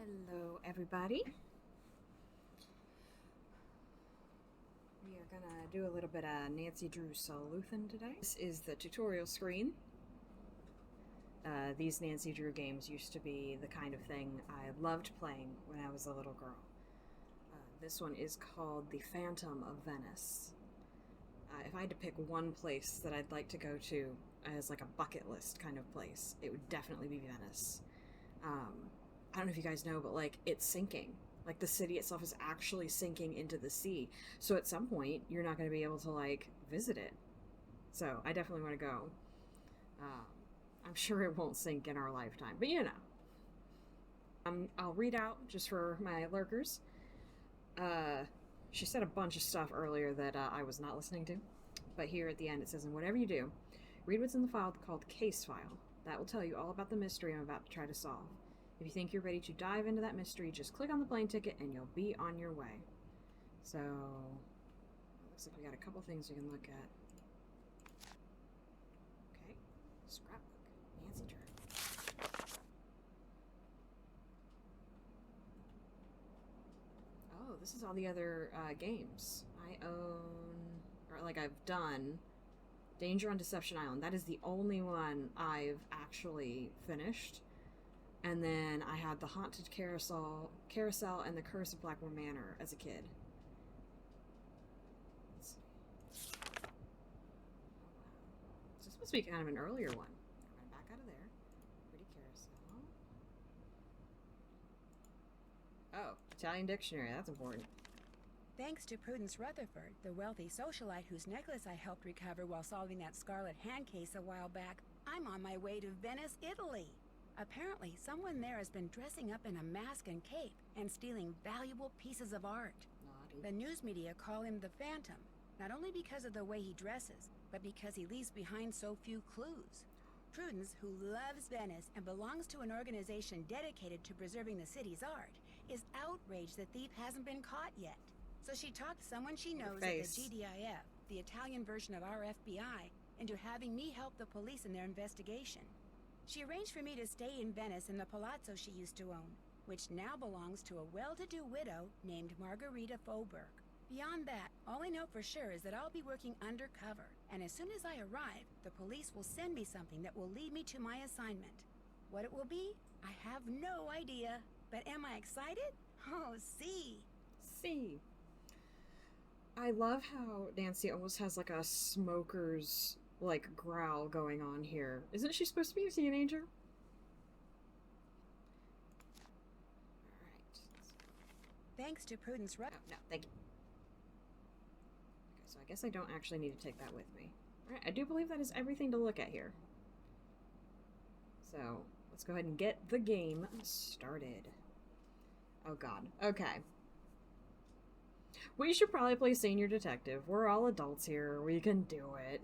Hello, everybody. We are gonna do a little bit of Nancy Drew Sleuthing today. This is the tutorial screen. These Nancy Drew games used to be the kind of thing I loved playing when I was a little girl. This one is called The Phantom of Venice. If I had to pick one place that I'd like to go to as like a bucket list kind of place, it would definitely be Venice. I don't know if you guys know, but like it's sinking. Like the city itself is actually sinking into the sea. So at some point, you're not going to be able to like visit it. So I definitely want to go. I'm sure it won't sink in our lifetime, but you know. I'll read out just for my lurkers. She said a bunch of stuff earlier that I was not listening to. But here at the end it says, and whatever you do, read what's in the file called Case File. That will tell you all about the mystery I'm about to try to solve. If you think you're ready to dive into that mystery, just click on the plane ticket and you'll be on your way. So, looks like we got a couple things we can look at. Okay, scrapbook, Nancy Drew. Oh, this is all the other games I own, or like I've done. Danger on Deception Island. That is the only one I've actually finished. And then I had the Haunted Carousel, and the Curse of Blackmore Manor as a kid. Let's see. Oh, wow. This is supposed to be kind of an earlier one. Run back out of there. Pretty Carousel. Oh, Italian dictionary. That's important. Thanks to Prudence Rutherford, the wealthy socialite whose necklace I helped recover while solving that scarlet hand case a while back, I'm on my way to Venice, Italy. Apparently, someone there has been dressing up in a mask and cape and stealing valuable pieces of art. Naughty. The news media call him the Phantom, not only because of the way he dresses, but because he leaves behind so few clues. Prudence, who loves Venice and belongs to an organization dedicated to preserving the city's art, is outraged the thief hasn't been caught yet. So she talked someone she knows at the GDIF, the Italian version of our FBI, into having me help the police in their investigation. She arranged for me to stay in Venice in the palazzo she used to own, which now belongs to a well-to-do widow named Margherita Faubourg. Beyond that, all I know for sure is that I'll be working undercover, and as soon as I arrive, the police will send me something that will lead me to my assignment. What it will be, I have no idea. But am I excited? Oh, see. See. I love how Nancy almost has like a smoker's like growl going on here. Isn't she supposed to be a teenager? Alright. Thanks to Prudence Oh, no, thank you. Okay, so I guess I don't actually need to take that with me. Alright, I do believe that is everything to look at here. So, let's go ahead and get the game started. Oh god. Okay. We should probably play senior detective. We're all adults here. We can do it.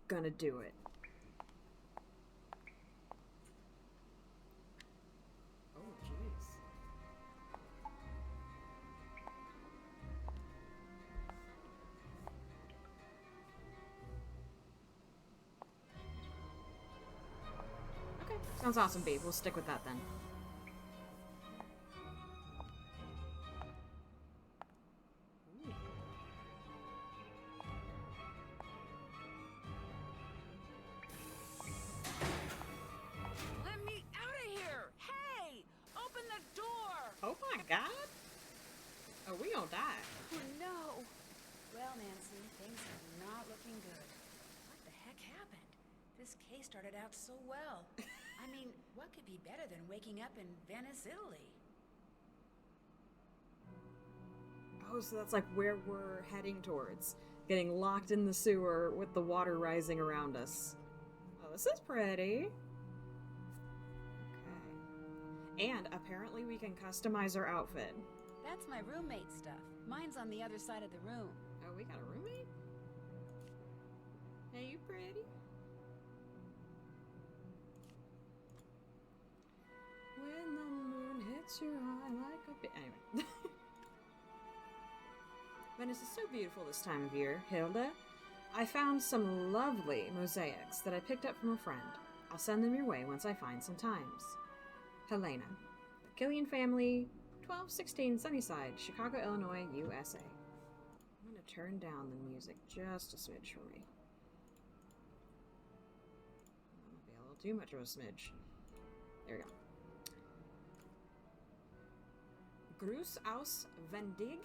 Gonna do it. Oh, jeez. Okay, sounds awesome, babe. We'll stick with that then. Let me out of here! Hey! Open the door! Oh my god! Oh, we gonna die. Oh no! Well, Nancy, things are not looking good. What the heck happened? This case started out so well. I mean, what could be better than waking up in Venice, Italy? Oh, so that's like where we're heading towards. Getting locked in the sewer with the water rising around us. Oh, this is pretty. Okay. And apparently we can customize our outfit. That's my roommate stuff. Mine's on the other side of the room. Oh, we got a roommate? Hey, you pretty? When the moon hits your eye like a bit. Anyway. Venice is so beautiful this time of year, Hilda. I found some lovely mosaics that I picked up from a friend. I'll send them your way once I find some times. Helena. The Killian family, 1216 Sunnyside, Chicago, Illinois, USA. I'm going to turn down the music just a smidge for me. That'll be a little too much of a smidge. There we go. Gruß aus Vendig.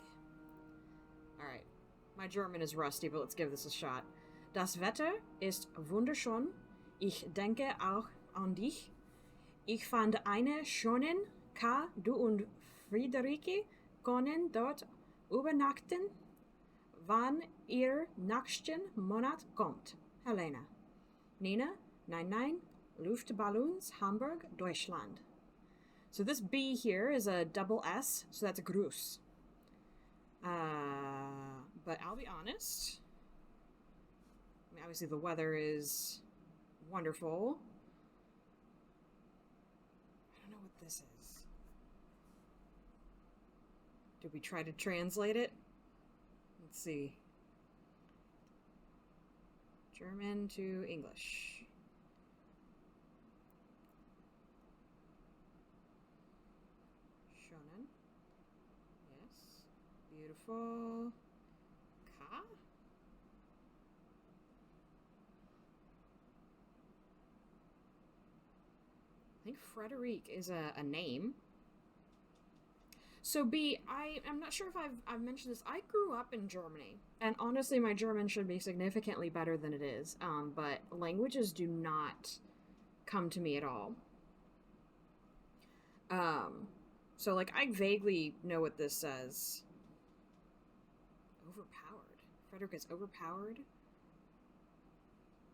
Alright. My German is rusty, but let's give this a shot. Das Wetter ist wunderschön. Ich denke auch an dich. Ich fand eine schönen K. Du und Friederike können dort übernachten, wann ihr nächsten Monat kommt. Helena. Nina, 99, Luftballons, Hamburg, Deutschland. So this B here is a double S, so that's a Gruß. But I'll be honest. I mean, obviously the weather is wonderful. I don't know what this is. Did we try to translate it? Let's see. German to English. Shonen. Yes. Beautiful. Ka? I think Frederique is a name. So B, I'm not sure if I've mentioned this. I grew up in Germany, and honestly, my German should be significantly better than it is. But languages do not come to me at all. So like I vaguely know what this says. Overpowered. Frederick is overpowered.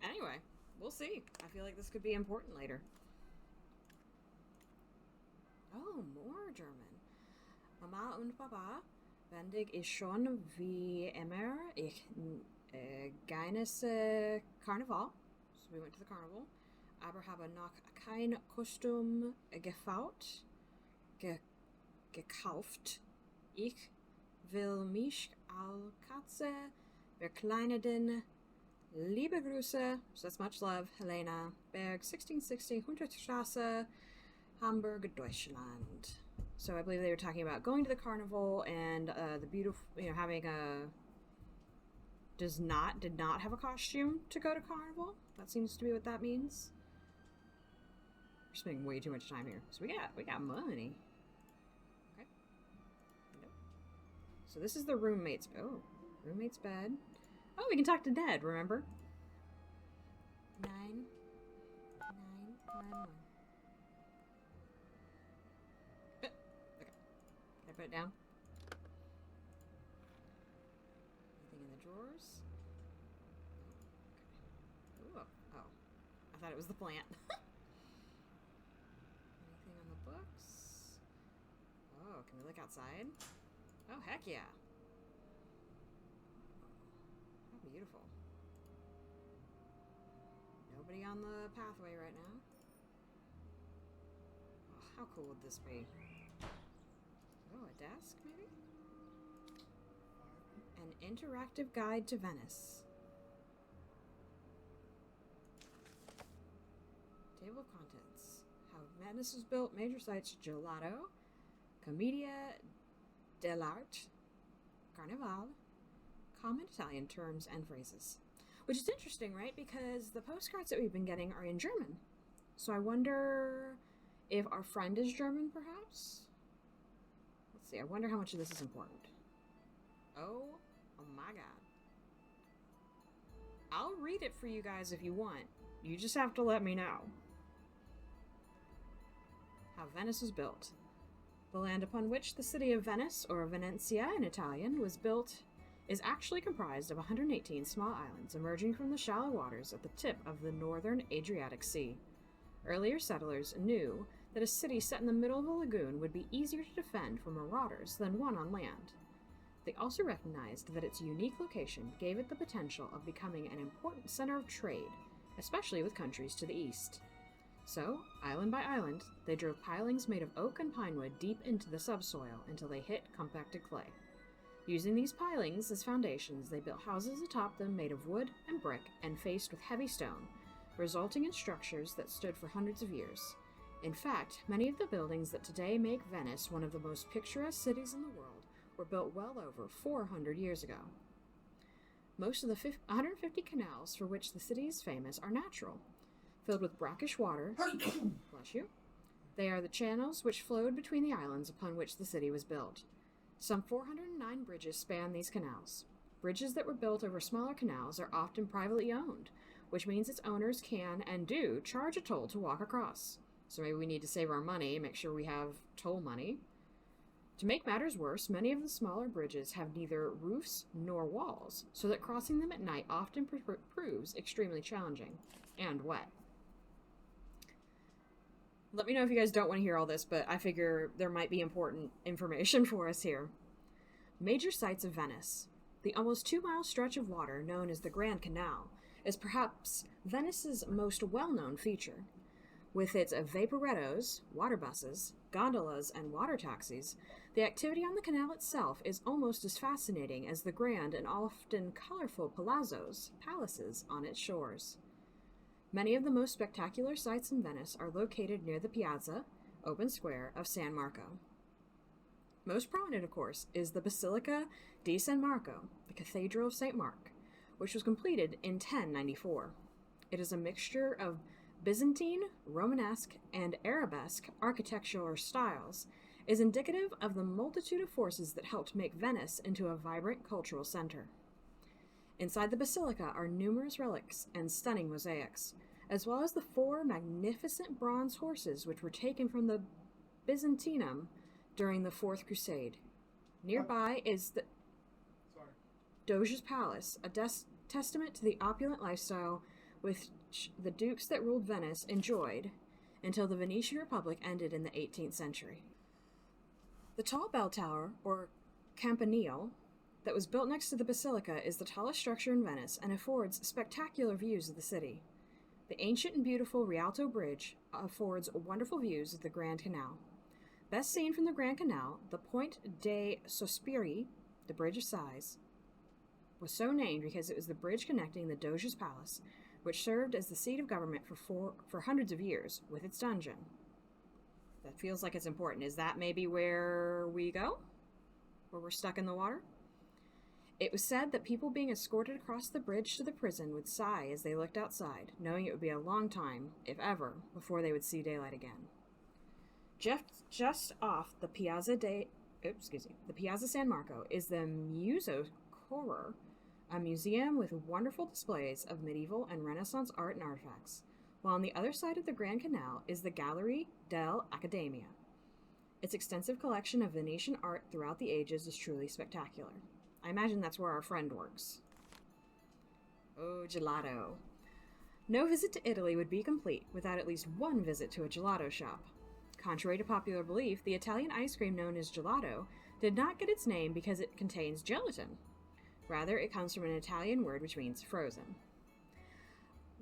Anyway, we'll see. I feel like this could be important later. Oh, more German. Mama und Papa, Wendig ist schon wie immer. Ich genieße Karneval. So we went to the carnival. Aber habe noch kein Kostüm gekauft. Ich will mich als Katze verkleiden. Liebe Grüße, so that's much love, Helena, Berg, 1660, Huntertstrasse, Hamburg, Deutschland. So I believe they were talking about going to the carnival and the beautiful, having did not have a costume to go to carnival. That seems to be what that means. We're spending way too much time here. So we got money. Okay. Nope. So this is the roommate's bed. Oh, we can talk to Ned, remember? 9991. Okay. Can I put it down? Anything in the drawers? Okay. Ooh, oh. I thought it was the plant. Anything on the books? Oh, can we look outside? Oh, heck yeah. How beautiful. Nobody on the pathway right now. Oh, how cool would this be? Oh, a desk, maybe? An interactive guide to Venice. Table of contents. How Venice was built, major sites, Gelato, Commedia dell'arte, Carnival, common Italian terms and phrases. Which is interesting, right? Because the postcards that we've been getting are in German. So I wonder if our friend is German, perhaps? Let's see, I wonder how much of this is important. Oh my god. I'll read it for you guys if you want. You just have to let me know. How Venice was built. The land upon which the city of Venice, or Venezia in Italian, was built is actually comprised of 118 small islands emerging from the shallow waters at the tip of the northern Adriatic Sea. Earlier settlers knew that a city set in the middle of a lagoon would be easier to defend from marauders than one on land. They also recognized that its unique location gave it the potential of becoming an important center of trade, especially with countries to the east. So, island by island, they drove pilings made of oak and pinewood deep into the subsoil until they hit compacted clay. Using these pilings as foundations, they built houses atop them made of wood and brick and faced with heavy stone, resulting in structures that stood for hundreds of years. In fact, many of the buildings that today make Venice one of the most picturesque cities in the world were built well over 400 years ago. Most of the 150 canals for which the city is famous are natural, filled with brackish water. Bless you. They are the channels which flowed between the islands upon which the city was built. Some 409 bridges span these canals. Bridges that were built over smaller canals are often privately owned, which means its owners can and do charge a toll to walk across. So maybe we need to save our money, make sure we have toll money. To make matters worse, many of the smaller bridges have neither roofs nor walls, so that crossing them at night often proves extremely challenging and wet. Let me know if you guys don't want to hear all this, but I figure there might be important information for us here. Major sights of Venice. The almost 2-mile stretch of water known as the Grand Canal is perhaps Venice's most well-known feature. With its vaporettos, water buses, gondolas, and water taxis, the activity on the canal itself is almost as fascinating as the grand and often colorful palaces on its shores. Many of the most spectacular sights in Venice are located near the piazza, open square, of San Marco. Most prominent, of course, is the Basilica di San Marco, the Cathedral of St. Mark, which was completed in 1094. It is a mixture of Byzantine, Romanesque, and Arabesque architectural styles, is indicative of the multitude of forces that helped make Venice into a vibrant cultural center. Inside the basilica are numerous relics and stunning mosaics, as well as the 4 magnificent bronze horses which were taken from the Byzantium during the Fourth Crusade. Nearby is the Doge's Palace, a testament to the opulent lifestyle which the dukes that ruled Venice enjoyed until the Venetian Republic ended in the 18th century. The tall bell tower, or campanile, that was built next to the basilica is the tallest structure in Venice and affords spectacular views of the city. The ancient and beautiful Rialto Bridge affords wonderful views of the Grand Canal. Best seen from the Grand Canal, the Ponte dei Sospiri, the Bridge of Sighs, was so named because it was the bridge connecting the Doge's Palace, which served as the seat of government for hundreds of years, with its dungeon. That feels like it's important. Is that maybe where we go? Where we're stuck in the water? It was said that people being escorted across the bridge to the prison would sigh as they looked outside, knowing it would be a long time, if ever, before they would see daylight again. Just off the Piazza San Marco is the Museo Correr, a museum with wonderful displays of medieval and Renaissance art and artifacts, while on the other side of the Grand Canal is the Gallery dell'Accademia. Its extensive collection of Venetian art throughout the ages is truly spectacular. I imagine that's where our friend works. Oh, gelato. No visit to Italy would be complete without at least one visit to a gelato shop. Contrary to popular belief, the Italian ice cream known as gelato did not get its name because it contains gelatin. Rather, it comes from an Italian word which means frozen.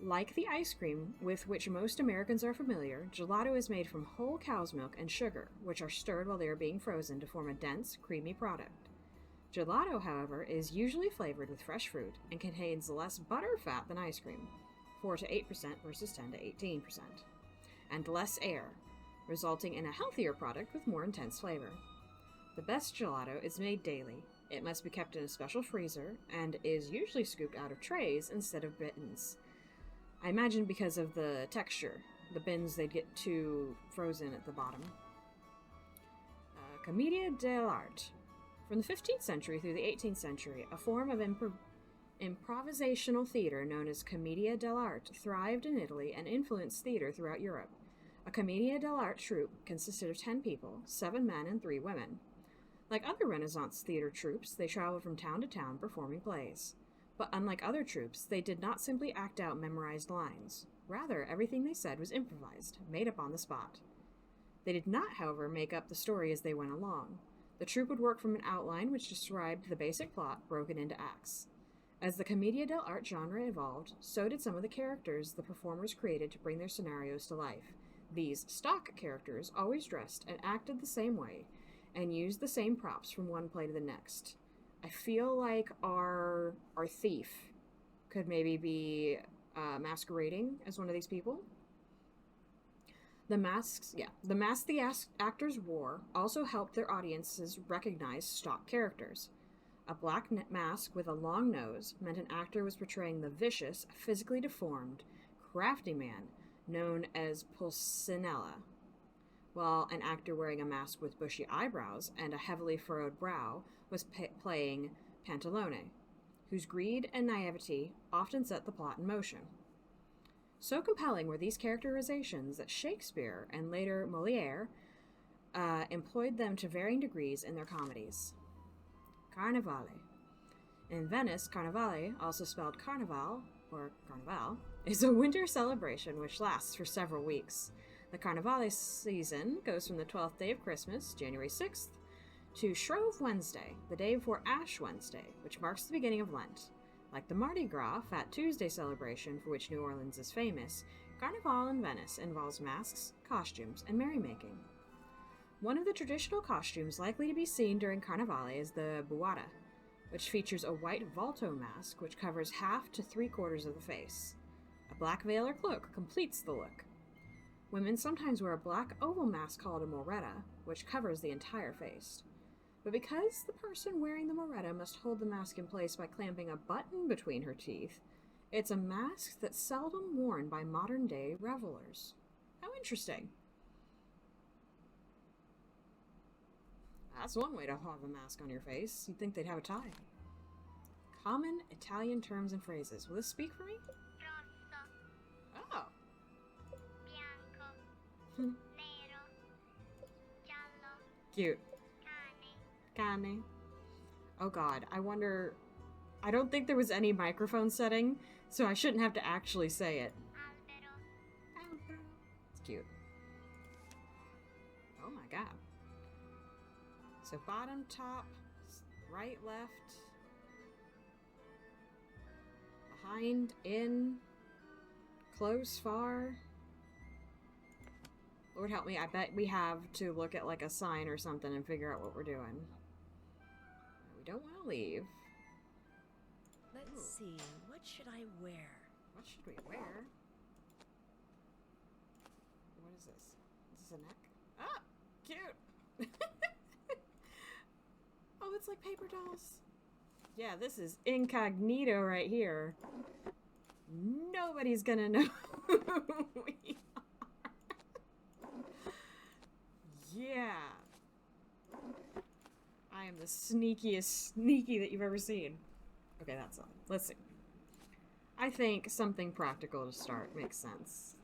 Like the ice cream with which most Americans are familiar, gelato is made from whole cow's milk and sugar, which are stirred while they are being frozen to form a dense, creamy product. Gelato, however, is usually flavored with fresh fruit and contains less butter fat than ice cream, 4 to 8% versus 10 to 18%, and less air, resulting in a healthier product with more intense flavor. The best gelato is made daily. It must be kept in a special freezer and is usually scooped out of trays instead of bins. I imagine because of the texture. The bins, they'd get too frozen at the bottom. Commedia dell'arte. From the 15th century through the 18th century, a form of improvisational theater known as commedia dell'arte thrived in Italy and influenced theater throughout Europe. A commedia dell'arte troupe consisted of 10 people, 7 men and 3 women. Like other Renaissance theater troupes, they traveled from town to town performing plays. But unlike other troupes, they did not simply act out memorized lines. Rather, everything they said was improvised, made up on the spot. They did not, however, make up the story as they went along. The troupe would work from an outline which described the basic plot broken into acts. As the commedia dell'arte genre evolved, so did some of the characters the performers created to bring their scenarios to life. These stock characters always dressed and acted the same way, and used the same props from one play to the next. I feel like our thief could maybe be masquerading as one of these people. The masks actors wore also helped their audiences recognize stock characters. A black mask with a long nose meant an actor was portraying the vicious, physically deformed, crafty man known as Pulcinella, while an actor wearing a mask with bushy eyebrows and a heavily furrowed brow was playing Pantalone, whose greed and naivety often set the plot in motion. So compelling were these characterizations that Shakespeare and later Molière employed them to varying degrees in their comedies. Carnevale. In Venice, Carnevale, also spelled Carnival, or Carnival, is a winter celebration which lasts for several weeks. The Carnevale season goes from the 12th day of Christmas, January 6th, to Shrove Wednesday, the day before Ash Wednesday, which marks the beginning of Lent. Like the Mardi Gras, Fat Tuesday celebration for which New Orleans is famous, Carnival in Venice involves masks, costumes, and merrymaking. One of the traditional costumes likely to be seen during Carnevale is the buata, which features a white volto mask which covers half to 3/4 of the face. A black veil or cloak completes the look. Women sometimes wear a black oval mask called a moretta, which covers the entire face. But because the person wearing the moretta must hold the mask in place by clamping a button between her teeth, it's a mask that's seldom worn by modern-day revelers. How interesting. That's one way to have a mask on your face. You'd think they'd have a tie. Common Italian terms and phrases. Will this speak for me? Rosso, Oh. bianco, nero, giallo, Cute. cane. Cane. Oh god, I wonder... I don't think there was any microphone setting, so I shouldn't have to actually say it. Albero, It's cute. Oh my god. So bottom, top, right, left, behind, in, close, far. Lord help me, I bet we have to look at like a sign or something and figure out what we're doing. We don't want to leave. Let's see, what should I wear? What should we wear? What is this? Is this a neck? Ah! Cute! Oh, it's like paper dolls. Yeah, this is incognito right here. Nobody's gonna know who we are. Yeah. I am the sneakiest sneaky that you've ever seen. Okay, that's all. Let's see. I think something practical to start makes sense.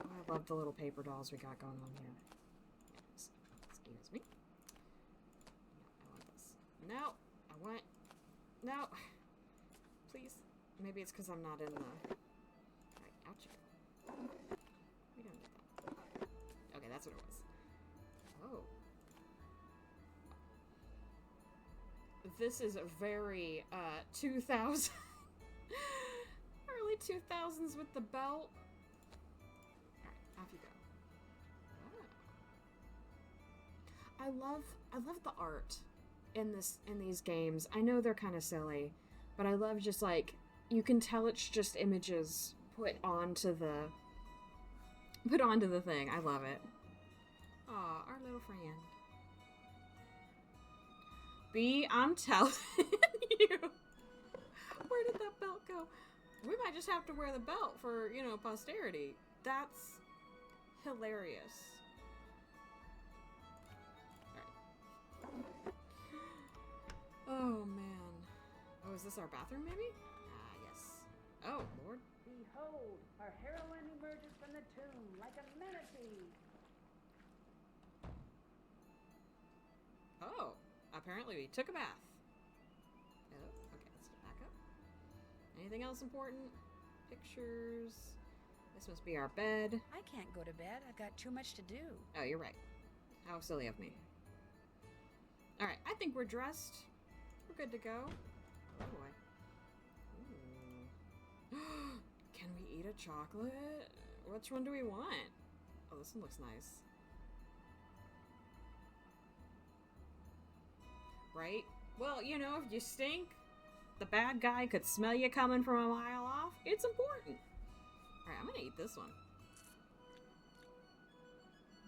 Oh, I love the little paper dolls we got going on here. Yes. Excuse me. No, I want this. No, I want... No. Please. Maybe it's because I'm not in the... Alright, out you go. We don't need that. Okay, that's what it was. Oh. This is a very, 2000... early 2000s with the belt. Alright, off you go. Oh. I love the art in these games. I know they're kind of silly, but I love just like, you can tell it's just images put onto the thing. I love it. Aw, our little friend. B, I'm telling you. Where did that belt go? We might just have to wear the belt for, you know, posterity. That's hilarious. Alright. Oh, man. Oh, is this our bathroom, maybe? Ah, yes. Oh, Lord. Behold, our heroine emerges from the tomb like a manatee. Oh, apparently we took a bath. Oh, okay, let's back up. Anything else important? Pictures. This must be our bed. I can't go to bed. I've got too much to do. Oh, you're right. How silly of me. Alright, I think we're dressed. We're good to go. Oh boy. Ooh. Can we eat a chocolate? Which one do we want? Oh, this one looks nice. Right? Well, you know, if you stink, the bad guy could smell you coming from a mile off. It's important. Alright, I'm gonna eat this one.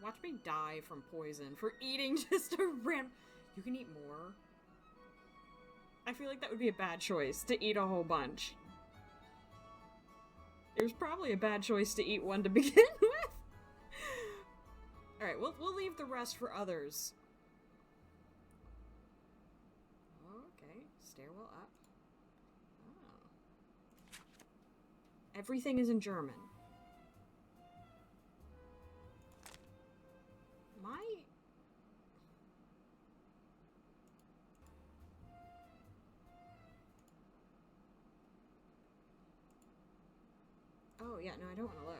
Watch me die from poison for eating just a random... You can eat more? I feel like that would be a bad choice, to eat a whole bunch. It was probably a bad choice to eat one to begin with. Alright, we'll leave the rest for others. Okay, stairwell up. Oh. Everything is in German. My... Oh, yeah, no, I don't want to load.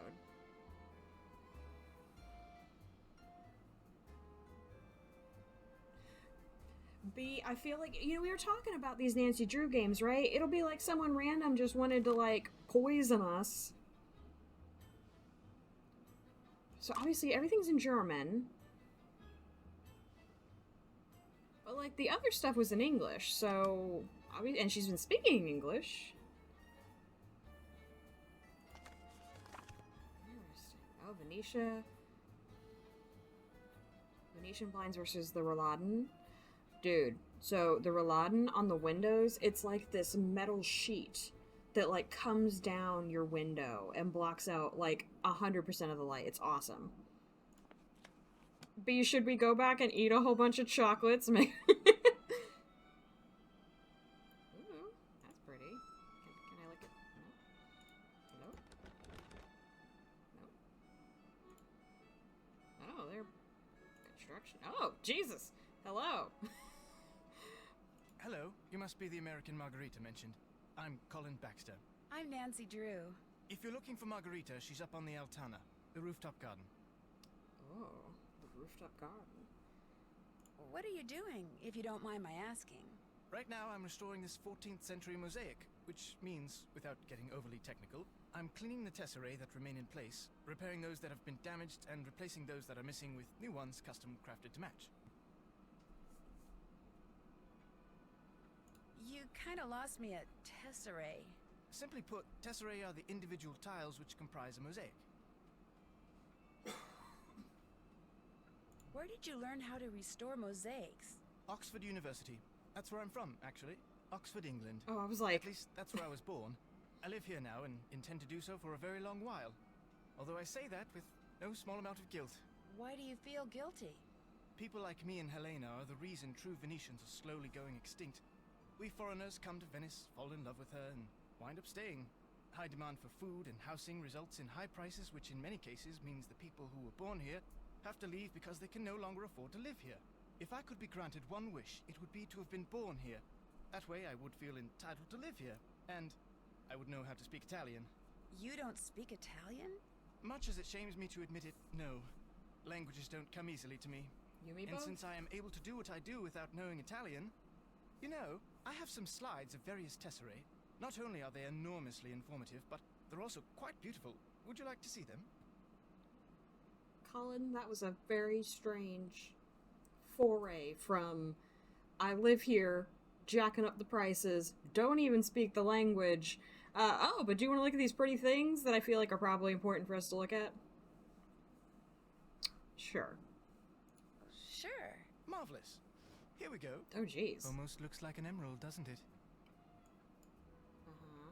B, I feel like, you know, we were talking about these Nancy Drew games, right? It'll be like someone random just wanted to, like, poison us. So, obviously, everything's in German. But, like, the other stuff was in English, so... And she's been speaking English. Interesting. Oh, Venetia. Venetian blinds versus the Rouladen. Dude, so the Rouladen on the windows, it's like this metal sheet that, like, comes down your window and blocks out, like, 100% of the light. It's awesome. B, should we go back and eat a whole bunch of chocolates? Ooh, that's pretty. Can I lick it? No? No? No? Oh, they're... construction. Oh, Jesus! Hello! Hello, you must be the American Margarita mentioned. I'm Colin Baxter. I'm Nancy Drew. If you're looking for Margarita, she's up on the Altana, the rooftop garden. Oh, the rooftop garden. What are you doing, if you don't mind my asking? Right now, I'm restoring this 14th century mosaic, which means, without getting overly technical, I'm cleaning the tesserae that remain in place, repairing those that have been damaged, and replacing those that are missing with new ones custom crafted to match. You kinda lost me at tesserae. Simply put, tesserae are the individual tiles which comprise a mosaic. Where did you learn how to restore mosaics? Oxford University. That's where I'm from, actually. Oxford, England. Oh, I was like... At least, that's where I was born. I live here now and intend to do so for a very long while. Although I say that with no small amount of guilt. Why do you feel guilty? People like me and Helena are the reason true Venetians are slowly going extinct. We foreigners come to Venice, fall in love with her, and wind up staying. High demand for food and housing results in high prices, which in many cases means the people who were born here have to leave because they can no longer afford to live here. If I could be granted one wish, it would be to have been born here. That way I would feel entitled to live here, and I would know how to speak Italian. You don't speak Italian? Much as it shames me to admit it, no. Languages don't come easily to me. You me And both? since I am able to do what I do without knowing Italian, you know, I have some slides of various tesserae. Not only are they enormously informative, but they're also quite beautiful. Would you like to see them? Colin, that was a very strange foray from I live here, jacking up the prices, don't even speak the language. Oh, but do you want to look at these pretty things that I feel like are probably important for us to look at? Sure. Sure. Marvelous. Here we go. Oh, jeez. Almost looks like an emerald, doesn't it? Uh-huh.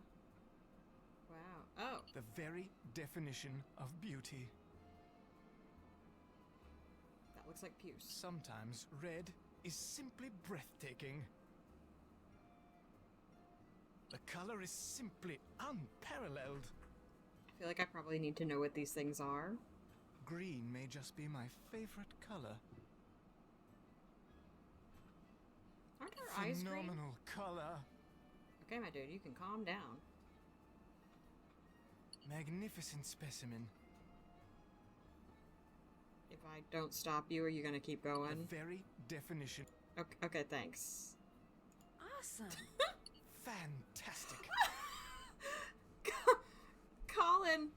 Wow. Oh. The very definition of beauty. That looks like puce. Sometimes red is simply breathtaking. The color is simply unparalleled. I feel like I probably need to know what these things are. Green may just be my favorite color. Aren't our eyes green? Phenomenal color. Okay, my dude, you can calm down. Magnificent specimen. If I don't stop you, are you gonna keep going? The very definition. Okay, thanks. Awesome. Fantastic. Colin!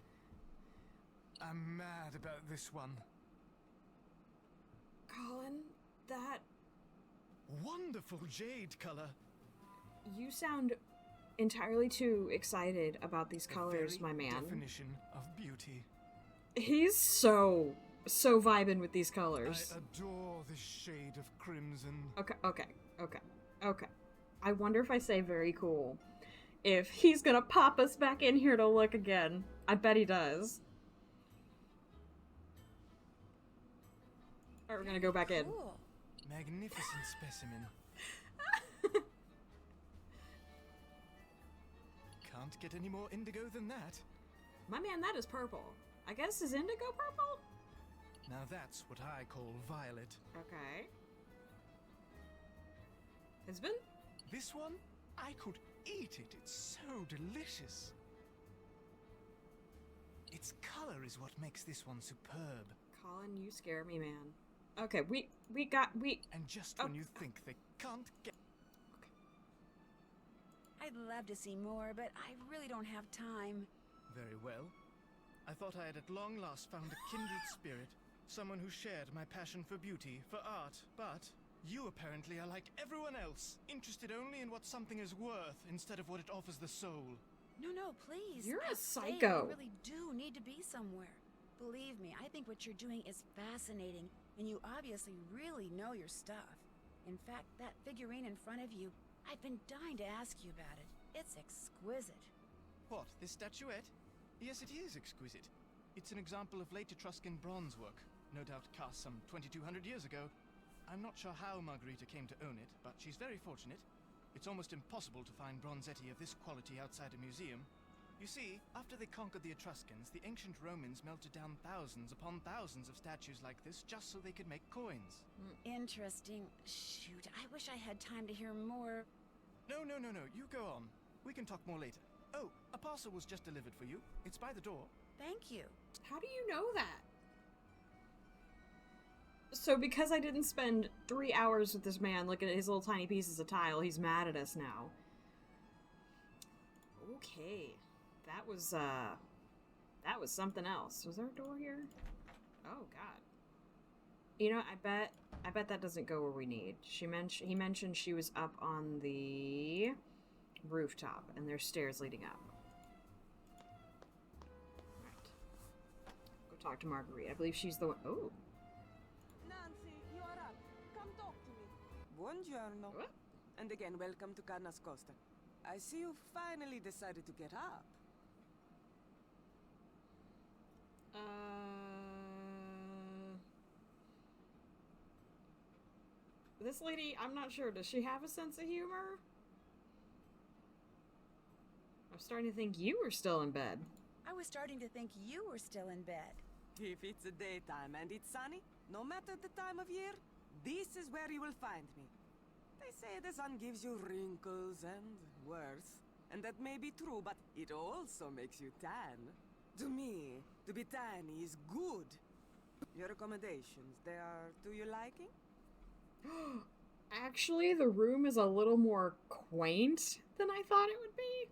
I'm mad about this one. Colin, that... Wonderful jade color. You sound entirely too excited about these colors, The my very man. definition of beauty. He's so so vibing with these I colors. adore this shade of crimson. Okay. I wonder if I say very cool, if he's gonna pop us back in here to look again. I bet he does. Alright, we're gonna go back in. Cool. Magnificent specimen. Can't get any more indigo than that. My man, that is purple. I guess is indigo purple? Now that's what I call violet. Okay. Husband? This one? I could eat it. It's so delicious. Its color is what makes this one superb. Colin, you scare me, man. Okay, we And just when you think they can't get... I'd love to see more, but I really don't have time. Very well. I thought I had at long last found a kindred spirit. Someone who shared my passion for beauty, for art, but you apparently are like everyone else, interested only in what something is worth instead of what it offers the soul. No, please. You're a I'll stay. psycho. I really do need to be somewhere. Believe me, I think what you're doing is fascinating, and you obviously really know your stuff. In fact, that figurine in front of you, I've been dying to ask you about it. It's exquisite. What, this statuette? Yes, it is exquisite. It's an example of late Etruscan bronze work, no doubt cast some 2,200 years ago. I'm not sure how Margherita came to own it, but she's very fortunate. It's almost impossible to find bronzetti of this quality outside a museum. You see, after they conquered the Etruscans, the ancient Romans melted down thousands upon thousands of statues like this just so they could make coins. Interesting. Shoot, I wish I had time to hear more. No, you go on. We can talk more later. Oh, a parcel was just delivered for you. It's by the door. Thank you. How do you know that? So because I didn't spend 3 hours with this man looking at his little tiny pieces of tile, he's mad at us now. Okay. That was something else. Was there a door here? Oh god. You know, I bet that doesn't go where we need. He mentioned she was up on the rooftop and there's stairs leading up. Right. Go talk to Marguerite. I believe she's the one. Oh. Nancy, you are up. Come talk to me. Buongiorno. What? And again, welcome to Carnas Costa. I see you finally decided to get up. This lady, I'm not sure. Does she have a sense of humor? I'm starting to think you were still in bed. I was starting to think you were still in bed. If it's a daytime and it's sunny, no matter the time of year, this is where you will find me. They say the sun gives you wrinkles and worse. And that may be true, but it also makes you tan. To me, to be tan is good. Your accommodations, they are to your liking? Actually, the room is a little more quaint than I thought it would be.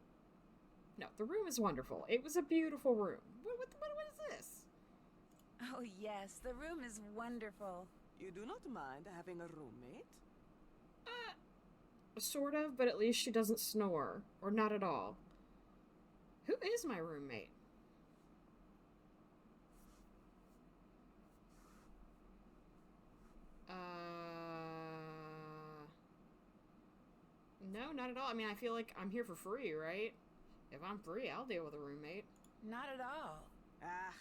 No, the room is wonderful. It was a beautiful room. What is this? Oh yes, the room is wonderful. You do not mind having a roommate? Sort of, but at least she doesn't snore. Or not at all. Who is my roommate? No, not at all. I mean, I feel like I'm here for free, right? If I'm free, I'll deal with a roommate. Not at all. Ah,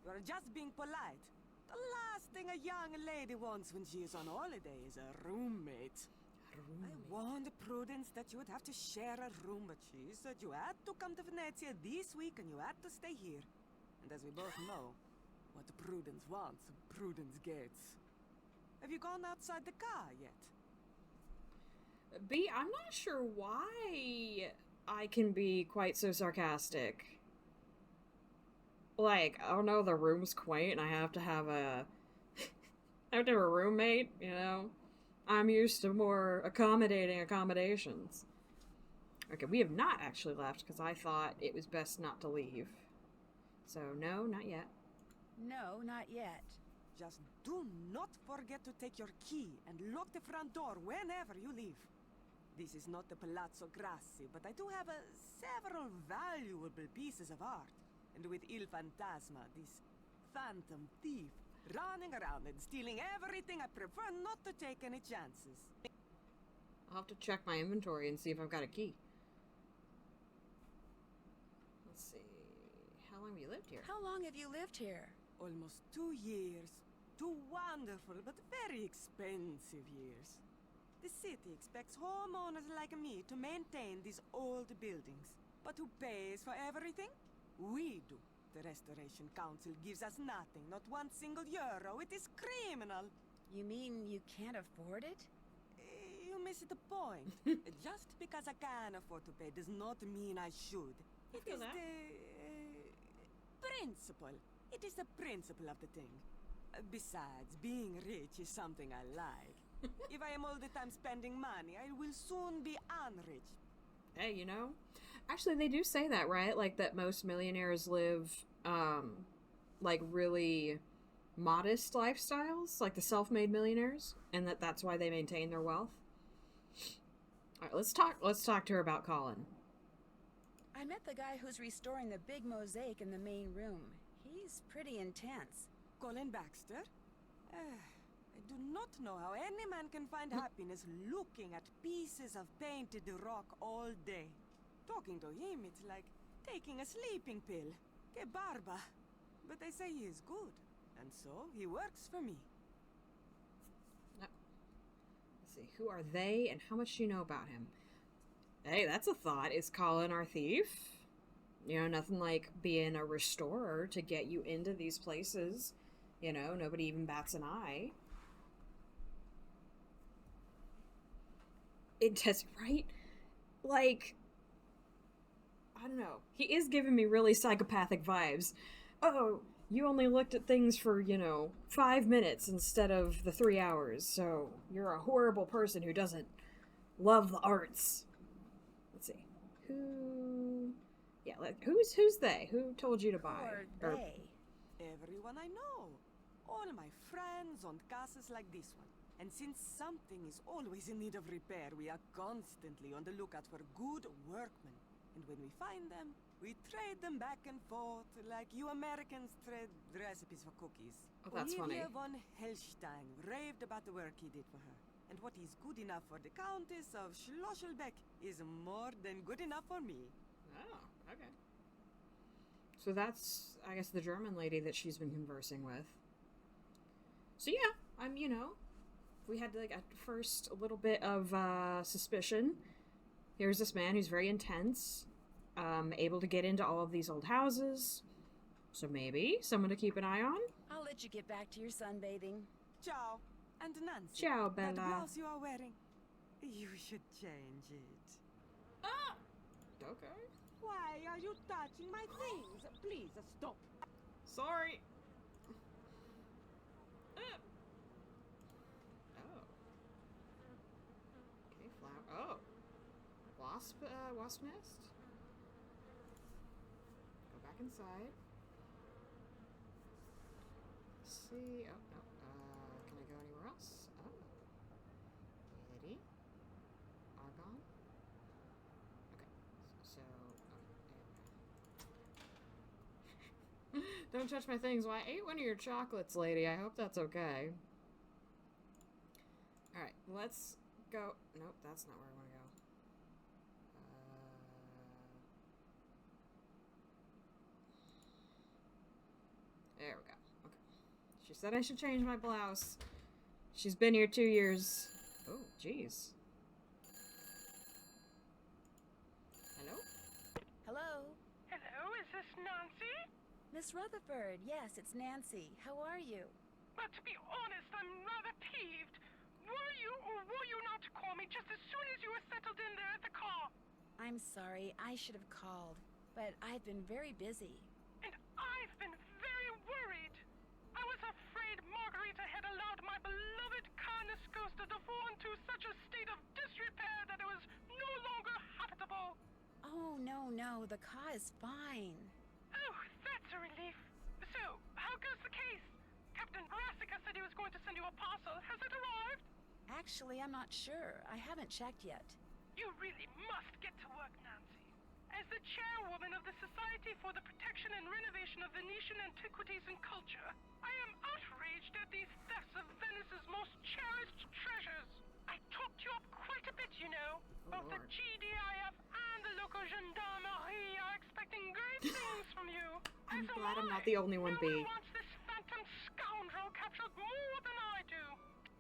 you're just being polite. The last thing a young lady wants when she is on holiday is a roommate. I warned Prudence that you would have to share a room, but she said you had to come to Venezia this week and you had to stay here. And as we both know, what Prudence wants, Prudence gets. Have you gone outside the car yet? B, I'm not sure why I can be quite so sarcastic. Like, oh no, the room's quaint and I have to have a... I have to have a roommate, you know? I'm used to more accommodating accommodations. Okay, we have not actually left because I thought it was best not to leave. So, no, not yet. No, not yet. Just do not forget to take your key and lock the front door whenever you leave. This is not the Palazzo Grassi, but I do have several valuable pieces of art. And with Il Fantasma, this phantom thief, running around and stealing everything. I prefer not to take any chances. I'll have to check my inventory and see if I've got a key. Let's see. How long have you lived here? How long have you lived here? Almost 2 years. 2 wonderful but very expensive years. The city expects homeowners like me to maintain these old buildings. But who pays for everything? We do. The Restoration Council gives us nothing, not one single euro. It is criminal. You mean you can't afford it? You miss the point. Just because I can afford to pay does not mean I should. It feel is that. the principle. It is the principle of the thing. Besides, being rich is something I like. If I am all the time spending money, I will soon be unrich. Hey, you know, actually they do say that, right? Like that most millionaires live, like really modest lifestyles, like the self-made millionaires, and that's why they maintain their wealth. All right, let's talk to her about Colin. I met the guy who's restoring the big mosaic in the main room. He's pretty intense. Colin Baxter? I do not know how any man can find happiness looking at pieces of painted rock all day. Talking to him, it's like taking a sleeping pill. Que barba. But they say he is good, and so he works for me. Let's see, who are they and how much do you know about him? Hey, that's a thought. Is Colin our thief? You know, nothing like being a restorer to get you into these places. You know, nobody even bats an eye. It does, right? Like, I don't know. He is giving me really psychopathic vibes. Oh, you only looked at things for, 5 minutes instead of the 3 hours, so you're a horrible person who doesn't love the arts. Let's see. Who's they? Who told you to buy? Or they. Everyone I know. All my friends own castles like this one. And since something is always in need of repair, we are constantly on the lookout for good workmen. And when we find them, we trade them back and forth like you Americans trade recipes for cookies. Oh, that's funny. Olivia von Hellstein raved about the work he did for her. And what is good enough for the Countess of Schlosselbeck is more than good enough for me. Oh, okay. So that's, I guess, the German lady that she's been conversing with. So yeah, we had like at first a little bit of suspicion. Here's this man who's very intense, able to get into all of these old houses. So maybe someone to keep an eye on. I'll let you get back to your sunbathing. Ciao. And Nancy. Ciao, That Bella. blouse you are wearing, you should change it. Ah! Okay. Why are you touching my things? Please, stop. Sorry. Oh. Okay, flower. Oh. Wasp nest? Go back inside. Let's see. Oh, no. Can I go anywhere else? Oh. Kitty. Argon. Okay. So, don't touch my things. Well, I ate one of your chocolates, lady. I hope that's okay. Alright, let's go. Nope, that's not where I want to go. There we go. Okay. She said I should change my blouse. She's been here 2 years. Oh, jeez. Hello? Hello? Hello, is this Nancy? Miss Rutherford, yes, it's Nancy. How are you? Well, to be honest, I'm rather peeved. Were you or were you not to call me just as soon as you were settled in there at the car? I'm sorry, I should have called, but I've been very busy. And I've been very worried. I was afraid Margarita had allowed my beloved kindness ghost to fall into such a state of disrepair that it was no longer habitable. Oh, no, the car is fine. Oh, that's a relief. So, how goes the case? Captain Brassica said he was going to send you a parcel. Has it arrived? Actually, I'm not sure. I haven't checked yet. You really must get to work, Nancy. As the chairwoman of the Society for the Protection and Renovation of Venetian Antiquities and Culture, I am outraged at these thefts of Venice's most cherished treasures. I talked you up quite a bit, you know. Both the Lord. GDIF and the local gendarmerie are expecting great things from you. I'm As am glad I'm I. not the only one, No B. one wants this phantom scoundrel captured more than I do.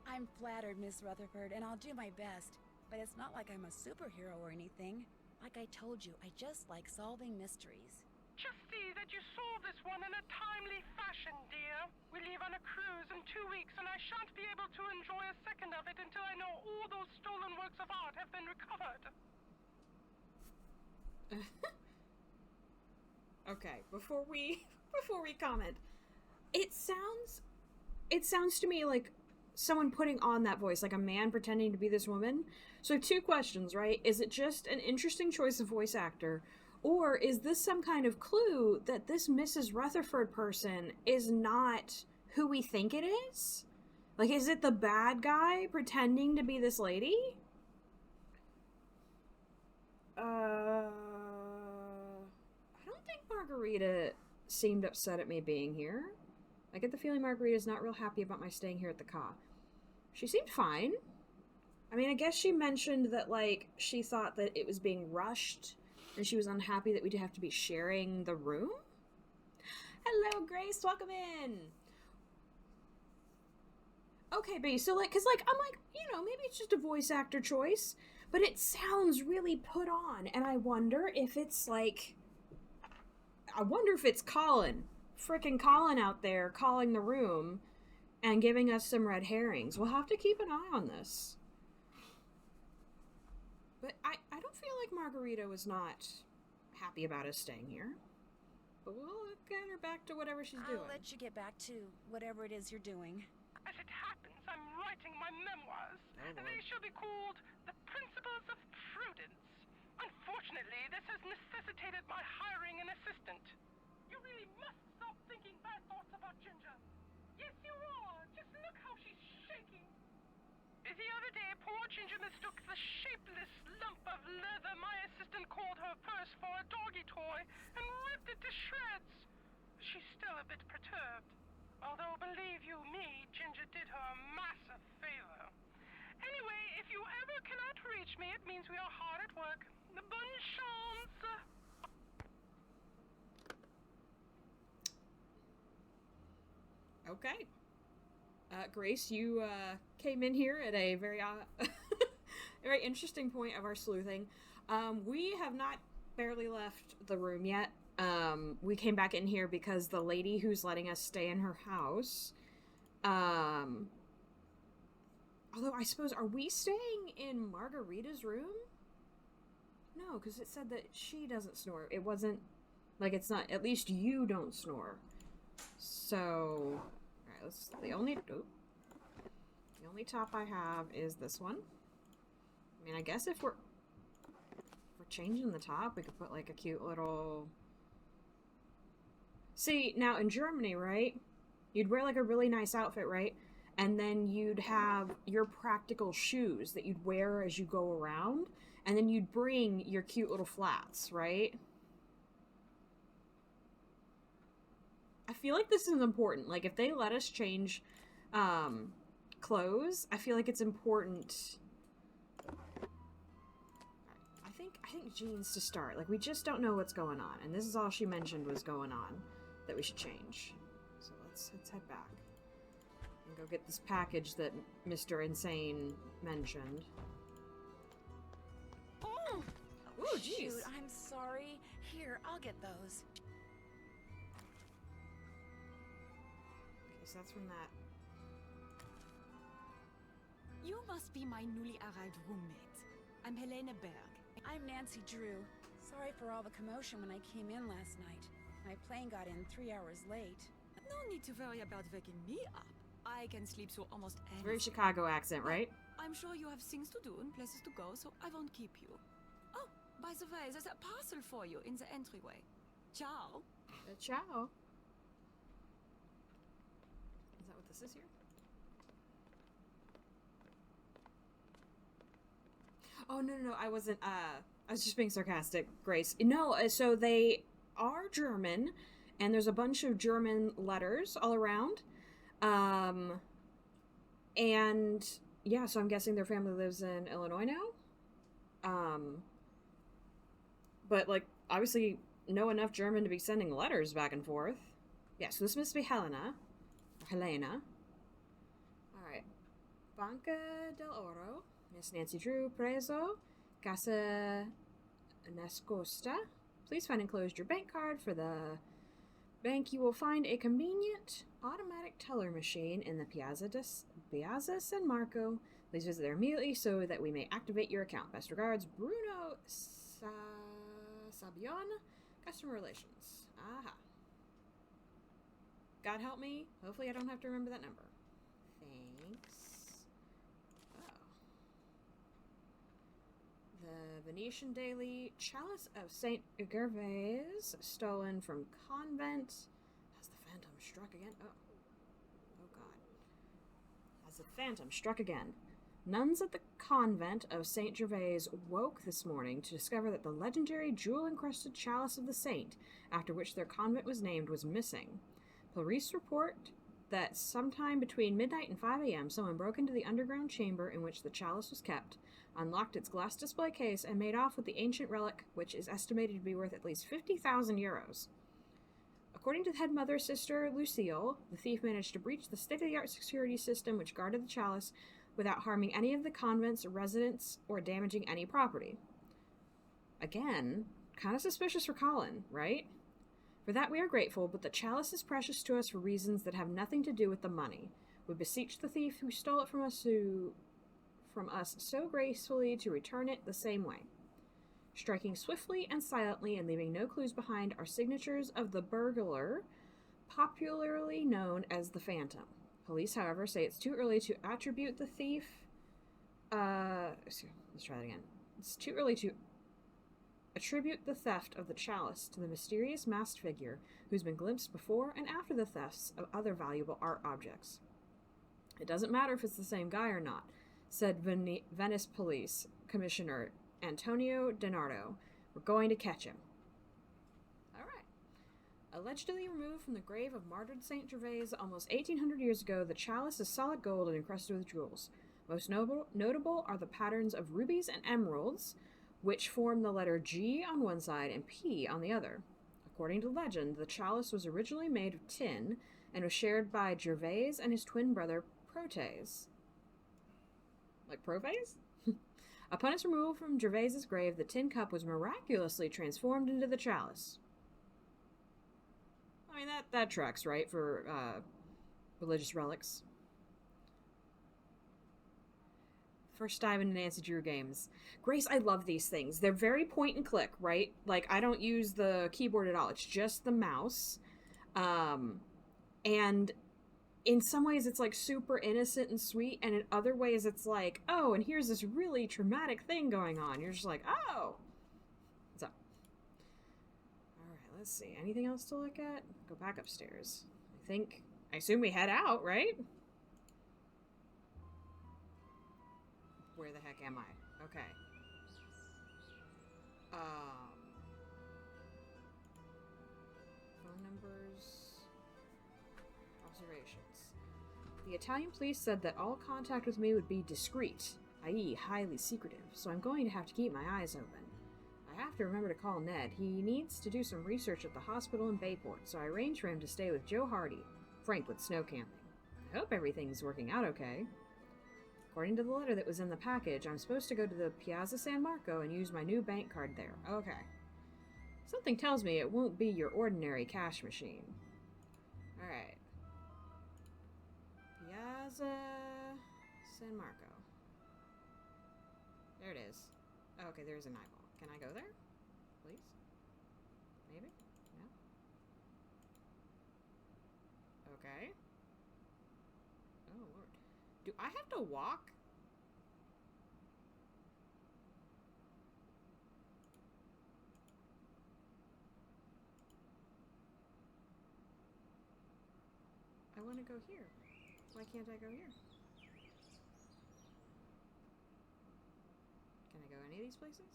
I'm flattered, Miss Rutherford, and I'll do my best. But it's not like I'm a superhero or anything. Like I told you, I just like solving mysteries. Just see that you solve this one in a timely fashion, dear. We leave on a cruise in 2 weeks, and I shan't be able to enjoy a second of it until I know all those stolen works of art have been recovered. Okay, before we comment, it sounds to me like someone putting on that voice, like a man pretending to be this woman. So 2 questions, right? Is it just an interesting choice of voice actor, or is this some kind of clue that this Mrs. Rutherford person is not who we think it is? Like, is it the bad guy pretending to be this lady? I don't think Margarita seemed upset at me being here. I get the feeling Margarita's not real happy about my staying here at the Ka. She seemed fine. I mean, I guess she mentioned that, like, she thought that it was being rushed, and she was unhappy that we'd have to be sharing the room? Hello, Grace, welcome in! Okay, B, so, like, because, like, I'm like, you know, maybe it's just a voice actor choice, but it sounds really put on, and I wonder if it's, like... I wonder if it's Colin. Frickin' Colin out there calling the room and giving us some red herrings. We'll have to keep an eye on this. But I don't feel like Margarita was not happy about us staying here. But we'll get her back to whatever she's doing. I'll let you get back to whatever it is you're doing. As it happens, I'm writing my memoirs, Oh, and Lord. they shall be called The Principles of Prudence. Unfortunately, this has necessitated my hiring an assistant. You really must stop thinking bad thoughts about Ginger. Yes, you are. Just look how she's shaking. The other day, poor Ginger mistook the shapeless lump of leather my assistant called her purse for a doggy toy and ripped it to shreds. She's still a bit perturbed. Although, believe you me, Ginger did her a massive favor. Anyway, if you ever cannot reach me, it means we are hard at work. Bonne chance! Okay. Grace, you came in here at a very very interesting point of our sleuthing. We have not barely left the room yet. We came back in here because the lady who's letting us stay in her house, although I suppose, are we staying in Margarita's room? No, because it said that she doesn't snore. It wasn't, like, it's not, at least you don't snore. So, alright, let's, the only top I have is this one. I mean, I guess if we're changing the top, we could put, like, a cute little... See, now in Germany, right? You'd wear, like, a really nice outfit, right? And then you'd have your practical shoes that you'd wear as you go around. And then you'd bring your cute little flats, right? I feel like this is important. Like, if they let us change clothes, I feel like it's important. I think jeans to start. Like, we just don't know what's going on. And this is all she mentioned was going on that we should change. So let's head back and go get this package that Mr. Insane mentioned. Oh! Ooh, jeez. Shoot, I'm sorry. Here, I'll get those. Okay, so that's from that. You must be my newly arrived roommate. I'm Helena Berg. I'm Nancy Drew. Sorry for all the commotion when I came in last night. My plane got in 3 hours late. No need to worry about waking me up. I can sleep through almost It's very anything. Chicago accent, right? I'm sure you have things to do and places to go, so I won't keep you. Oh, by the way, there's a parcel for you in the entryway. Ciao. Ciao. Is that what this is here? Oh, no, I wasn't, I was just being sarcastic, Grace. No, so they are German, and there's a bunch of German letters all around. And yeah, so I'm guessing their family lives in Illinois now. But like, obviously know enough German to be sending letters back and forth. Yeah, so this must be Helena. Or Helena. Alright. Banca del Oro. Miss Nancy Drew, preso. Casa Nascosta. Please find enclosed your bank card. For the bank, you will find a convenient automatic teller machine in the Piazza San Marco. Please visit there immediately so that we may activate your account. Best regards, Bruno Sabion, Customer Relations. Aha. God help me. Hopefully I don't have to remember that number. Thanks. Oh. The Venetian Daily Chalice of St. Gervais, stolen from convent. Has the phantom struck again? Oh. Oh god. Has the phantom struck again? Nuns at the convent of St. Gervais woke this morning to discover that the legendary jewel-encrusted chalice of the saint, after which their convent was named, was missing. Police report that sometime between midnight and 5 a.m., someone broke into the underground chamber in which the chalice was kept, unlocked its glass display case, and made off with the ancient relic, which is estimated to be worth at least 50,000 euros. According to the head mother, Sister Lucille, the thief managed to breach the state-of-the-art security system which guarded the chalice without harming any of the convent's residents or damaging any property. Again, kind of suspicious for Colin, right? For that we are grateful, but the chalice is precious to us for reasons that have nothing to do with the money. We beseech the thief who stole it from us so gracefully to return it the same way. Striking swiftly and silently and leaving no clues behind are signatures of the burglar, popularly known as the Phantom. Police, however, say it's too early to attribute the thief... let's try that again. It's too early to attribute the theft of the chalice to the mysterious masked figure who's been glimpsed before and after the thefts of other valuable art objects. It doesn't matter if it's the same guy or not, said Venice Police Commissioner Antonio DiNardo. We're going to catch him. Allegedly removed from the grave of martyred St. Gervais almost 1,800 years ago, the chalice is solid gold and encrusted with jewels. Most notable are the patterns of rubies and emeralds, which form the letter G on one side and P on the other. According to legend, the chalice was originally made of tin and was shared by Gervais and his twin brother Protes. Like Prophase? Upon its removal from Gervais's grave, the tin cup was miraculously transformed into the chalice. I mean, that tracks, right, for religious relics. First dive into Nancy Drew games. Grace, I love these things. They're very point and click, right? Like, I don't use the keyboard at all. It's just the mouse. And in some ways it's, like, super innocent and sweet, and in other ways it's like, oh, and here's this really traumatic thing going on. You're just like, oh! What's up? Let's see. Anything else to look at? Go back upstairs. I assume we head out, right? Where the heck am I? Okay. Phone numbers. Observations. The Italian police said that all contact with me would be discreet, i.e. highly secretive, so I'm going to have to keep my eyes open. I have to remember to call Ned. He needs to do some research at the hospital in Bayport, so I arranged for him to stay with Joe Hardy, Frank with snow camping. I hope everything's working out okay. According to the letter that was in the package, I'm supposed to go to the Piazza San Marco and use my new bank card there. Okay. Something tells me it won't be your ordinary cash machine. Alright. Piazza San Marco. There it is. Oh, okay, there's an eyeball. Can I go there? Please? Maybe? No? Okay. Oh, Lord. Do I have to walk? I want to go here. Why can't I go here? Can I go any of these places?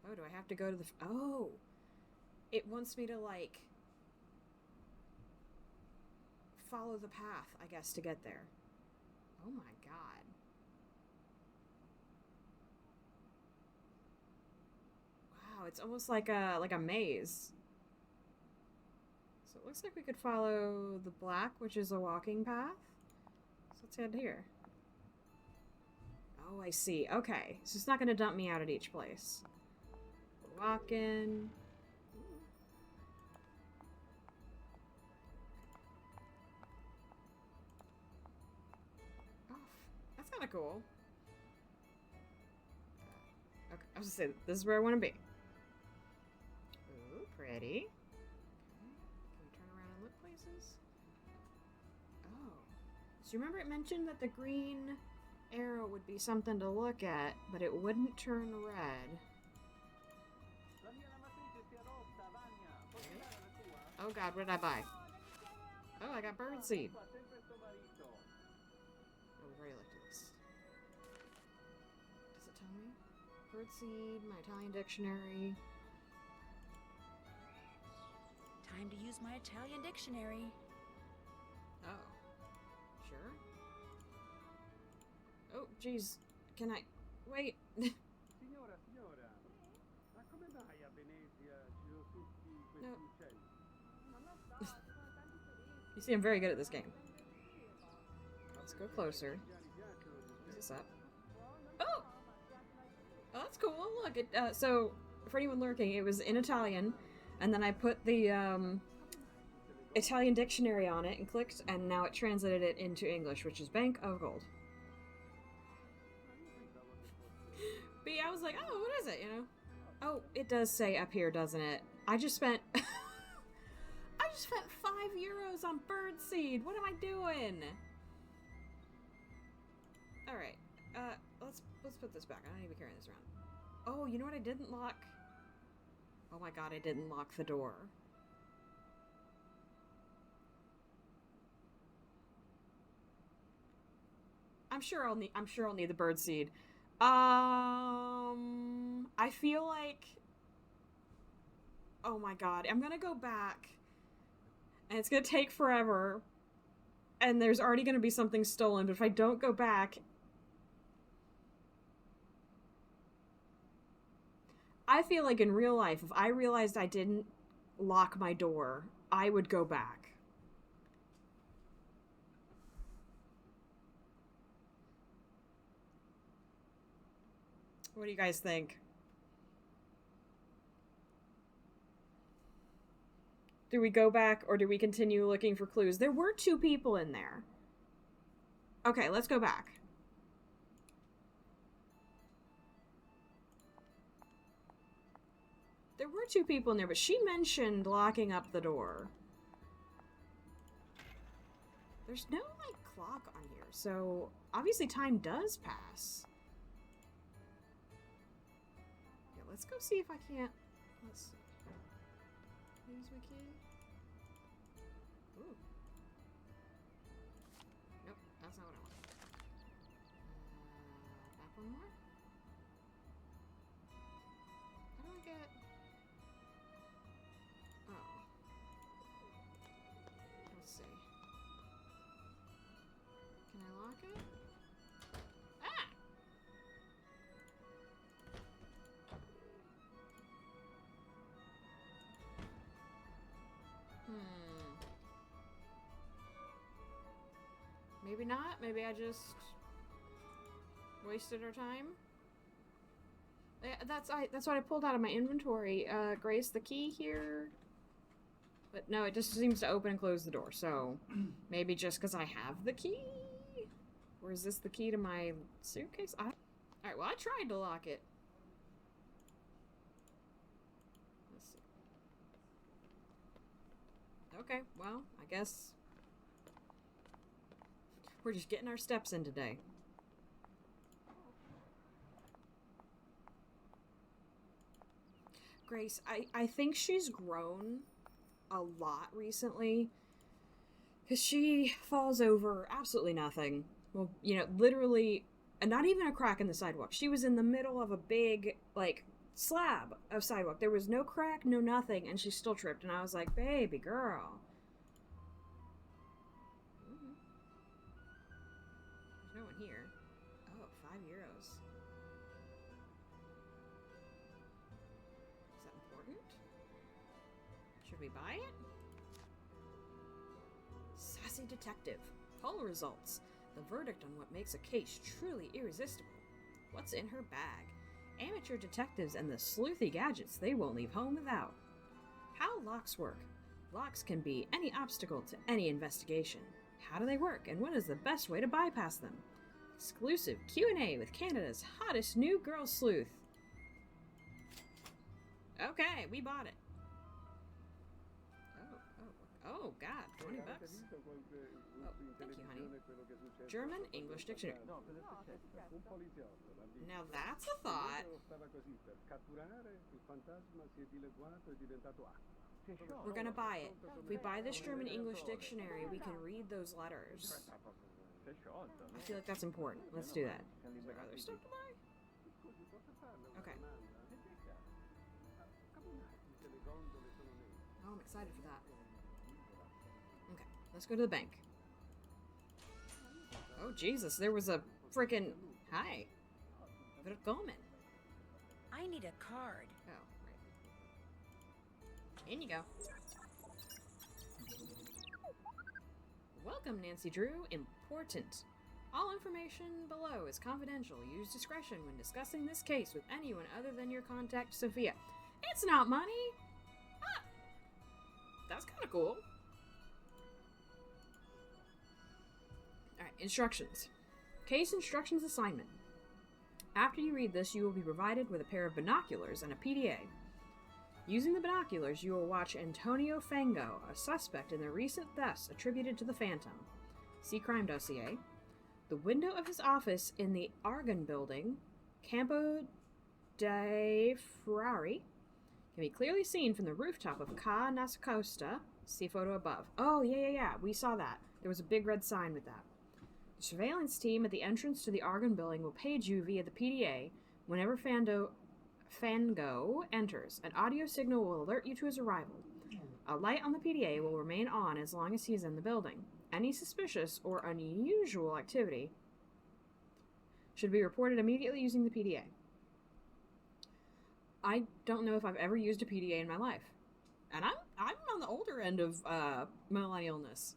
Oh, do I have to go to the... Oh! It wants me to, like... follow the path, I guess, to get there. Oh my god. Wow, it's almost like a maze. So it looks like we could follow the black, which is a walking path. So let's head here. Oh, I see. Okay. So it's not going to dump me out at each place. Walking. Oh, that's kind of cool. Okay, I was just saying, this is where I want to be. Ooh, pretty. Can we turn around and look places? Oh. So you remember it mentioned that the green arrow would be something to look at, but it wouldn't turn red. Oh god, what did I buy? Oh, I got birdseed. Oh, we've already looked at this. Does it tell me? Birdseed, my Italian dictionary. Time to use my Italian dictionary. Oh. Sure. Oh, jeez. Can I... Wait. Signora, ma come mai a Venezia ci sono tutti questi No. uccelli? You see, I'm very good at this game. Let's go closer. Is this up? Oh! Oh, that's cool. Look, it, so, for anyone lurking, it was in Italian, and then I put the, Italian dictionary on it and clicked, and now it translated it into English, which is Bank of Gold. But yeah, I was like, oh, what is it, you know? Oh, it does say up here, doesn't it? I just spent... I just spent €5 on birdseed! What am I doing? Alright, let's put this back. I don't need to be carrying this around. Oh, you know what I didn't lock? Oh my god, I didn't lock the door. I'm sure I'll need the birdseed. I feel like... Oh my god, I'm gonna go back. And it's gonna take forever. And there's already gonna be something stolen, but if I don't go back... I feel like in real life, if I realized I didn't lock my door, I would go back. What do you guys think? Do we go back or do we continue looking for clues? There were 2 people in there. Okay, let's go back. There were 2 people in there, but she mentioned locking up the door. There's no, like, clock on here, so obviously time does pass. Yeah, let's go see if I can't... Let's see. Use my key. Ooh. Nope, that's not what I want. Back one more. How do I get... Oh. Let's see. Can I lock it? Ah! Maybe not. Maybe I just wasted our time. Yeah, that's what I pulled out of my inventory. Grace, the key here. But no, it just seems to open and close the door. So maybe just because I have the key? Or is this the key to my suitcase? Alright, well, I tried to lock it. Let's see. Okay, well, I guess we're just getting our steps in today. Grace, I think she's grown a lot recently. Because she falls over absolutely nothing. Well, you know, literally, not even a crack in the sidewalk. She was in the middle of a big, like, slab of sidewalk. There was no crack, no nothing, and she still tripped. And I was like, baby girl. There's no one here. Oh, €5. Is that important? Should we buy it? Sassy detective. Poll results. The verdict on what makes a case truly irresistible. What's in her bag? Amateur detectives and the sleuthy gadgets they won't leave home without. How locks work. Locks can be any obstacle to any investigation. How do they work, and what is the best way to bypass them? Exclusive Q&A with Canada's hottest new girl sleuth. Okay, we bought it. Oh, God, $20. Oh, thank you, honey. German English dictionary. Now that's a thought. We're gonna buy it. If we buy this German English dictionary, we can read those letters. I feel like that's important. Let's do that. Is there other stuff to buy? Okay. Oh, I'm excited for that. Okay, let's go to the bank. Oh, Jesus, there was a freaking... Hi. Willkommen. I need a card. Oh, right. In you go. Welcome, Nancy Drew. Important. All information below is confidential. Use discretion when discussing this case with anyone other than your contact, Sophia. It's not money! Ah, that's kind of cool. Alright, instructions. Case instructions assignment. After you read this, you will be provided with a pair of binoculars and a PDA. Using the binoculars, you will watch Antonio Fango, a suspect in the recent thefts attributed to the Phantom. See crime dossier. The window of his office in the Argonne building, Campo dei Frari, can be clearly seen from the rooftop of Ca Nascosta. See photo above. Oh, yeah. We saw that. There was a big red sign with that. The surveillance team at the entrance to the Argonne building will page you via the PDA whenever Fango enters. An audio signal will alert you to his arrival. A light on the PDA will remain on as long as he is in the building. Any suspicious or unusual activity should be reported immediately using the PDA. I don't know if I've ever used a PDA in my life. And I'm on the older end of millennialness.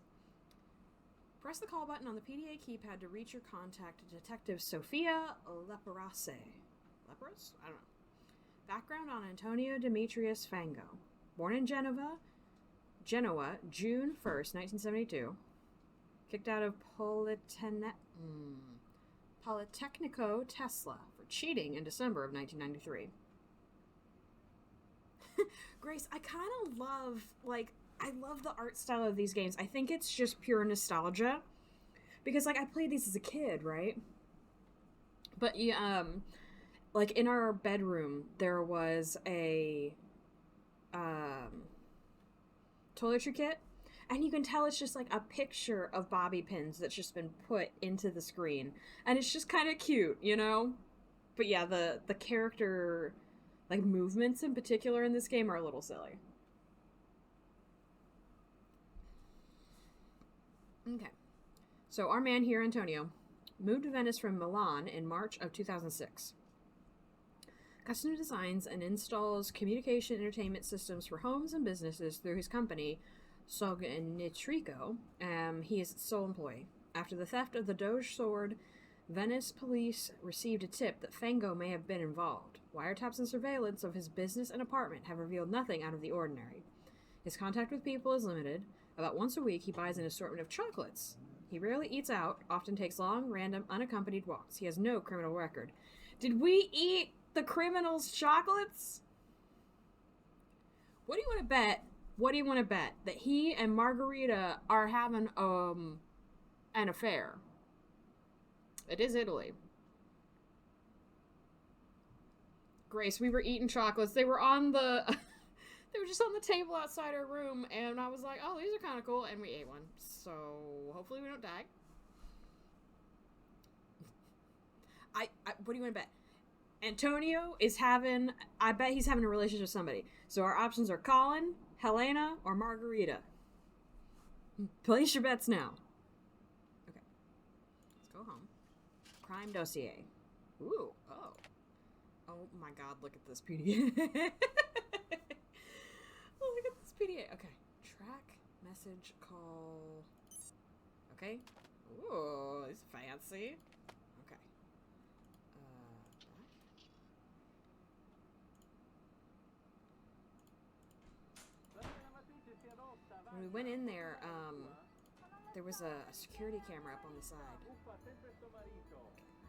Press the call button on the PDA keypad to reach your contact, Detective Sophia Leperase. Leperos? I don't know. Background on Antonio Demetrius Fango. Born in Genoa, June 1st, 1972. Kicked out of Politecnico Tesla for cheating in December of 1993. Grace, I kind of love, I love the art style of these games. I think it's just pure nostalgia. Because, I played these as a kid, right? But, in our bedroom, there was a, toiletry kit. And you can tell it's just, a picture of bobby pins that's just been put into the screen. And it's just kind of cute, you know? But, yeah, the character, movements in particular in this game are a little silly. Okay. So our man here, Antonio, moved to Venice from Milan in March of 2006. Custom designs and installs communication entertainment systems for homes and businesses through his company, Sognitrico. He is its sole employee. After the theft of the Doge sword, Venice police received a tip that Fango may have been involved. Wiretaps and surveillance of his business and apartment have revealed nothing out of the ordinary. His contact with people is limited. About once a week, he buys an assortment of chocolates. He rarely eats out, often takes long, random, unaccompanied walks. He has no criminal record. Did we eat the criminal's chocolates? What do you want to bet? What do you want to bet? That he and Margarita are having, an affair. It is Italy. Grace, we were eating chocolates. They were on the... They were just on the table outside our room, and I was like, oh, these are kind of cool, and we ate one. So, hopefully we don't die. What do you want to bet? Antonio is having, I bet he's having a relationship with somebody. So our options are Colin, Helena, or Margarita. Place your bets now. Okay. Let's go home. Crime dossier. Ooh, oh. Oh my god, look at this PDA. Oh, look at this PDA. Okay. Track, message, call. Okay. Ooh, it's fancy. Okay. Back. When we went in there, there was a security camera up on the side. Okay,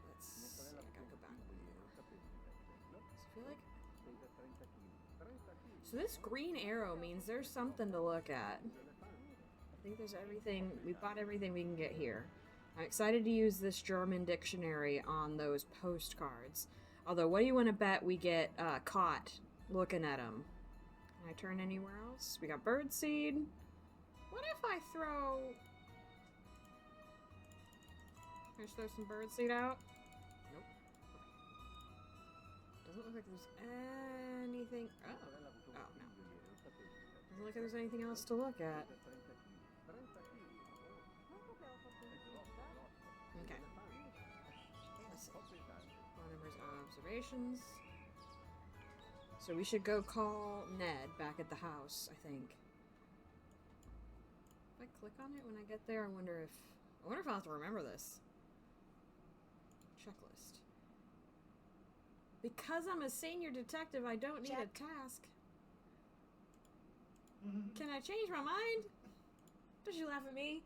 let's see. I gotta go back. So I feel like... So this green arrow means there's something to look at. I think there's everything. We bought everything we can get here. I'm excited to use this German dictionary on those postcards. Although, what do you want to bet we get caught looking at them? Can I turn anywhere else? We got birdseed. What if I throw... Can I just throw some birdseed out? Nope. Okay. Doesn't look like there's anything... Oh. Oh, no. Doesn't look like there's anything else to look at. Okay. Let's see. Phone numbers, observations. So we should go call Ned back at the house, I think. If I click on it when I get there, I wonder if I'll have to remember this. Checklist. Because I'm a senior detective, I don't need a task. Can I change my mind? Don't you laugh at me?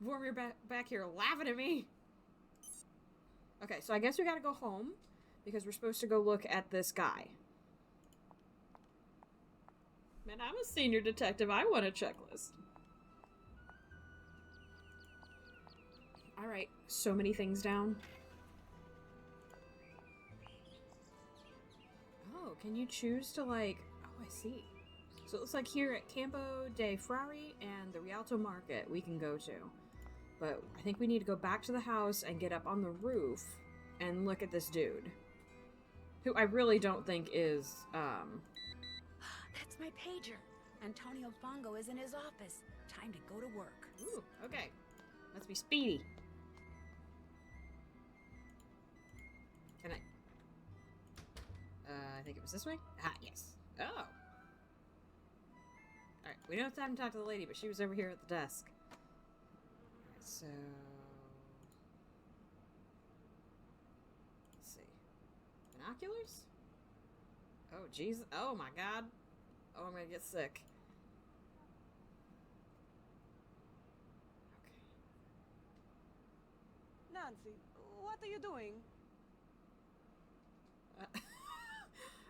Vormir back here laughing at me. Okay, so I guess we gotta go home because we're supposed to go look at this guy. Man, I'm a senior detective. I want a checklist. Alright, so many things down. Oh, can you choose to like... Oh, I see. So it looks like here at Campo dei Frari and the Rialto Market we can go to. But I think we need to go back to the house and get up on the roof and look at this dude. Who I really don't think is, That's my pager. Antonio Fongo is in his office. Time to go to work. Ooh, okay. Let's be speedy. Can I... I think it was this way? Ah, yes. Oh. Alright, we don't have time to talk to the lady, but she was over here at the desk. Alright, so... Let's see. Binoculars? Oh, jeez. Oh, my God. Oh, I'm gonna get sick. Okay. Nancy, what are you doing?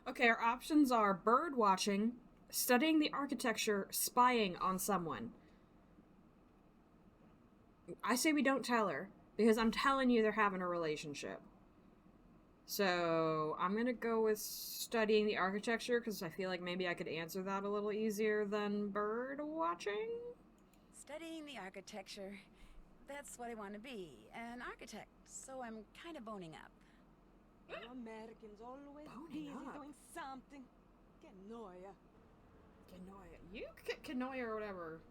Okay, our options are bird watching, studying the architecture, spying on someone. I say we don't tell her, because I'm telling you they're having a relationship. So, I'm gonna go with studying the architecture, because I feel like maybe I could answer that a little easier than bird watching? Studying the architecture. That's what I want to be, an architect. So I'm kind of owning up. Americans always Boning busy up. doing something. Canoia. Canoia. You canoia or whatever.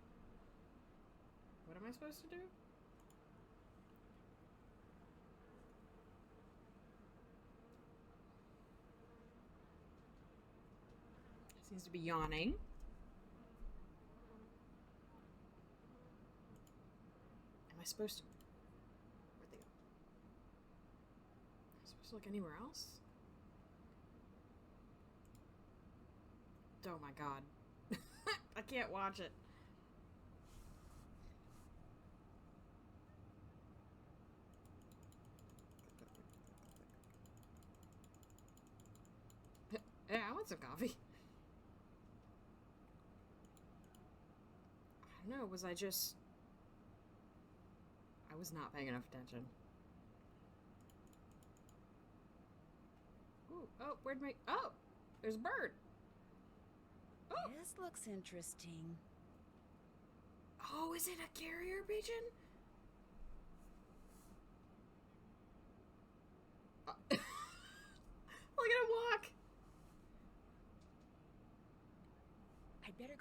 What am I supposed to do? Seems to be yawning. Am I supposed to... Where'd they go? Am I supposed to look anywhere else? Oh my god. I can't watch it. Yeah, I want some coffee. I don't know, was I just... I was not paying enough attention. Ooh, oh, where'd my... Oh! There's a bird! Oh! This looks interesting. Oh, is it a carrier pigeon?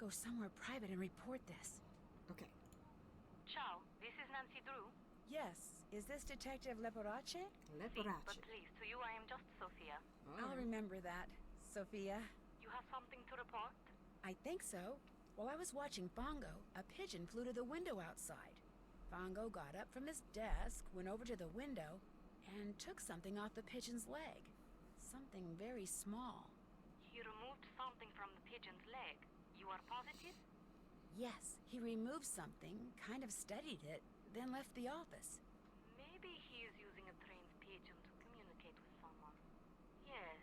go somewhere private and report this. Okay. Ciao, this is Nancy Drew. Yes, is this Detective Leporace? But Leporace. please, to you I am just Sophia. I'll remember that, Sophia. You have something to report? I think so. While I was watching Fongo, a pigeon flew to the window outside. Fongo got up from his desk, went over to the window, and took something off the pigeon's leg. Something very small. He removed something from the pigeon's leg. You are positive? Yes, he removed something, kind of studied it, then left the office. Maybe he is using a trained pigeon to communicate with someone. Yes,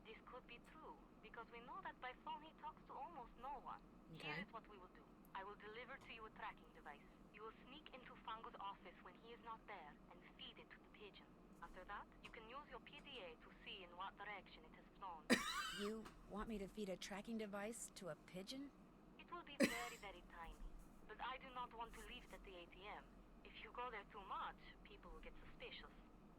this could be true, because we know that by phone he talks to almost no one. Okay. Here is what we will do. I will deliver to you a tracking device. You will sneak into Fango's office when he is not there and feed it to the pigeon. After that, you can use your PDA to see in what direction it has flown. You want me to feed a tracking device to a pigeon? It will be very, very tiny. But I do not want to leave it at the ATM. If you go there too much, people will get suspicious.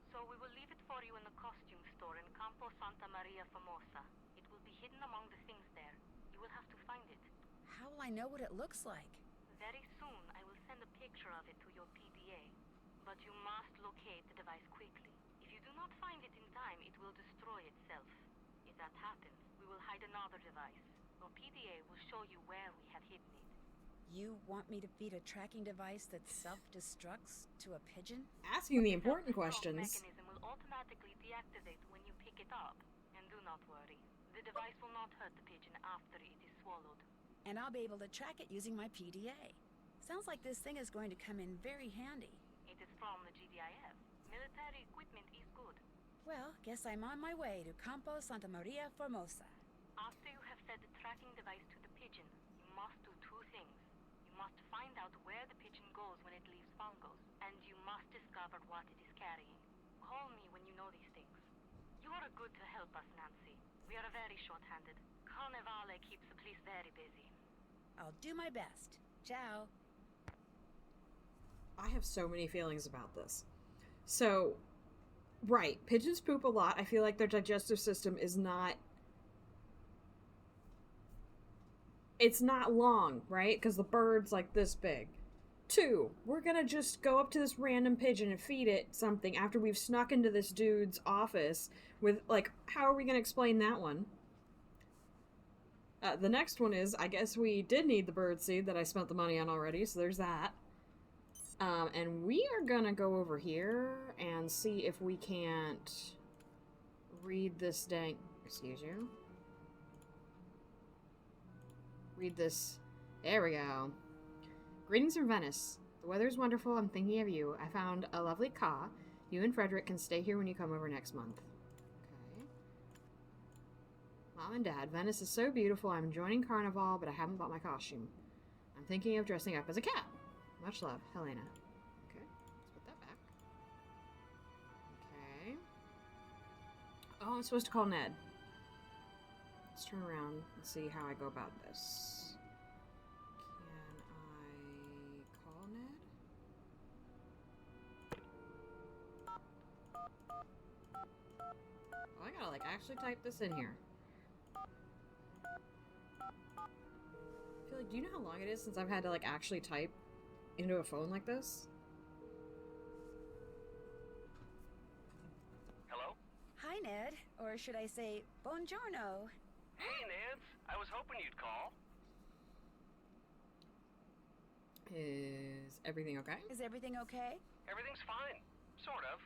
So we will leave it for you in the costume store in Campo Santa Maria Formosa. It will be hidden among the things there. You will have to find it. How will I know what it looks like? Very soon, I will send a picture of it to your PDA. But you must locate the device quickly. If you do not find it in time, it will destroy itself. If that happens, we will hide another device. Your PDA will show you where we have hidden it. You want me to feed a tracking device that self-destructs to a pigeon? Asking the important The questions. mechanism will automatically deactivate when you pick it up. And do not worry. The device will not hurt the pigeon after it is swallowed. And I'll be able to track it using my PDA. Sounds like this thing is going to come in very handy. It is from the GDIF. Military equipment is good. Well, guess I'm on my way to Campo Santa Maria Formosa. After you have fed the tracking device to the pigeon, you must do two things. You must find out where the pigeon goes when it leaves Fangos, and you must discover what it is carrying. Call me when you know these things. You are good to help us, Nancy. We are very short-handed. Carnevale keeps the police very busy. I'll do my best. Ciao. I have so many feelings about this. So, right, pigeons poop a lot. I feel like their digestive system is not... It's not long, right? Because the bird's like this big. 2, we're gonna just go up to this random pigeon and feed it something after we've snuck into this dude's office with, like, how are we gonna explain that one? The next one is, I guess we did need the bird seed that I spent the money on already, so there's that. And we are gonna go over here and see if we can't read this dang... Excuse you. Read this. There we go. Greetings from Venice. The weather's wonderful. I'm thinking of you. I found a lovely car. You and Frederick can stay here when you come over next month. Okay. Mom and Dad, Venice is so beautiful. I'm joining Carnival, but I haven't bought my costume. I'm thinking of dressing up as a cat. Much love, Helena. Okay, let's put that back. Okay. Oh, I'm supposed to call Ned. Let's turn around and see how I go about this. Can I call Ned? Oh, I gotta, like, actually type this in here. I feel like, do you know how long it is since I've had to, like, actually type into a phone like this? Hello? Hi, Ned. Or should I say, buongiorno. Hey, Nance. I was hoping you'd call. Is everything okay? Is everything okay? Everything's fine. Sort of.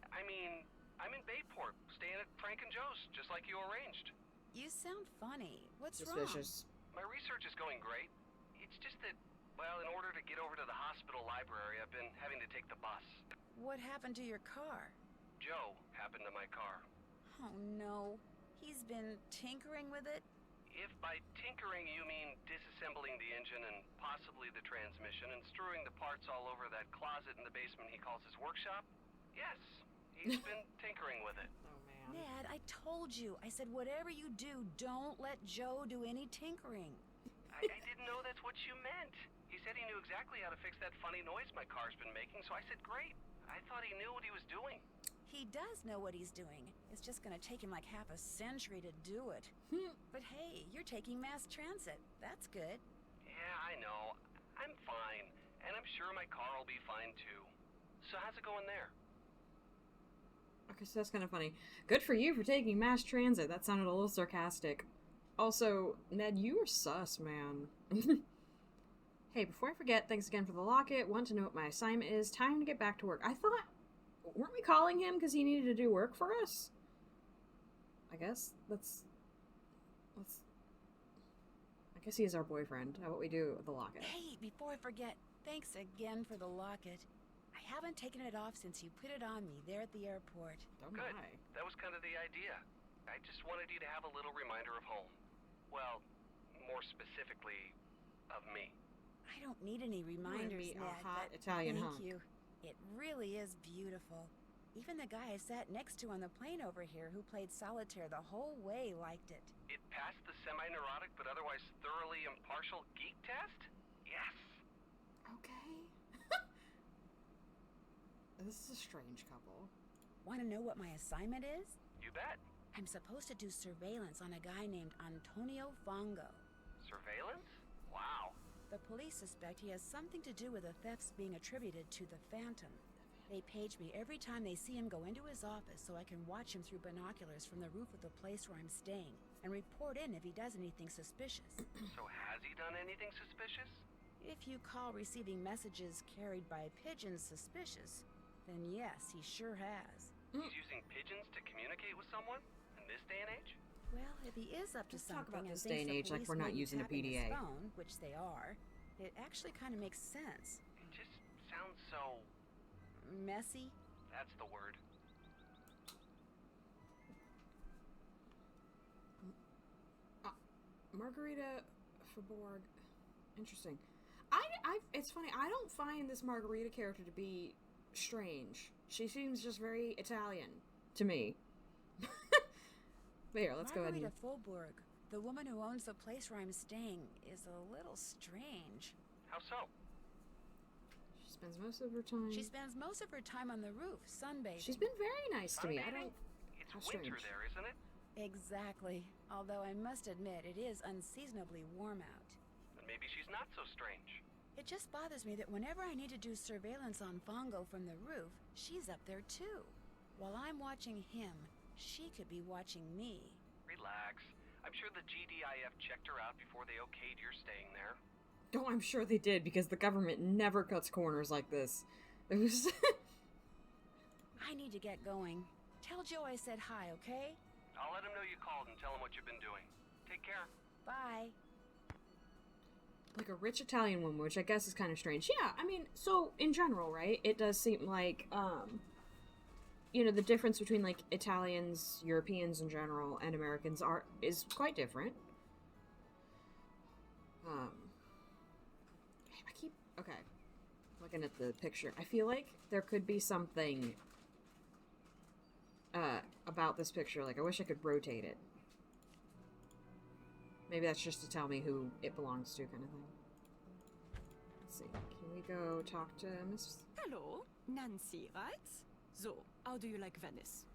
I mean, I'm in Bayport, staying at Frank and Joe's, just like you arranged. You sound funny. What's Suspicious. My research is going great. It's just that, well, in order to get over to the hospital library, I've been having to take the bus. wrong? What happened to your car? Joe happened to my car. Oh, no. He's been tinkering with it? If by tinkering you mean disassembling the engine and possibly the transmission and strewing the parts all over that closet in the basement he calls his workshop, yes, he's been tinkering with it. Oh, man. Ned, I told you. I said whatever you do, don't let Joe do any tinkering. I didn't know that's what you meant. You said he knew exactly how to fix that funny noise my car's been making, so I said great. I thought he knew what he was doing. He does know what he's doing. It's just gonna take him like half a century to do it. But hey, you're taking mass transit. That's good. Yeah, I know. I'm fine. And I'm sure my car will be fine too. So how's it going there? Okay, so that's kind of funny. Good for you for taking mass transit. That sounded a little sarcastic. Also, Ned, you are sus, man. Hey, before I forget, thanks again for the locket. Want to know what my assignment is. Time to get back to work. I thought... Weren't we calling him because he needed to do work for us? I guess let's... I guess he is our boyfriend. How about we do the locket? Hey, before I forget, thanks again for the locket. I haven't taken it off since you put it on me there at the airport. Oh Good. my. That was kind of the idea. I just wanted you to have a little reminder of home. Well, more specifically, of me. I don't need any reminders, be a Ned, hot but Italian thank hunk. you. It really is beautiful. Even the guy I sat next to on the plane over here who played solitaire the whole way liked it. It passed the semi-neurotic but otherwise thoroughly impartial geek test? Yes. Okay. This is a strange couple. Want to know what my assignment is? You bet. I'm supposed to do surveillance on a guy named Antonio Fongo. Surveillance? Wow. The police suspect he has something to do with the thefts being attributed to the Phantom. They page me every time they see him go into his office so I can watch him through binoculars from the roof of the place where I'm staying and report in if he does anything suspicious. So has he done anything suspicious? If you call receiving messages carried by pigeons suspicious, then yes, he sure has. He's using pigeons to communicate with someone? In this day and age? Well, if he is up to Let's talk something about and this thinks day and the age like police we're not may be using a tapping his PDA. phone, which they are, it actually kind of makes sense. It just sounds so... Messy? That's the word. Margarita Faborg. Interesting. It's funny, I don't find this Margarita character to be strange. She seems just very Italian to me. But here, let's go ahead and... Margarita Faubourg, the woman who owns the place where I'm staying, is a little strange. How so? She spends most of her time... She spends most of her time on the roof, sunbathing. She's been very nice to me. I Sunbathing? don't... It's How winter strange. there, isn't it? Exactly. Although I must admit, it is unseasonably warm out. Then maybe she's not so strange. It just bothers me that whenever I need to do surveillance on Fongo from the roof, she's up there too. While I'm watching him, she could be watching me. Relax. I'm sure the GDIF checked her out before they okayed your staying there. Oh, I'm sure they did, because the government never cuts corners like this. It was... I need to get going. Tell Joe I said hi, okay? I'll let him know you called and tell him what you've been doing. Take care. Bye. Like a rich Italian woman, which I guess is kind of strange. Yeah, I mean, so in general, right, it does seem like, you know, the difference between, like, Italians, Europeans in general, and Americans is quite different. Okay, looking at the picture. I feel like there could be something, about this picture. Like, I wish I could rotate it. Maybe that's just to tell me who it belongs to, kind of thing. Let's see. Can we go talk to Miss... Hello, Nancy, right? So, how do you like Venice?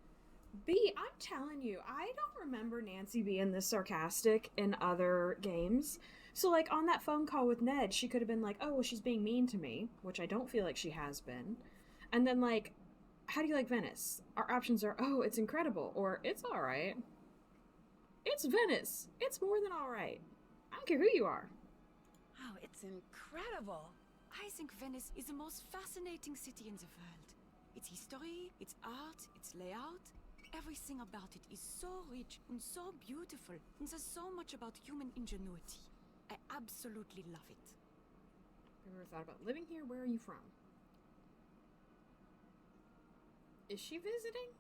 B, I'm telling you, I don't remember Nancy being this sarcastic in other games. So, like, on that phone call with Ned, she could have been like, oh, well, she's being mean to me, which I don't feel like she has been. And then, like, how do you like Venice? Our options are, oh, it's incredible, or it's alright. It's Venice. It's more than alright. I don't care who you are. Oh, it's incredible. I think Venice is the most fascinating city in the world. Its history, its art, its layout, everything about it is so rich and so beautiful, and there's so much about human ingenuity. I absolutely love it. Have you ever thought about living here? Where are you from? Is she visiting?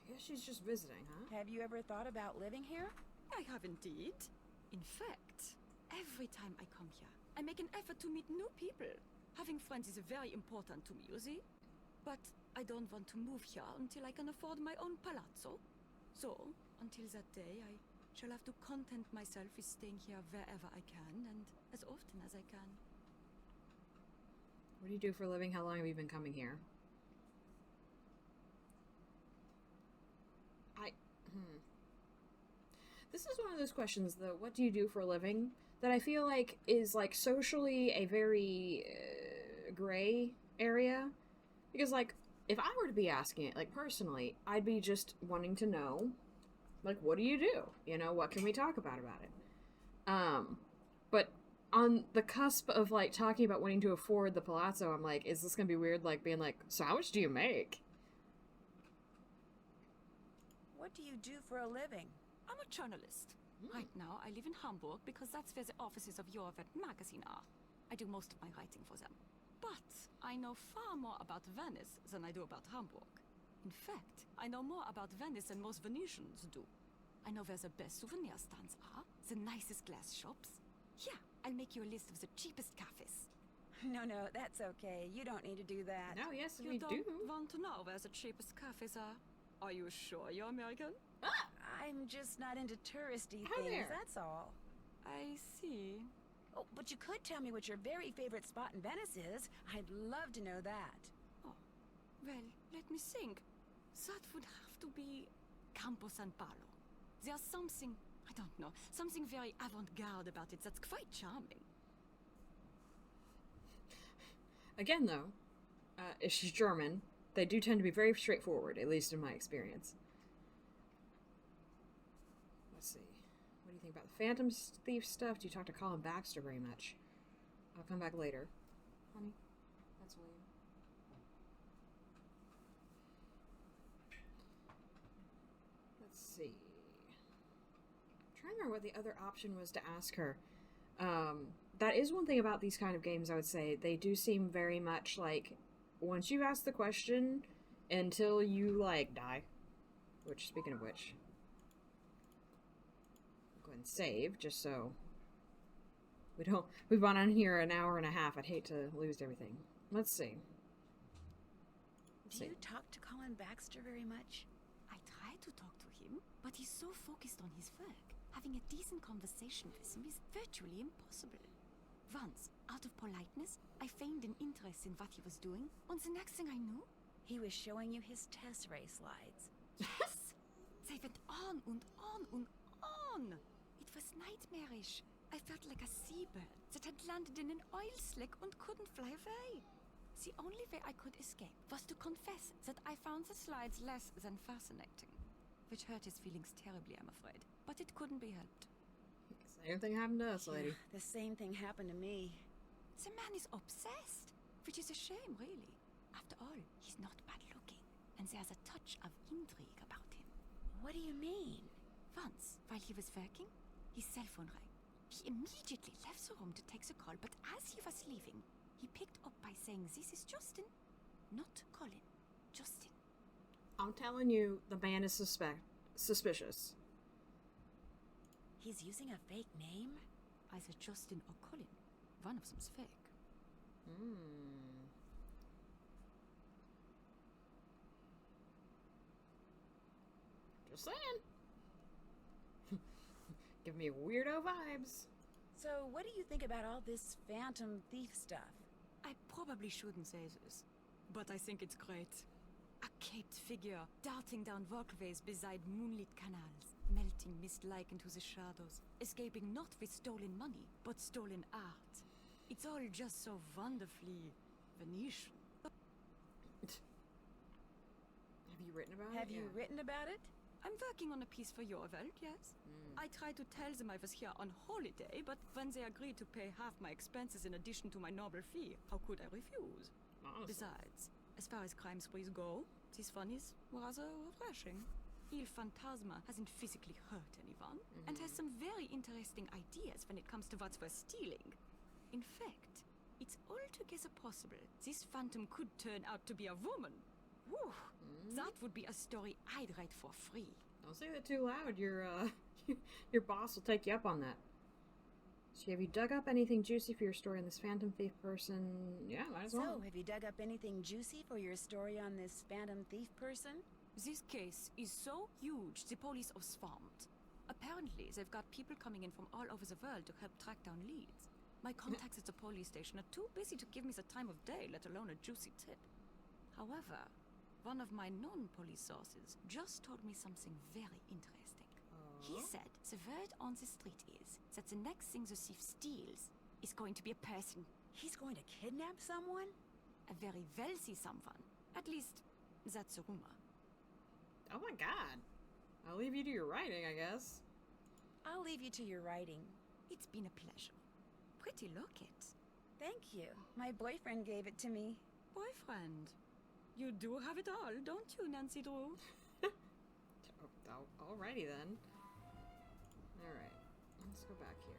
I guess she's just visiting, huh? Have you ever thought about living here? I have indeed. In fact, every time I come here, I make an effort to meet new people. Having friends is very important to me, you see? But I don't want to move here until I can afford my own palazzo. So, until that day, I shall have to content myself with staying here wherever I can and as often as I can. What do you do for a living? How long have you been coming here? This is one of those questions, though, what do you do for a living, that I feel like is, like, socially a very gray area. Because, like, if I were to be asking it, like, personally, I'd be just wanting to know, like, what do you do? You know, what can we talk about it? But on the cusp of, like, talking about wanting to afford the palazzo, I'm like, is this gonna be weird, like, being like, so how much do you make? What do you do for a living? I'm a journalist. Right now, I live in Hamburg because that's where the offices of Your Wet magazine are. I do most of my writing for them. But I know far more about Venice than I do about Hamburg. In fact, I know more about Venice than most Venetians do. I know where the best souvenir stands are, the nicest glass shops. Here, I'll make you a list of the cheapest cafes. No, that's okay. You don't need to do that. No, yes, You we don't do. want to know where the cheapest cafes are? Are you sure you're American? I'm just not into touristy Hi things, there. that's all. I see. Oh, but you could tell me what your very favorite spot in Venice is. I'd love to know that. Oh, well, let me think. That would have to be Campo San Paolo. There's something, I don't know, something very avant-garde about it that's quite charming. Again, though, if she's German, they do tend to be very straightforward, at least in my experience. Let's see. What do you think about the Phantom Thief stuff? Do you talk to Colin Baxter very much? I'll come back later. Honey, that's William. Let's see. I'm trying to remember what the other option was to ask her. That is one thing about these kind of games, I would say. They do seem very much like, once you've asked the question, until you, like, die. Which, speaking of which, I'll go ahead and save, just so we've gone on here an hour and a half. I'd hate to lose everything. Let's see. Do you talk to Colin Baxter very much? I try to talk to him, but he's so focused on his work. Having a decent conversation with him is virtually impossible. Once, out of politeness, I feigned an interest in what he was doing, and the next thing I knew... He was showing you his test race slides. Yes! They went on and on and on! It was nightmarish. I felt like a seabird that had landed in an oil slick and couldn't fly away. The only way I could escape was to confess that I found the slides less than fascinating. Which hurt his feelings terribly, I'm afraid. But it couldn't be helped. Same thing happened to us, lady. The same thing happened to me. The man is obsessed, which is a shame, really. After all, he's not bad looking, and there's a touch of intrigue about him. What do you mean? Once, while he was working, his cell phone rang. He immediately left the room to take the call, but as he was leaving, he picked up by saying, "This is Justin, not Colin. Justin." I'm telling you, the man is suspicious. He's using a fake name? Either Justin or Colin. One of them's fake. Just saying. Give me weirdo vibes. So, what do you think about all this Phantom Thief stuff? I probably shouldn't say this, but I think it's great. A caped figure darting down walkways beside moonlit canals, melting mist-like into the shadows, escaping not with stolen money, but stolen art. It's all just so wonderfully Venetian. Have you written about it? Have you written about it? I'm working on a piece for your Welt, yes. I tried to tell them I was here on holiday, but when they agreed to pay half my expenses in addition to my normal fee, how could I refuse? Honestly. Besides, as far as crime sprees go, this one is rather refreshing. Il Fantasma hasn't physically hurt anyone, and has some very interesting ideas when it comes to what's worth stealing. In fact, it's altogether possible this phantom could turn out to be a woman. Whew, that would be a story I'd write for free. Don't say that too loud. Your boss will take you up on that. So have you dug up anything juicy for your story on this Phantom Thief person? Yeah, might as well. So, have you dug up anything juicy for your story on this Phantom Thief person? This case is so huge, the police are swamped. Apparently, they've got people coming in from all over the world to help track down leads. My contacts at the police station are too busy to give me the time of day, let alone a juicy tip. However, one of my non-police sources just told me something very interesting. He said the word on the street is that the next thing the thief steals is going to be a person. He's going to kidnap someone? A very wealthy someone. At least, that's a rumor. Oh my god. I'll leave you to your writing, I guess. I'll leave you to your writing. It's been a pleasure. Pretty locket. Thank you. My boyfriend gave it to me. Boyfriend. You do have it all, don't you, Nancy Drew? Alrighty then. Alright, let's go back here.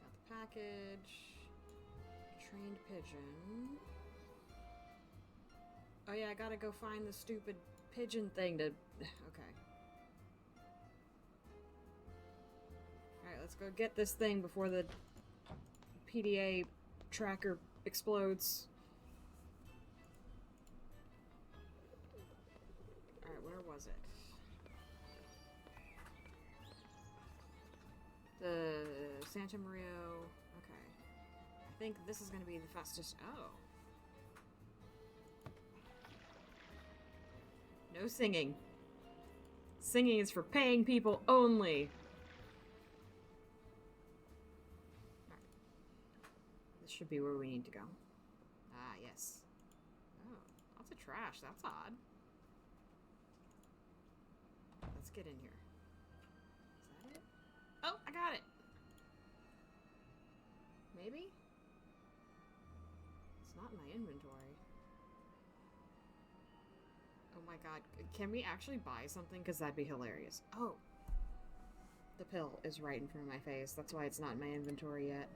Got the package. Trained pigeon. Oh yeah, I gotta go find the stupid pigeon thing to... Okay. Alright, let's go get this thing before the PDA tracker explodes. Alright, where was it? The Santa Maria... Okay. I think this is gonna be the fastest... Oh. No singing. Singing is for paying people only. Right. This should be where we need to go. Ah, yes. Oh, lots of trash. That's odd. Let's get in here. Is that it? Oh, I got it. Maybe? It's not in my inventory. Oh my god, can we actually buy something? Because that'd be hilarious. Oh! The pill is right in front of my face. That's why it's not in my inventory yet.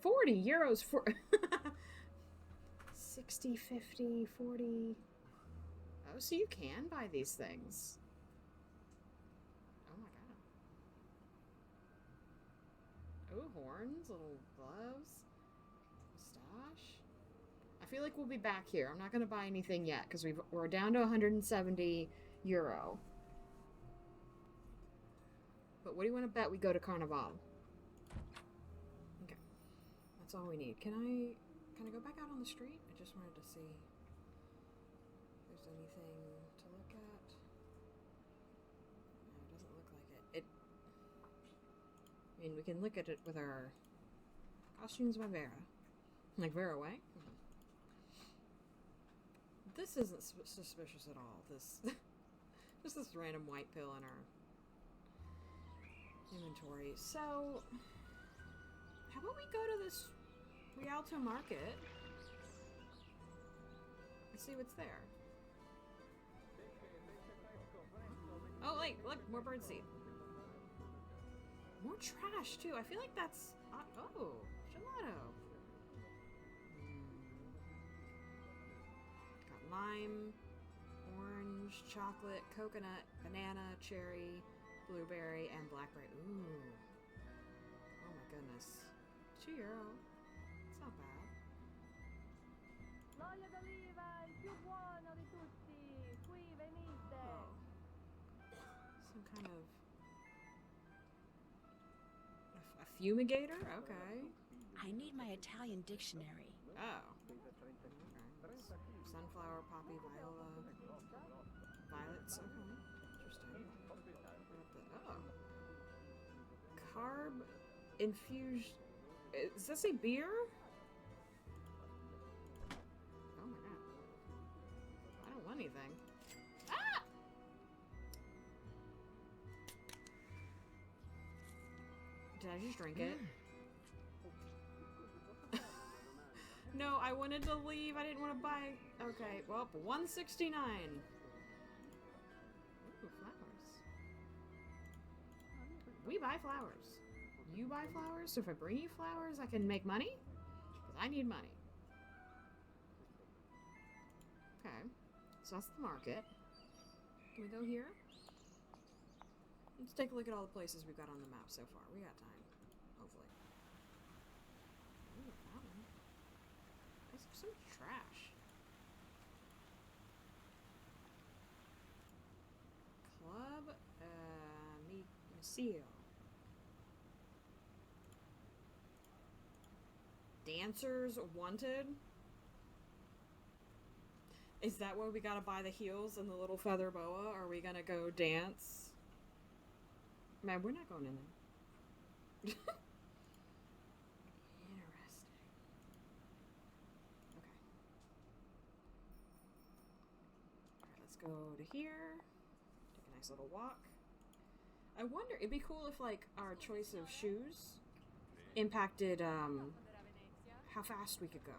40 euros for... 60, 50, 40... Oh, so you can buy these things. Oh my god. Oh, horns, little gloves. Mustache. I feel like we'll be back here. I'm not going to buy anything yet because we're down to 170 euro. But what do you want to bet we go to Carnival? Okay. That's all we need. Can I go back out on the street? I just wanted to see if there's anything to look at. No, it doesn't look like it. I mean, we can look at it with our costumes by Vera. Like Vera Way. This isn't suspicious at all. This, just this random white pill in our inventory. So, how about we go to this Rialto market and see what's there? Oh, wait, look, more birdseed. More trash too. I feel like that's oh, gelato. Lime, orange, chocolate, coconut, banana, cherry, blueberry, and blackberry. Ooh. Oh my goodness. €2. It's not bad. L'olio d'oliva, il più buono di tutti. Qui venite. Oh. Some kind of... a fumigator? Okay. I need my Italian dictionary. Oh. Sunflower, poppy, viola, violets. Okay, interesting. Oh, carb infused. Does that say beer? Oh my god! I don't want anything. Ah! Did I just drink it? No, I wanted to leave. I didn't want to buy... Okay, well, 169. Ooh, flowers. We buy flowers. You buy flowers? So if I bring you flowers, I can make money? Because I need money. Okay. So that's the market. Can we go here? Let's take a look at all the places we've got on the map so far. We got time. Hopefully. Ooh, fountain. There's so much trash. Club, Museo. dancers wanted? Is that why we gotta buy the heels and the little feather boa? Are we gonna go dance? Man, we're not going in there. Interesting. Okay. Alright, let's go to here. Take a nice little walk. I wonder, it'd be cool if, like, our choice of shoes impacted, how fast we could go.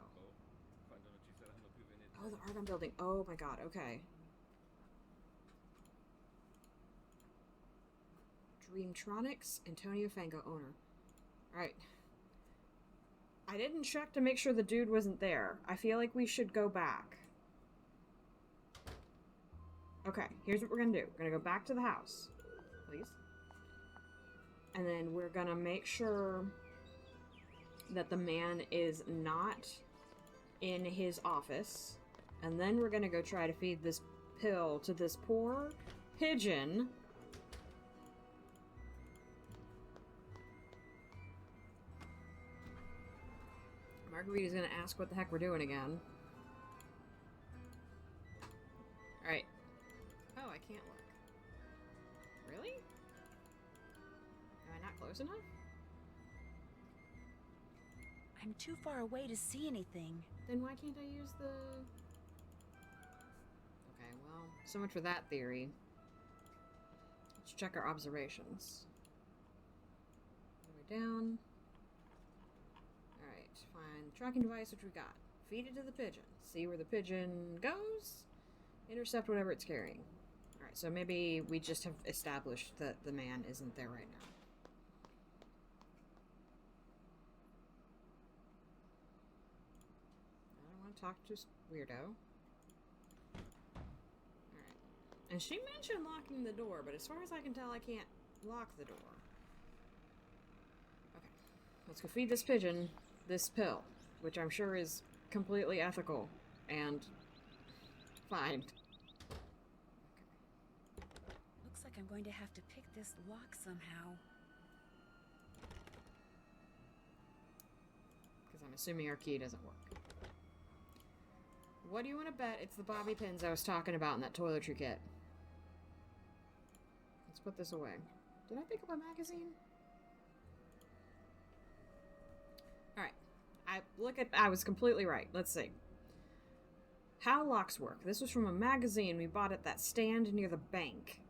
Oh, the Argon building. Oh my god, okay. Dreamtronics, Antonio Fango, owner. Alright. I didn't check to make sure the dude wasn't there. I feel like we should go back. Okay, here's what we're gonna do. We're gonna go back to the house. Please. And then we're gonna make sure that the man is not in his office. And then we're gonna go try to feed this pill to this poor pigeon. Margarita's gonna ask what the heck we're doing again. Alright. Oh, I can't look. Really? Am I not close enough? I'm too far away to see anything. Then why can't I use the... Okay, well, so much for that theory. Let's check our observations. All the way down. Alright, find the tracking device, which we got. Feed it to the pigeon. See where the pigeon goes. Intercept whatever it's carrying. Alright, so maybe we just have established that the man isn't there right now. Talk to weirdo. Alright. And she mentioned locking the door, but as far as I can tell, I can't lock the door. Okay. Let's go feed this pigeon this pill, which I'm sure is completely ethical and fine. Okay. Looks like I'm going to have to pick this lock somehow. Because I'm assuming our key doesn't work. What do you want to bet it's the bobby pins I was talking about in that toiletry kit? Let's put this away. Did I pick up a magazine? Alright. I was completely right. Let's see. How locks work. This was from a magazine we bought at that stand near the bank.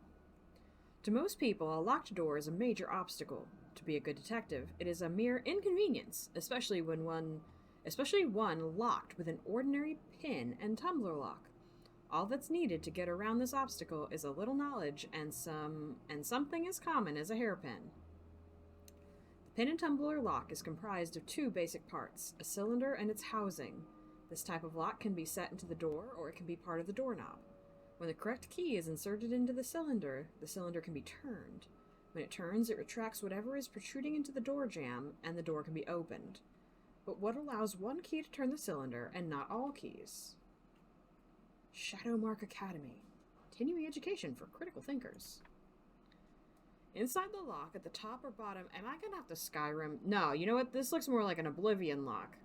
To most people, a locked door is a major obstacle. To be a good detective, it is a mere inconvenience, especially one locked with an ordinary pin and tumbler lock. All that's needed to get around this obstacle is a little knowledge and something as common as a hairpin. The pin and tumbler lock is comprised of two basic parts, a cylinder and its housing. This type of lock can be set into the door or it can be part of the doorknob. When the correct key is inserted into the cylinder can be turned. When it turns, it retracts whatever is protruding into the door jamb and the door can be opened. But what allows one key to turn the cylinder and not all keys? Shadowmark Academy. Continuing education for critical thinkers. Inside the lock at the top or bottom... Am I gonna have to Skyrim? No, you know what? This looks more like an Oblivion lock.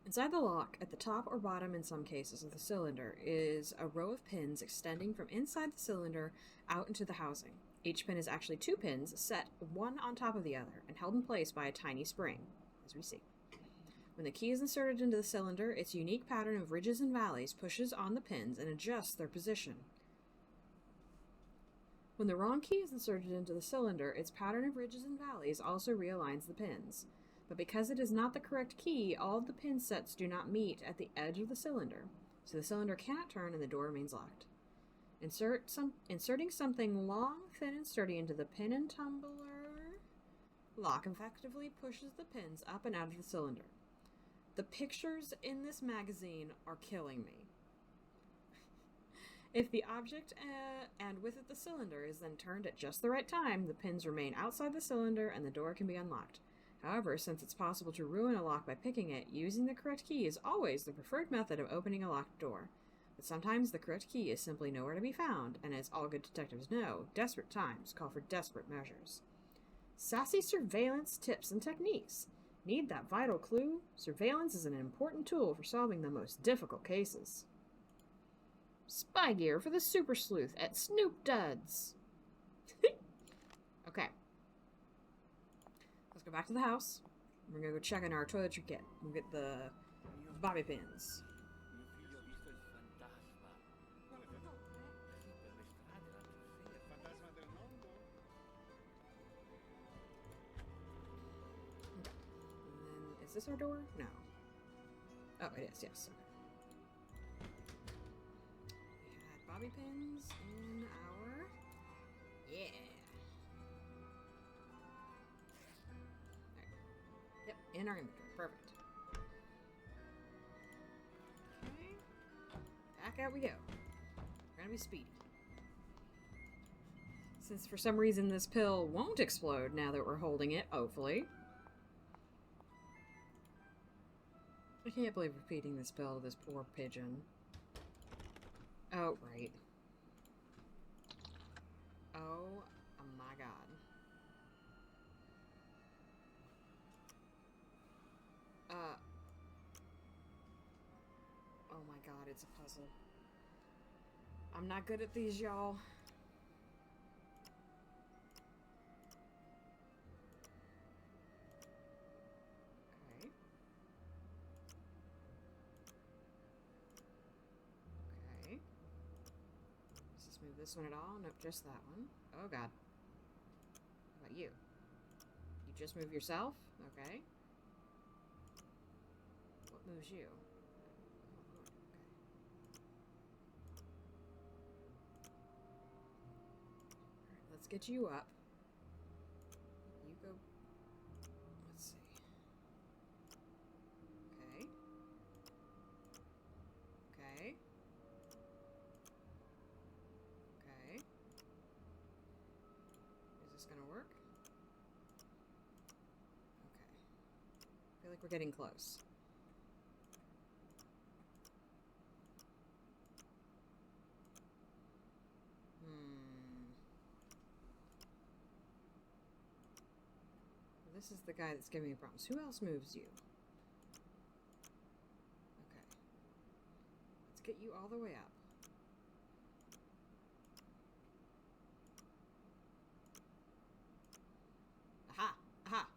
Inside the lock, at the top or bottom in some cases of the cylinder, is a row of pins extending from inside the cylinder out into the housing. Each pin is actually two pins, set one on top of the other, and held in place by a tiny spring, as we see. When the key is inserted into the cylinder, its unique pattern of ridges and valleys pushes on the pins and adjusts their position. When the wrong key is inserted into the cylinder, its pattern of ridges and valleys also realigns the pins. But because it is not the correct key, all of the pin sets do not meet at the edge of the cylinder, so the cylinder cannot turn and the door remains locked. Inserting something long, thin, and sturdy into the pin and tumbler lock effectively pushes the pins up and out of the cylinder. The pictures in this magazine are killing me. If the object and with it the cylinder is then turned at just the right time, the pins remain outside the cylinder and the door can be unlocked. However, since it's possible to ruin a lock by picking it, using the correct key is always the preferred method of opening a locked door. But sometimes the correct key is simply nowhere to be found, and as all good detectives know, desperate times call for desperate measures. Sassy surveillance tips and techniques. Need that vital clue? Surveillance is an important tool for solving the most difficult cases. Spy gear for the super sleuth at Snoop Duds. Okay. Let's go back to the house. We're gonna go check on our toiletry kit. We'll get the bobby pins. Is this our door? No. Oh, it is, yes. Okay. We had bobby pins in our... Yeah. Right. Yep, in our inventory. Perfect. Okay. Back out we go. We're gonna be speedy. Since for some reason this pill won't explode now that we're holding it, hopefully. I can't believe we're feeding this pill to this poor pigeon. Oh, right. Oh, my god. Oh my god, it's a puzzle. I'm not good at these, y'all. Move this one at all? Nope, just that one. Oh god. How about you? You just move yourself? Okay. What moves you? Okay. Alright, let's get you up. You go... Let's see. Okay. Okay. Gonna work? Okay. I feel like we're getting close. This is the guy that's giving me problems. Who else moves you? Okay. Let's get you all the way up. Aha! Aha!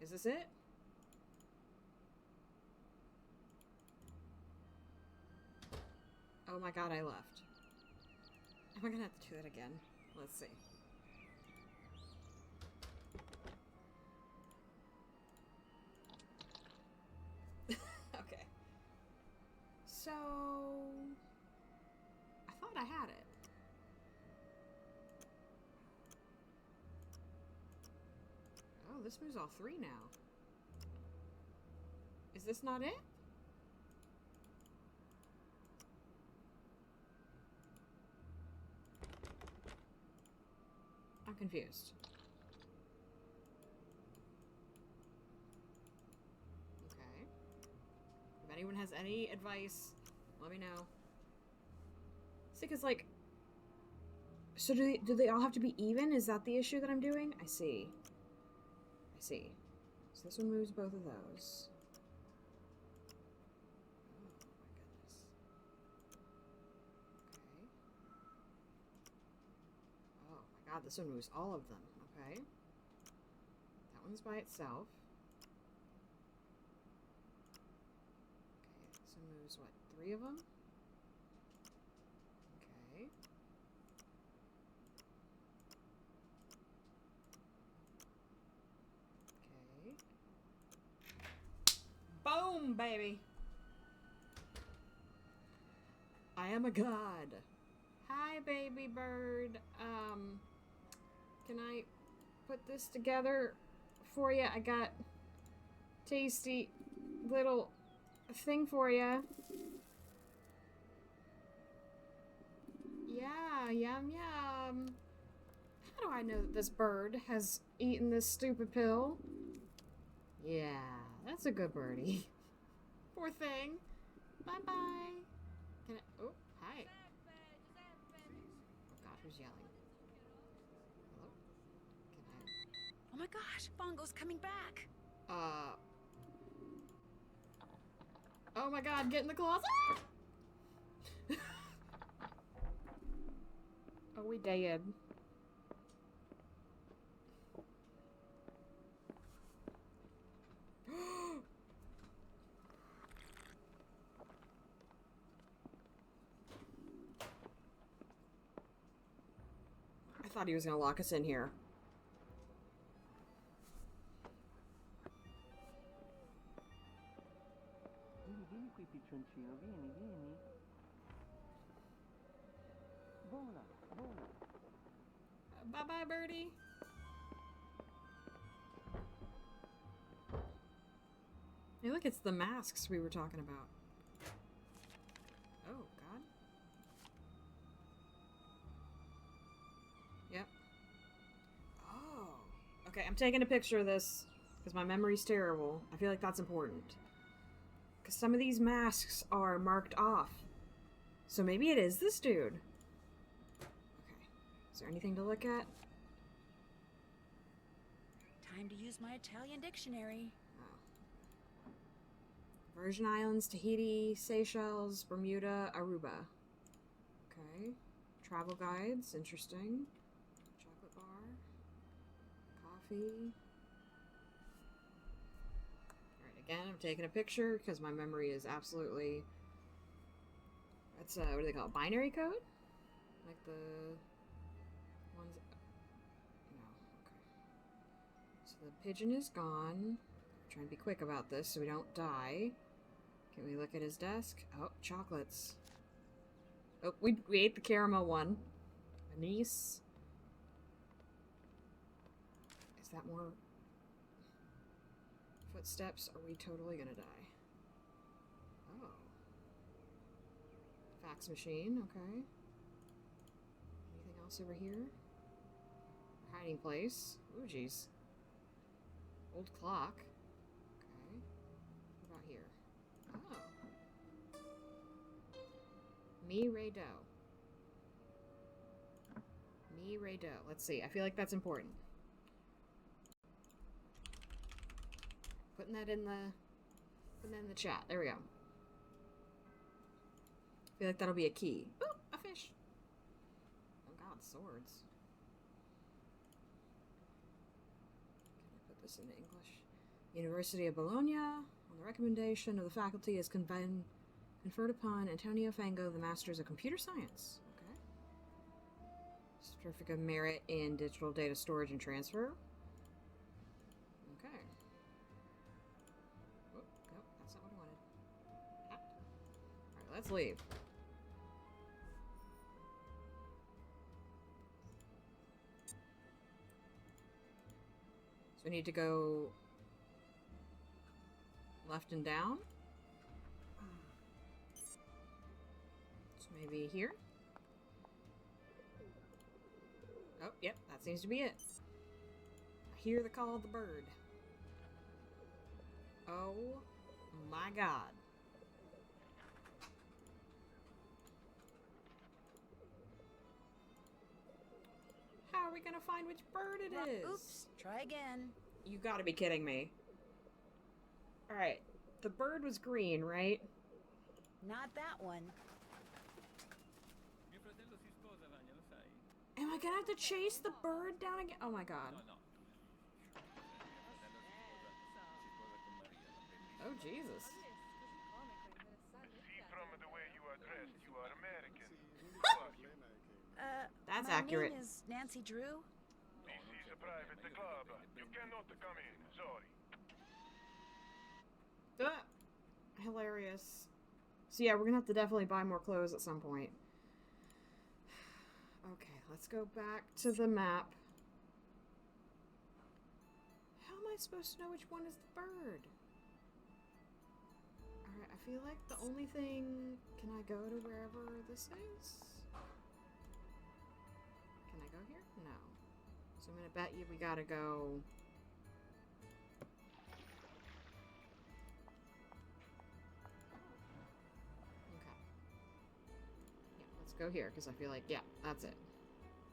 Is this it? Oh my god, I left. Am I gonna have to do that again? Let's see. Okay. So... I thought I had it. Oh, this moves all three now. Is this not it? I'm confused. Okay. If anyone has any advice, let me know. See, because, like... So do they all have to be even? Is that the issue that I'm doing? I see. I see. So this one moves both of those. Oh my goodness. Okay. Oh my god, this one moves all of them. Okay. That one's by itself. Okay, this one moves, what, 3 of them? Okay. Boom, baby! I am a god. Hi, baby bird. Can I put this together for you? I got tasty little thing for you. Yeah, yum yum. How do I know that this bird has eaten this stupid pill? Yeah, that's a good birdie. Poor thing. Bye-bye. Can I... Oh, hi. Oh god, who's yelling? Hello? Can I... Oh my gosh, Bongo's coming back. Oh my god, get in the closet! Oh, we dead. I thought he was gonna lock us in here. Vieni qui, piccioncino, vieni. Vola. Bye-bye, birdie. Hey, look, it's the masks we were talking about. Oh, God. Yep. Oh. Okay, I'm taking a picture of this because my memory's terrible. I feel like that's important. Because some of these masks are marked off. So maybe it is this dude. Okay. Is there anything to look at? Time to use my Italian dictionary. Oh. Virgin Islands, Tahiti, Seychelles, Bermuda, Aruba. Okay. Travel guides, interesting. Chocolate bar. Coffee. Alright, again, I'm taking a picture because my memory is absolutely... That's, what do they call it? Binary code? Like the ones... No, okay. So the pigeon is gone. Trying to be quick about this so we don't die. Can we look at his desk? Oh, chocolates. Oh, we ate the caramel one. Venice. Is that more footsteps? Are we totally gonna die? Oh. Fax machine, okay. Anything else over here? Hiding place. Ooh, jeez. Old clock. Okay. What about here? Oh. Me Ray Doe. Me Ray Doe. Let's see. I feel like that's important. Putting that in the chat. There we go. I feel like that'll be a key. Ooh, a fish. Oh god, swords. Can I put this into English? University of Bologna, on the recommendation of the faculty, is conferred upon Antonio Fango, the Masters of Computer Science. Okay. Certificate of Merit in Digital Data Storage and Transfer. Okay. Oh, no, that's not what I wanted. Ah. Alright, let's leave. So we need to go left and down. So maybe here. Oh, yep, that seems to be it. I hear the call of the bird. Oh my god. How are we gonna find which bird it is? Oops, try again. You gotta be kidding me. Alright, the bird was green, right? Not that one. Am I gonna have to chase the bird down again? Oh my god. Oh, Jesus. See from the way you are dressed, you are American. That's my accurate. name is Nancy Drew. This is a private club. You cannot come in. Sorry. Hilarious. So yeah, we're gonna have to definitely buy more clothes at some point. Okay, let's go back to the map. How am I supposed to know which one is the bird? Alright, I feel like the only thing... Can I go to wherever this is? Can I go here? No. So I'm gonna bet you we gotta go... Okay. Yeah, let's go here, because I feel like, yeah, that's it.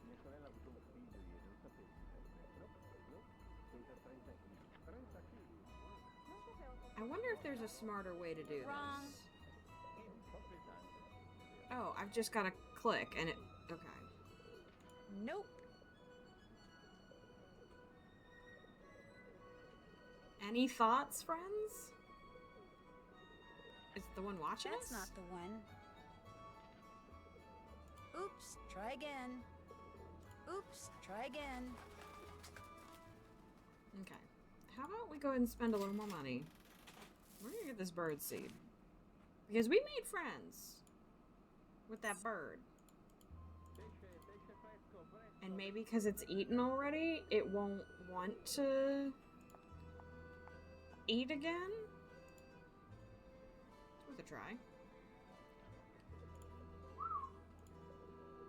Mia sorella ha avuto un figlio ieri, lo sapete, per metro? No? Pesa 30 kg. 30 kg? I wonder if there's a smarter way to do Wrong. this. Oh, I've just gotta click and it... Okay. Nope. Any thoughts, friends? Is it the one watching That's us? not the one. Oops, try again. Oops, try again. Okay. How about we go ahead and spend a little more money? We're gonna get this bird seed. Because we made friends with that bird. And maybe because it's eaten already, it won't want to eat again? It's worth a try.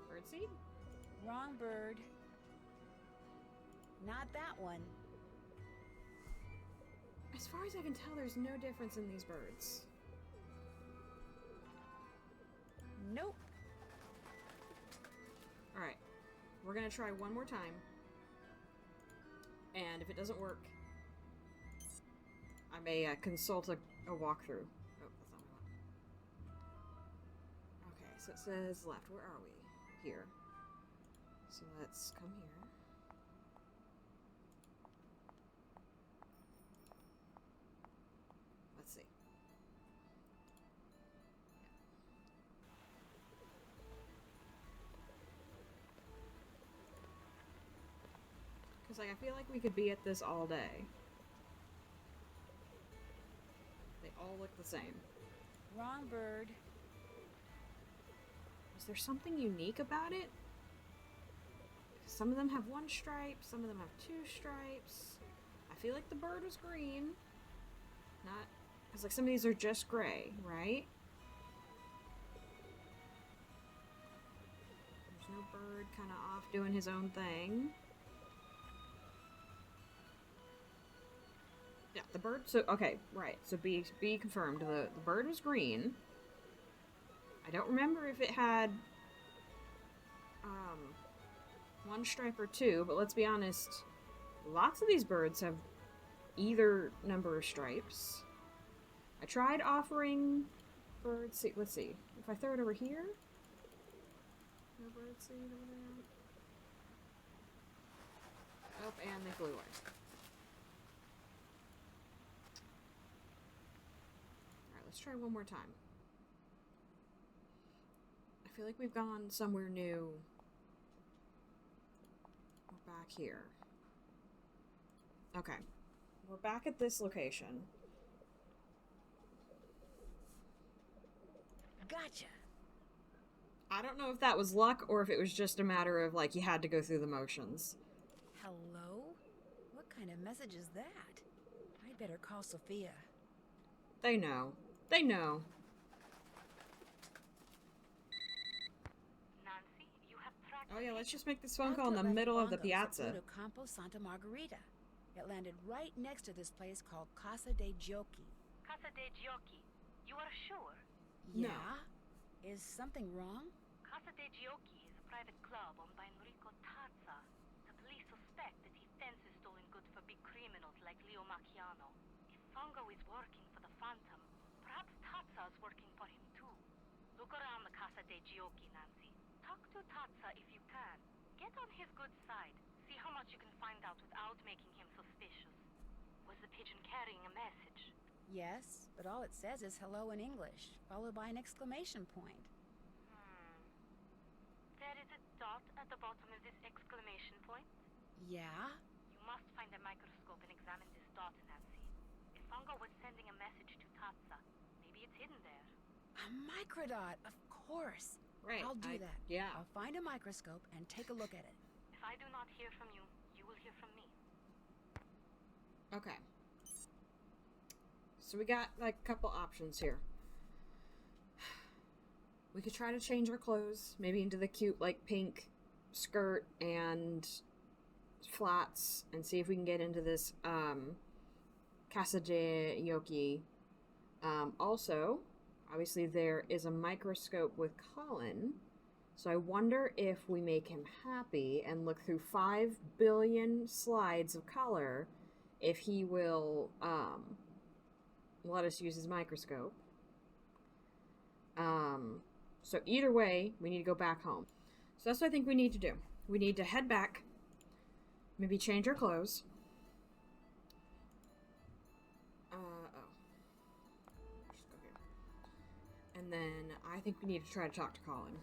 Birdseed? Wrong bird. Not that one. As far as I can tell, there's no difference in these birds. Nope. Alright. We're gonna try one more time. And if it doesn't work, I may consult a walkthrough. Oh, that's not what I want. Okay, so it says left. Where are we? Here. So let's come here. Let's see. Because like, I feel like we could be at this all day. They all look the same. Wrong bird. Is there something unique about it? Some of them have one stripe, some of them have two stripes. I feel like the bird was green. Not... Because like some of these are just gray, right? There's no bird kind of off doing his own thing. Yeah, the bird... So, okay, right. So be confirmed. The bird was green. I don't remember if it had... one stripe or two, but let's be honest, lots of these birds have either number of stripes. I tried offering bird seed. Let's see. If I throw it over here? No bird seed over there. Oh, and they flew away. Alright, let's try one more time. I feel like we've gone somewhere new. We're back here. Okay. We're back at this location. Gotcha. I don't know if that was luck or if it was just a matter of, like, you had to go through the motions. Hello? What kind of message is that? I'd better call Sophia. They know. They know. Nancy, you have tracked Oh yeah, the let's pigeon. just make this phone call in the Outlet left middle of the bongos at piazza. Puerto Campo Santa Margarita. It landed right next to this place called Casa de Giochi. Casa de Giochi. You are sure? No. Yeah? Is something wrong? Casa de Giochi is a private club owned by Enrico Tazza. The police suspect that he fences stolen goods for big criminals like Leo Macchiano. If Fongo is working for the Phantom, perhaps Tazza is working for him too. Look around the Casa de Giochi, Nancy. Talk to Tazza if you can. Get on his good side. See how much you can find out without making him suspicious. Was the pigeon carrying a message? Yes, but all it says is hello in English, followed by an exclamation point. There is a dot at the bottom of this exclamation point. Yeah? You must find a microscope and examine this dot, Nancy. If Fongo was sending a message to Tazza, maybe it's hidden there. A microdot, of course. Right. I'll do that. Yeah. I'll find a microscope and take a look at it. If I do not hear from you, you will hear from me. Okay. So we got, like, a couple options here. We could try to change our clothes, maybe into the cute, like, pink skirt and flats, and see if we can get into this, Casa de Yoki. Also, obviously there is a microscope with Colin, so I wonder if we make him happy and look through 5 billion slides of color, if he will, let us use his microscope. So either way, we need to go back home. So that's what I think we need to do. We need to head back, maybe change our clothes. Just go here. And then I think we need to try to talk to Colin.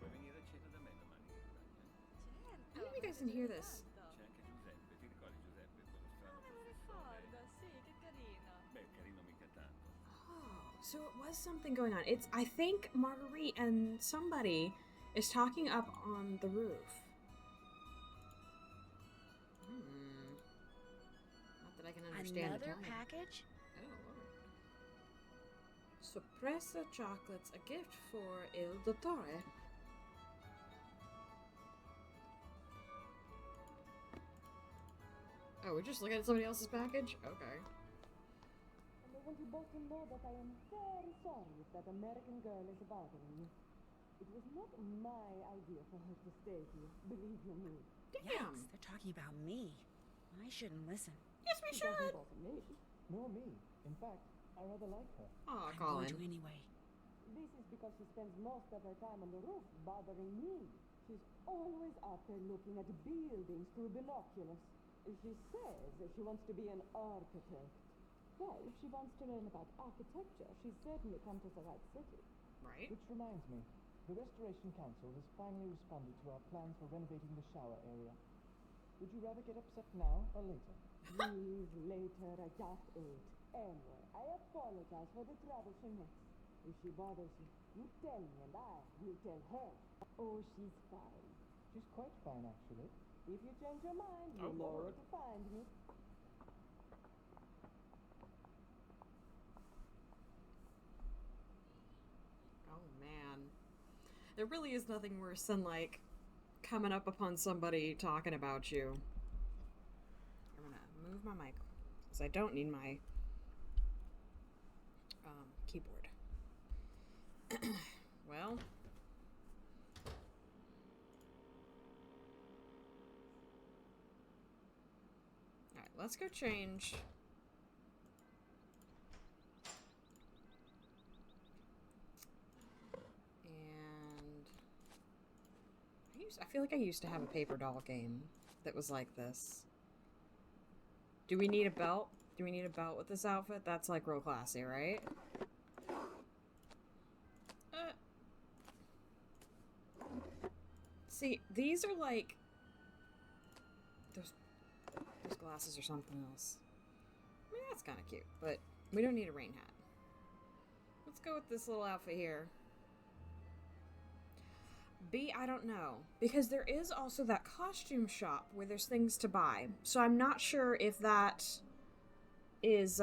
Puoi venire a cena da me domani, Rebecca. I don't know if you guys can hear this. C'è anche Giuseppe, ti ricordi Giuseppe, quello strano professore? sì, che carino. Beh, carino mica tanto. Oh, so it was something going on. I think Marguerite and somebody is talking up on the roof. Not that I can understand Another Italian. package? Oh, Lord. Sorpresa chocolates, a gift for Il Dottore. Oh, we're just looking at somebody else's package? Okay. And I want you both to know that I am very sorry if that American girl is bothering you. It was not my idea for her to stay here, believe you me. Damn! Yikes, they're talking about me. I shouldn't listen. Yes, we She doesn't should! bother me. Nor me. In fact, I rather like her. Aw, I'm going to Colin. anyway. This is because she spends most of her time on the roof bothering me. She's always out there looking at buildings through binoculars. She says that she wants to be an architect. Well, if she wants to learn about architecture, she's certainly come to the right city. Right? Which reminds me, the Restoration Council has finally responded to our plans for renovating the shower area. Would you rather get upset now or later? Please, later, I just ate. Anyway, I apologize for the trouble she makes. If she bothers you, you tell me and I will tell her. Oh, she's fine. She's quite fine, actually. If you change your mind, Oh, you know where Lord. to find me. Oh, man. There really is nothing worse than, like, coming up upon somebody talking about you. I'm gonna move my mic, because I don't need my keyboard. Well... Alright, let's go change. And I feel like I used to have a paper doll game that was like this. Do we need a belt? Do we need a belt with this outfit? That's like real classy, right? See, these are like those glasses or something else. I mean, that's kind of cute, but we don't need a rain hat. Let's go with this little outfit here. B, I don't know. Because there is also that costume shop where there's things to buy. So I'm not sure if that is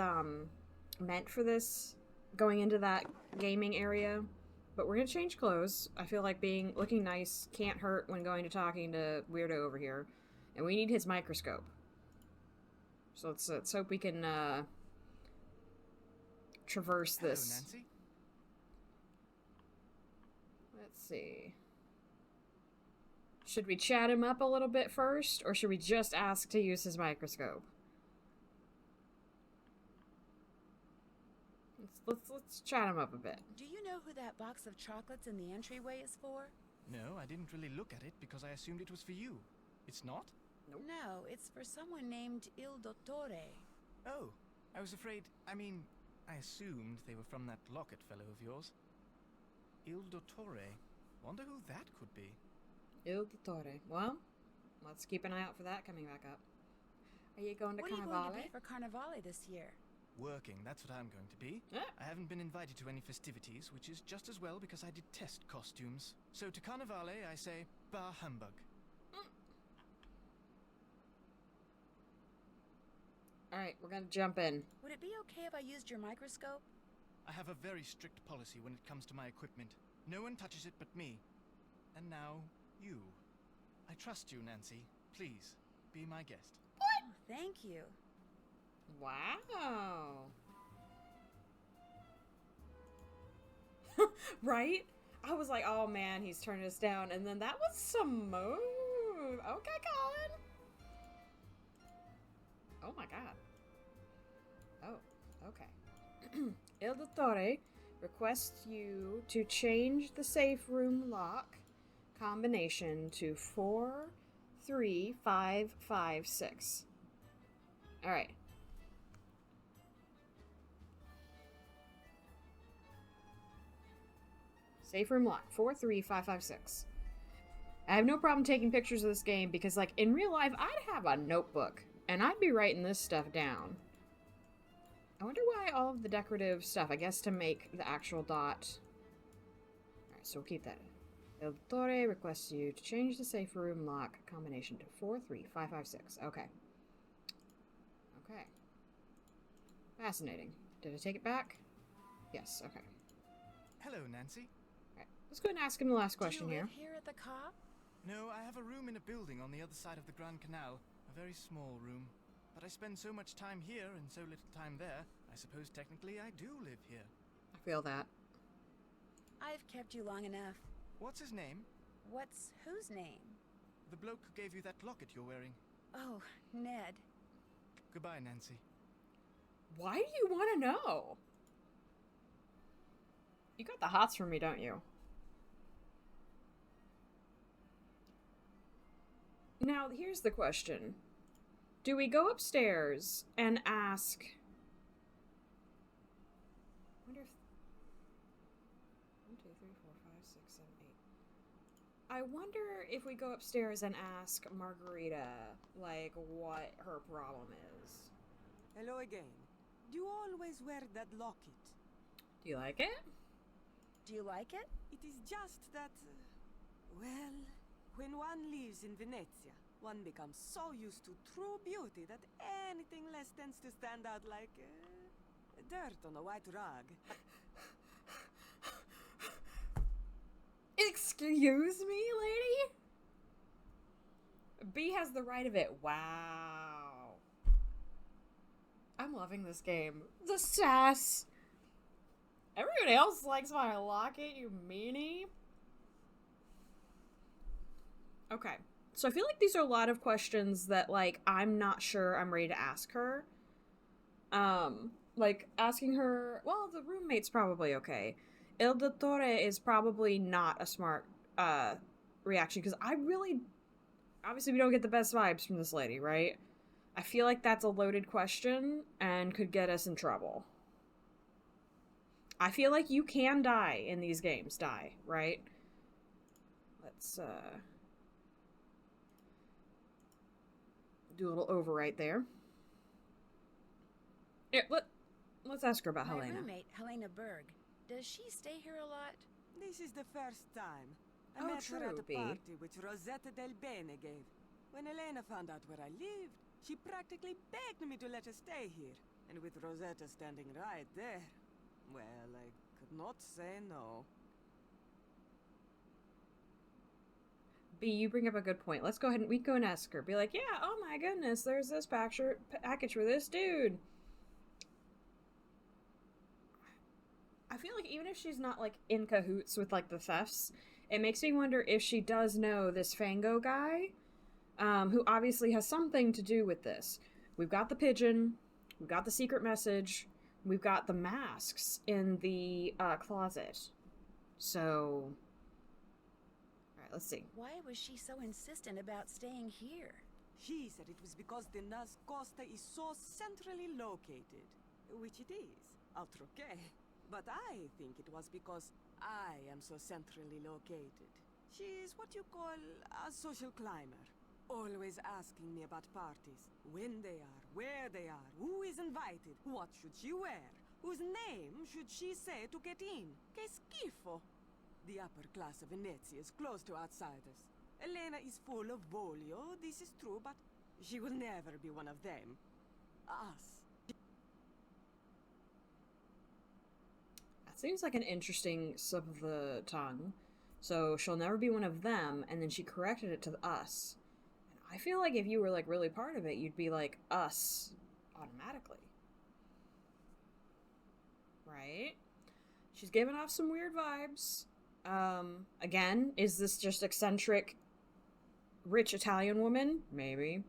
meant for this, going into that gaming area. But we're going to change clothes. I feel like looking nice can't hurt when going to talking to Weirdo over here. And we need his microscope. So let's hope we can traverse this. Hello, Nancy. Let's see. Should we chat him up a little bit first, or should we just ask to use his microscope? Let's chat him up a bit. Do you know who that box of chocolates in the entryway is for? No, I didn't really look at it because I assumed it was for you. It's not? Nope. No, it's for someone named Il Dottore. Oh, I was afraid... I assumed they were from that Locket fellow of yours. Il Dottore. Wonder who that could be. Il Dottore. Well, let's keep an eye out for that coming back up. Are you going to What are you Carnivale? going to be for Carnivale this year? Working, that's what I'm going to be. Ah. I haven't been invited to any festivities, which is just as well because I detest costumes. So to Carnivale, I say, bah humbug. Alright, we're gonna jump in. Would it be okay if I used your microscope? I have a very strict policy when it comes to my equipment. No one touches it but me. And now, you. I trust you, Nancy. Please, be my guest. Oh, thank you. Wow. Right? I was like, oh man, he's turning us down. And then that was some move. Okay, Colin. Oh my god. Oh, okay. Il Dottore requests you to change the safe room lock combination to 43556. Alright. Safe room lock 43556. I have no problem taking pictures of this game because, like, in real life, I'd have a notebook and I'd be writing this stuff down. I wonder why all of the decorative stuff, I guess to make the actual dot. Alright, so we'll keep that. Il Dottore requests you to change the safe room lock combination to 43556. Okay. Okay. Fascinating. Did I take it back? Yes, okay. Hello, Nancy. Alright, let's go ahead and ask him the last question Do you here. live here at the Cobb? No, I have a room in a building on the other side of the Grand Canal. A very small room. But I spend so much time here and so little time there, I suppose technically I do live here. I feel that. I've kept you long enough. What's his name? What's whose name? The bloke who gave you that locket you're wearing. Oh, Ned. Goodbye, Nancy. Why do you want to know? You got the hots for me, don't you? Now, here's the question. Do we go upstairs and ask... I wonder if... 1, 2, 3, 4, 5, 6, 7, 8. I wonder if we go upstairs and ask Margarita, like, what her problem is. Hello again. Do you always wear that locket? Do you like it? Do you like it? It is just that, well, when one lives in Venezia, one becomes so used to true beauty that anything less tends to stand out like dirt on a white rug. Excuse me, lady? B has the right of it. Wow. I'm loving this game. The sass. Everybody else likes my locket, you meanie. Okay. So I feel like these are a lot of questions that, like, I'm not sure I'm ready to ask her. Like, asking her, well, the roommate's probably okay. Il Dottore is probably not a smart, reaction, because I really, obviously we don't get the best vibes from this lady, right? I feel like that's a loaded question and could get us in trouble. I feel like you can die in these games, right? Let's, do a little overwrite there. Yeah, let's ask her about My Helena. roommate, Helena Berg. Does she stay here a lot? This is the first time. I Oh, met her at true, a B. party which Rosetta Del Bene gave. When Elena found out where I lived, she practically begged me to let her stay here. And with Rosetta standing right there, well, I could not say no. B, you bring up a good point. Let's go ahead and we go and ask her. Be like, yeah, oh my goodness, there's this package for this dude. I feel like even if she's not, like, in cahoots with, like, the thefts, it makes me wonder if she does know this Fango guy, who obviously has something to do with this. We've got the pigeon, we've got the secret message, we've got the masks in the closet. So, alright, let's see. Why was she so insistent about staying here? She said it was because the Nascosta is so centrally located, which it is, outroque. But I think it was because I am so centrally located. She's what you call a social climber. Always asking me about parties. When they are, where they are, who is invited, what should she wear, whose name should she say to get in. Che schifo! The upper class of Venezia is closed to outsiders. Elena is full of voglio, this is true, but she will never be one of them. Us. Seems like an interesting slip of the tongue. So she'll never be one of them, and then she corrected it to us. And I feel like if you were, like, really part of it, you'd be like us automatically. Right? She's giving off some weird vibes. Again, is this just eccentric, rich Italian woman? Maybe.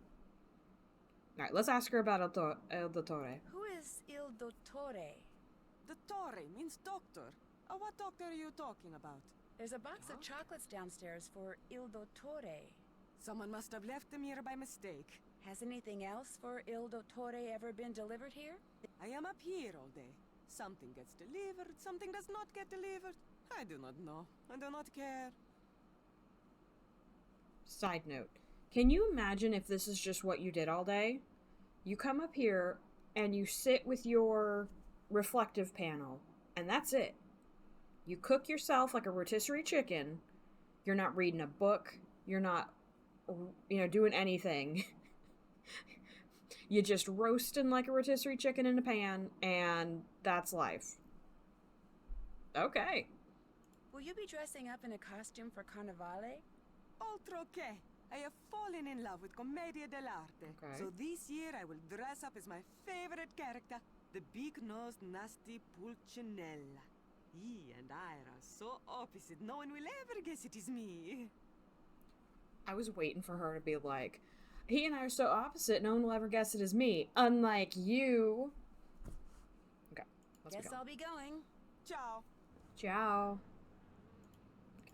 Alright, let's ask her about El Dottore. Who is Il Dottore? Dottore means doctor. What doctor are you talking about? There's a box of chocolates downstairs for Il Dottore. Someone must have left them here by mistake. Has anything else for Il Dottore ever been delivered here? I am up here all day. Something gets delivered, something does not get delivered. I do not know. I do not care. Side note. Can you imagine if this is just what you did all day? You come up here and you sit with your reflective panel, and that's it. You cook yourself like a rotisserie chicken. You're not reading a book. You're not, doing anything. You're just roasting like a rotisserie chicken in a pan, and that's life. Okay. Will you be dressing up in a costume for Carnevale? Altro che. I have fallen in love with Commedia dell'arte. Okay. So this year I will dress up as my favorite character, the big-nosed nasty Pulcinella. He and I are so opposite, no one will ever guess it is me. I was waiting for her to be like, he and I are so opposite, no one will ever guess it is me. Unlike you. Okay, let's Guess go. I'll be going. Ciao. Ciao. Okay.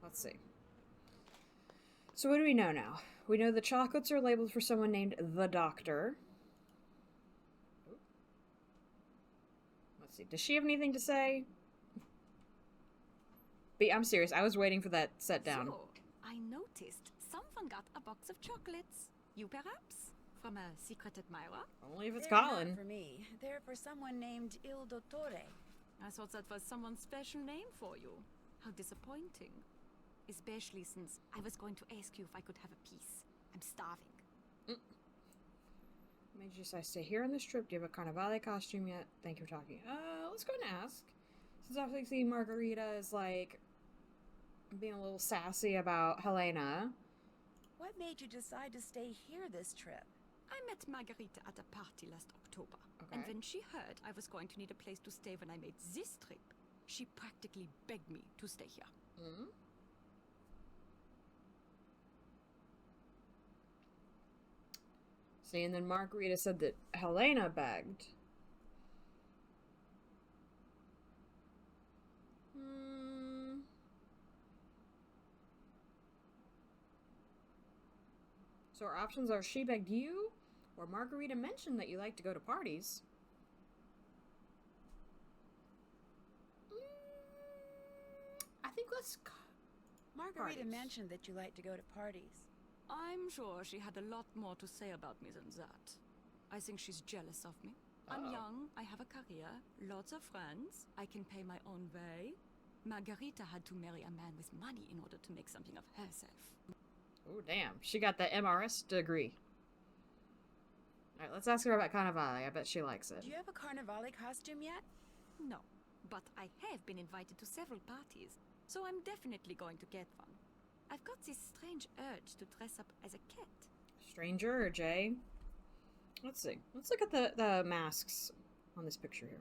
Let's see. So what do we know now? We know the chocolates are labeled for someone named the Doctor. Let's see. Does she have anything to say? I'm serious. I was waiting for that set down. So, I noticed someone got a box of chocolates. You perhaps? From a secret admirer? Only if it's They're Colin. not for me. They're for someone named Il Dottore. I thought that was someone's special name for you. How disappointing. Especially since I was going to ask you if I could have a piece. I'm starving. Made you say, stay here on this trip. Do you have a Carnevale costume yet? Thank you for talking. Let's go and ask. Since obviously Margarita is like being a little sassy about Helena. What made you decide to stay here this trip? I met Margarita at a party last October. Okay. And when she heard I was going to need a place to stay when I made this trip, she practically begged me to stay here. Mm-hmm. See, and then Margarita said that Helena begged. So our options are she begged you, or Margarita mentioned that you like to go to parties. I think let's... Margarita Parties. mentioned that you like to go to parties. I'm sure she had a lot more to say about me than that. I think she's jealous of me. I'm young, I have a career, lots of friends, I can pay my own way. Margarita had to marry a man with money in order to make something of herself. Oh, damn. She got the MRS degree. Alright, let's ask her about Carnevale. I bet she likes it. Do you have a Carnevale costume yet? No, but I have been invited to several parties, so I'm definitely going to get one. I've got this strange urge to dress up as a cat. Strange urge, eh? Let's see. Let's look at the masks on this picture here.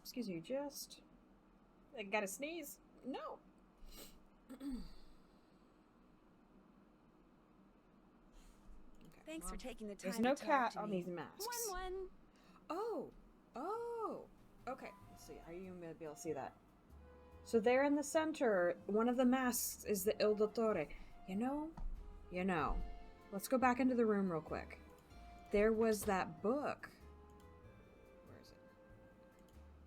Excuse me, just... I gotta sneeze. No. Okay, Thanks well, for taking the time there's no to talk cat to on me. these masks. One. Oh. Okay. Let's see. Are you gonna be able to see that? So there in the center, one of the masks is the Il Dottore. You know. Let's go back into the room real quick. There was that book. Where is it?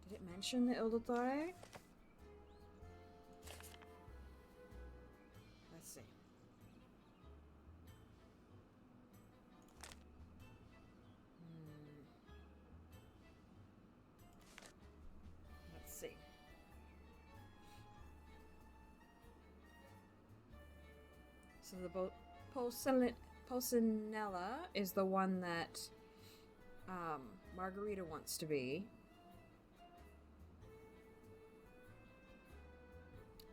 Did it mention the Il Dottore? Let's see. Let's see. So the Pulcinella is the one that Margarita wants to be.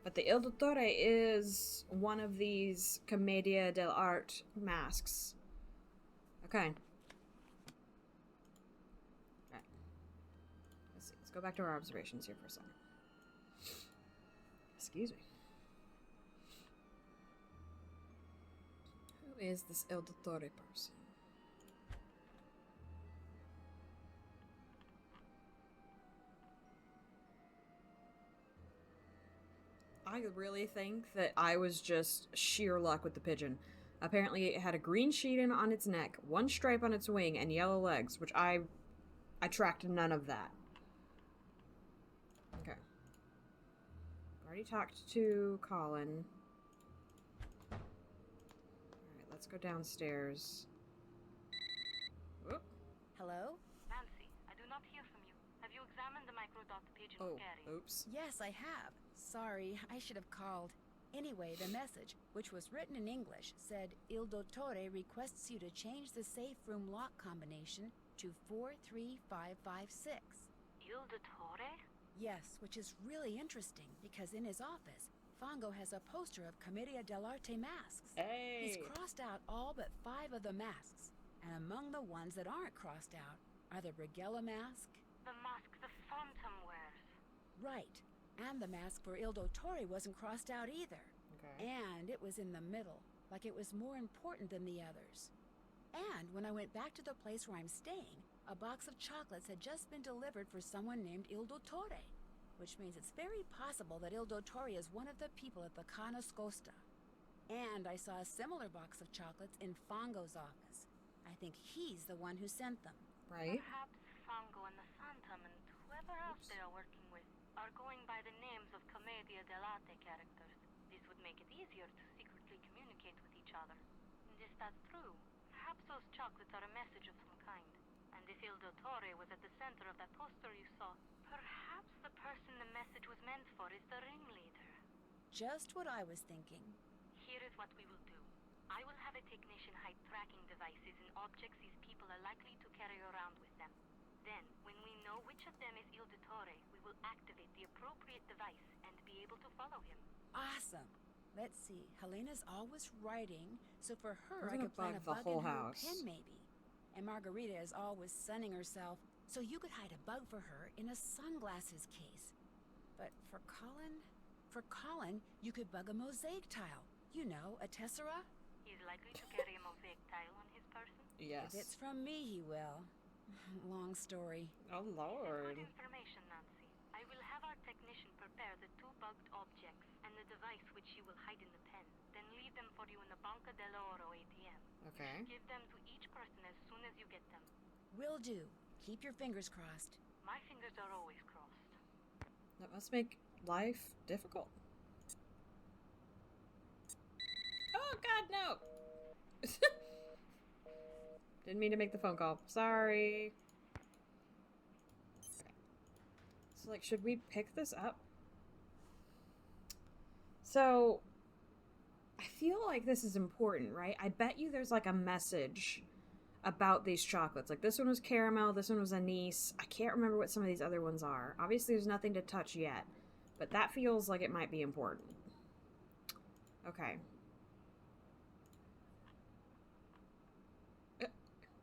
But the Il Dottore is one of these Commedia dell'arte masks. Okay. Alright. Let's see. Let's go back to our observations here for a second. Excuse me. Who is this El Dottore person? I really think that I was just sheer luck with the pigeon. Apparently it had a green sheet on its neck, one stripe on its wing, and yellow legs, which I tracked none of that. Okay. Already talked to Colin. Alright, let's go downstairs. Whoop. Hello? Nancy, I do not hear from you. Have you examined the microdot the pigeon was carrying? Oops. Yes, I have. Sorry, I should have called. Anyway, the message, which was written in English, said Il Dottore requests you to change the safe room lock combination to 43556. Il Dottore? Yes, which is really interesting because in his office, Fongo has a poster of Commedia dell'arte masks. Hey! He's crossed out all but 5 of the masks, and among the ones that aren't crossed out are the Brigella mask. The mask the Phantom wears. Right. And the mask for Il Dottore wasn't crossed out either. Okay. And it was in the middle, like it was more important than the others. And when I went back to the place where I'm staying, a box of chocolates had just been delivered for someone named Il Dottore, which means it's very possible that Il Dottore is one of the people at the Ca' Nascosta. And I saw a similar box of chocolates in Fongo's office. I think he's the one who sent them. Right. Perhaps Fongo and the Phantom and whoever else they are working with are going by the names of Commedia dell'arte characters. This would make it easier to secretly communicate with each other. And if that's true, perhaps those chocolates are a message of some kind. And if Il Dottore was at the center of that poster you saw, perhaps the person the message was meant for is the ringleader. Just what I was thinking. Here is what we will do. I will have a technician hide tracking devices in objects these people are likely to carry around with them. Then, when we know which of them is Il Dottore, we will activate the appropriate device and be able to follow him. Awesome. Let's see. Helena's always writing, so for her We're I gonna could plant a bug the bug whole in her house. pen maybe. And Margarita is always sunning herself, so you could hide a bug for her in a sunglasses case. But for Colin, you could bug a mosaic tile. You know, a tessera? He's likely to carry a mosaic tile on his person. Yes. If it's from me, he will. Long story. Oh, Good Lord. information, Nancy. I will have our technician prepare the 2 bugged objects and the device which you will hide in the pen, then leave them for you in the Banca dell'Oro ATM. Okay. Give them to each person as soon as you get them. Will do. Keep your fingers crossed. My fingers are always crossed. That must make life difficult. Oh, God, no! Didn't mean to make the phone call. Sorry. Okay. So, like, should we pick this up? So, I feel like this is important, right? I bet you there's, like, a message about these chocolates. Like, this one was caramel, this one was anise. I can't remember what some of these other ones are. Obviously, there's nothing to touch yet. But that feels like it might be important. Okay.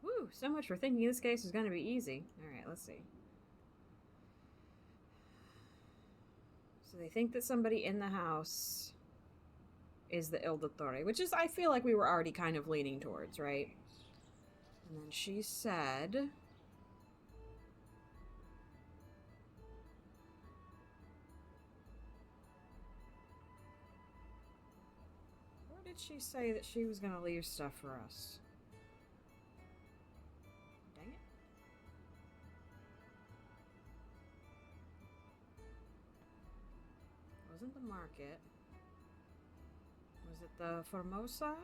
Woo, so much for thinking this case is going to be easy. Alright, let's see. So they think that somebody in the house is the Il Dottore, which is, I feel like we were already kind of leaning towards, right? And then she said... Where did she say that she was going to leave stuff for us? Dang it. Wasn't the market. Was it the Formosa?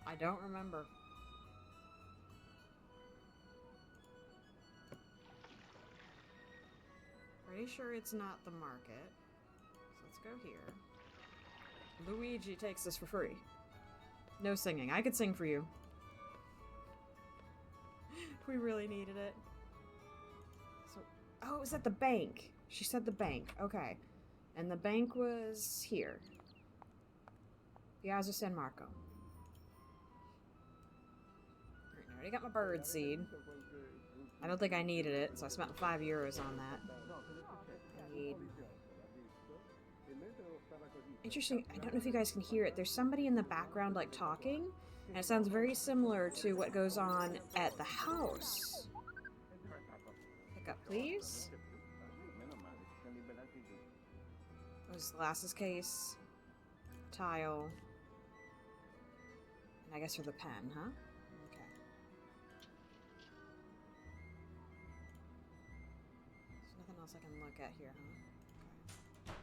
I don't remember. Pretty sure it's not the market. So let's go here. Luigi takes this for free. No singing. I could sing for you. If we really needed it. So, oh, it was at the bank. She said the bank. Okay. And the bank was here. Piazza San Marco. Alright, I already got my bird seed. I don't think I needed it, so I spent €5 on that. I need... Interesting, I don't know if you guys can hear it. There's somebody in the background, like, talking, and it sounds very similar to what goes on at the house. Pick up, please. Was glasses case, tile, and I guess for the pen, huh? Okay. There's nothing else I can look at here, huh? Okay.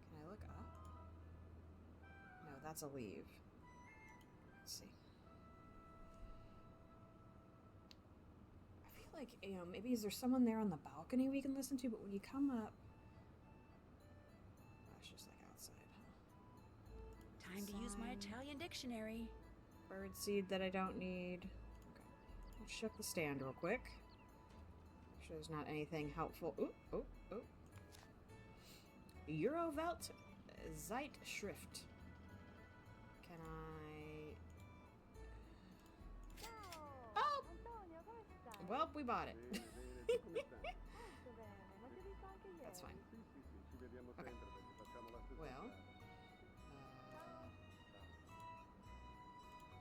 Can I look up? No, that's a leave. Let's see. I feel like, maybe is there someone there on the balcony we can listen to, but when you come up... Time to use my Italian dictionary. Bird seed that I don't need. Okay. Let's check the stand real quick. Make sure there's not anything helpful. Ooh. Eurovelt Zeitschrift. Can I... Oh! Well, we bought it. That's fine. Okay. Well...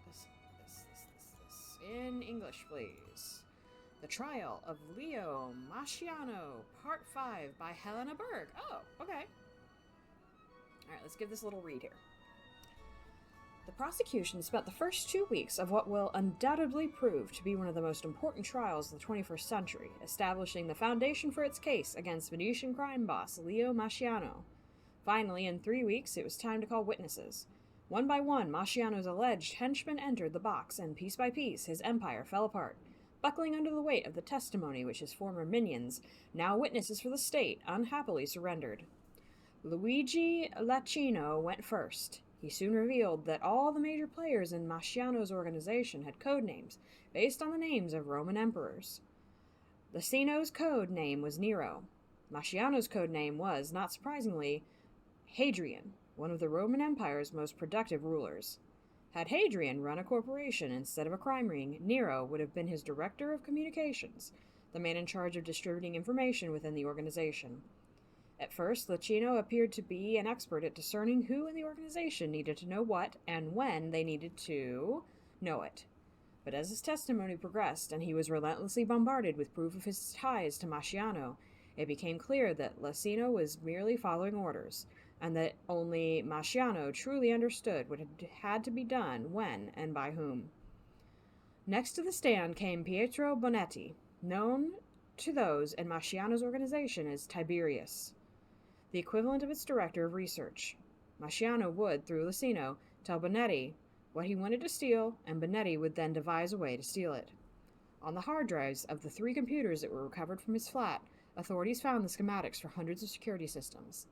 This. In English, please. The Trial of Leo Masciano, Part 5 by Helena Berg. Oh, okay. Alright, let's give this a little read here. The prosecution spent the first 2 weeks of what will undoubtedly prove to be one of the most important trials of the 21st century, establishing the foundation for its case against Venetian crime boss Leo Masciano. Finally, in 3 weeks, it was time to call witnesses. One by one, Masciano's alleged henchmen entered the box, and piece by piece, his empire fell apart, buckling under the weight of the testimony which his former minions, now witnesses for the state, unhappily surrendered. Luigi Lacino went first. He soon revealed that all the major players in Masciano's organization had code names based on the names of Roman emperors. Lacino's code name was Nero. Masciano's code name was, not surprisingly, Hadrian, one of the Roman Empire's most productive rulers. Had Hadrian run a corporation instead of a crime ring, Nero would have been his director of communications, the man in charge of distributing information within the organization. At first, Lacino appeared to be an expert at discerning who in the organization needed to know what and when they needed to know it. But as his testimony progressed and he was relentlessly bombarded with proof of his ties to Masciano, it became clear that Lacino was merely following orders, and that only Masciano truly understood what had to be done, when, and by whom. Next to the stand came Pietro Bonetti, known to those in Masciano's organization as Tiberius, the equivalent of its director of research. Masciano would, through Lacino, tell Bonetti what he wanted to steal, and Bonetti would then devise a way to steal it. On the hard drives of the 3 computers that were recovered from his flat, authorities found the schematics for hundreds of security systems.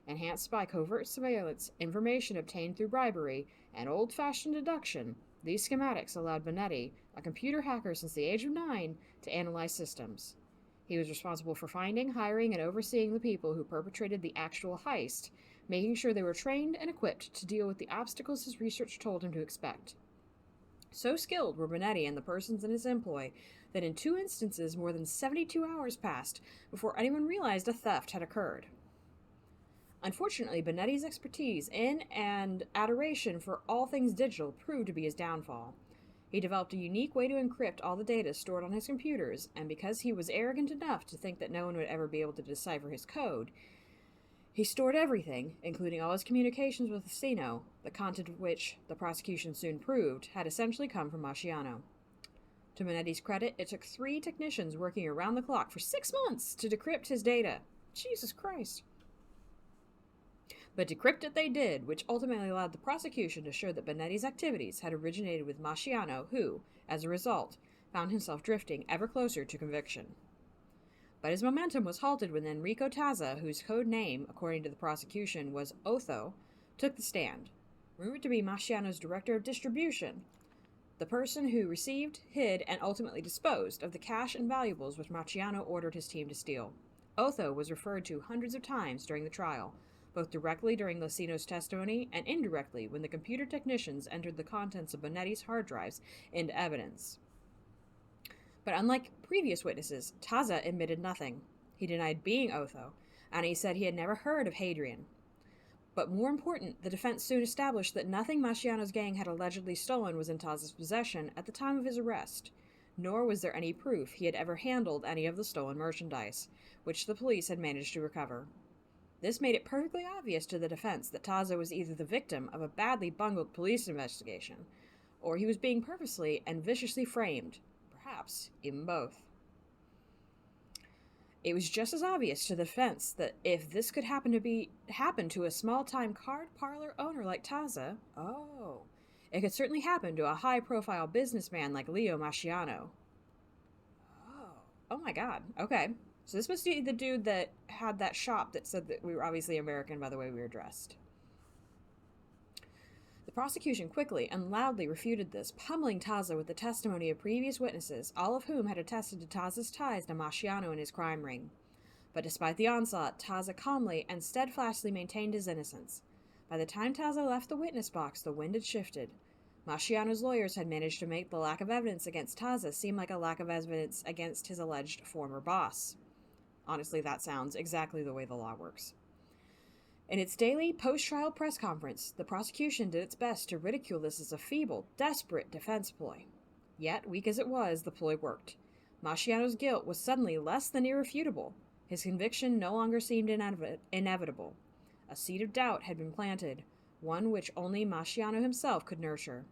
Enhanced by covert surveillance, information obtained through bribery, and old-fashioned deduction, these schematics allowed Bonetti, a computer hacker since the age of 9, to analyze systems. He was responsible for finding, hiring, and overseeing the people who perpetrated the actual heist, making sure they were trained and equipped to deal with the obstacles his research told him to expect. So skilled were Bonetti and the persons in his employ that in 2 instances more than 72 hours passed before anyone realized a theft had occurred. Unfortunately, Bonetti's expertise in and adoration for all things digital proved to be his downfall. He developed a unique way to encrypt all the data stored on his computers, and because he was arrogant enough to think that no one would ever be able to decipher his code, he stored everything, including all his communications with Lacino, the content of which, the prosecution soon proved, had essentially come from Masciano. To Bonetti's credit, it took 3 technicians working around the clock for 6 months to decrypt his data. Jesus Christ. But decrypt it they did, which ultimately allowed the prosecution to show that Bonetti's activities had originated with Masciano, who, as a result, found himself drifting ever closer to conviction. But his momentum was halted when Enrico Tazza, whose code name, according to the prosecution, was Otho, took the stand, rumored to be Masciano's director of distribution, the person who received, hid, and ultimately disposed of the cash and valuables which Masciano ordered his team to steal. Otho was referred to hundreds of times during the trial, both directly during Lucino's testimony and indirectly when the computer technicians entered the contents of Bonetti's hard drives into evidence. But unlike previous witnesses, Taza admitted nothing. He denied being Otho, and he said he had never heard of Hadrian. But more important, the defense soon established that nothing Masciano's gang had allegedly stolen was in Taza's possession at the time of his arrest, nor was there any proof he had ever handled any of the stolen merchandise, which the police had managed to recover. This made it perfectly obvious to the defense that Taza was either the victim of a badly bungled police investigation, or he was being purposely and viciously framed, perhaps even both. It was just as obvious to the defense that if this could happen to a small-time card parlor owner like Taza, it could certainly happen to a high-profile businessman like Leo Masciano. Oh my god, okay. So this must be the dude that had that shop that said that we were obviously American by the way we were dressed. The prosecution quickly and loudly refuted this, pummeling Taza with the testimony of previous witnesses, all of whom had attested to Taza's ties to Masciano and his crime ring. But despite the onslaught, Taza calmly and steadfastly maintained his innocence. By the time Taza left the witness box, the wind had shifted. Masciano's lawyers had managed to make the lack of evidence against Taza seem like a lack of evidence against his alleged former boss. Honestly, that sounds exactly the way the law works. In its daily post-trial press conference, the prosecution did its best to ridicule this as a feeble, desperate defense ploy. Yet, weak as it was, the ploy worked. Masciano's guilt was suddenly less than irrefutable. His conviction no longer seemed inevitable. A seed of doubt had been planted, one which only Masciano himself could nurture.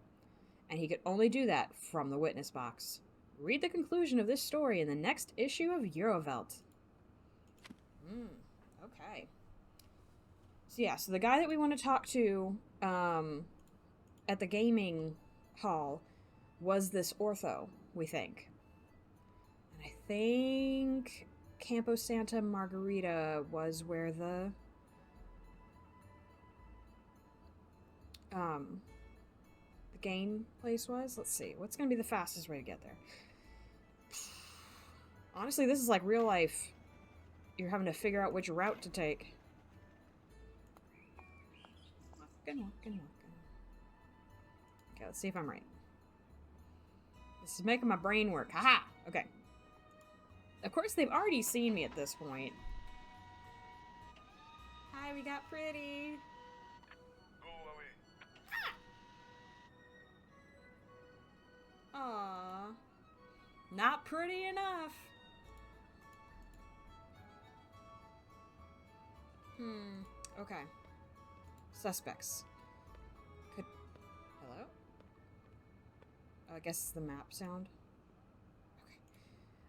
And he could only do that from the witness box. Read the conclusion of this story in the next issue of Eurovelt. Okay. So the guy that we want to talk to at the gaming hall was this ortho, we think. And I think Campo Santa Margherita was where the game place was. Let's see. What's going to be the fastest way to get there? Honestly, this is like real life. You're having to figure out which route to take. Walking. Okay, let's see if I'm right. This is making my brain work. Haha! Okay. Of course, they've already seen me at this point. Hi, we got Pretty. Go away. Aww. Not pretty enough. Okay. Suspects. Hello? I guess it's the map sound. Okay.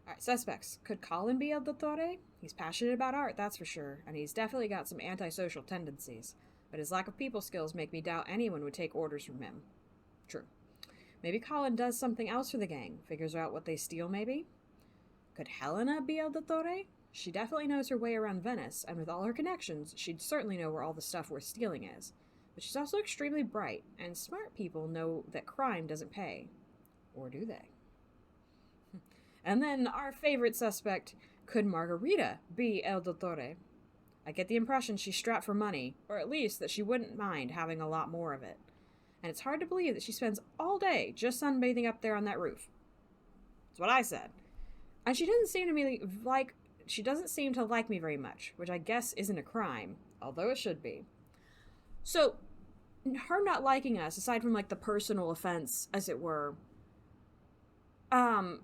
Alright, suspects. Could Colin be El Dottore? He's passionate about art, that's for sure, and he's definitely got some antisocial tendencies. But his lack of people skills make me doubt anyone would take orders from him. True. Maybe Colin does something else for the gang. Figures out what they steal, maybe? Could Helena be El Dottore? She definitely knows her way around Venice, and with all her connections, she'd certainly know where all the stuff worth stealing is. But she's also extremely bright, and smart people know that crime doesn't pay. Or do they? And then our favorite suspect, could Margherita be El Dottore? I get the impression she's strapped for money, or at least that she wouldn't mind having a lot more of it. And it's hard to believe that she spends all day just sunbathing up there on that roof. That's what I said. And she doesn't seem to like me very much, which I guess isn't a crime, although it should be. So, her not liking us, aside from like the personal offense, as it were, I'm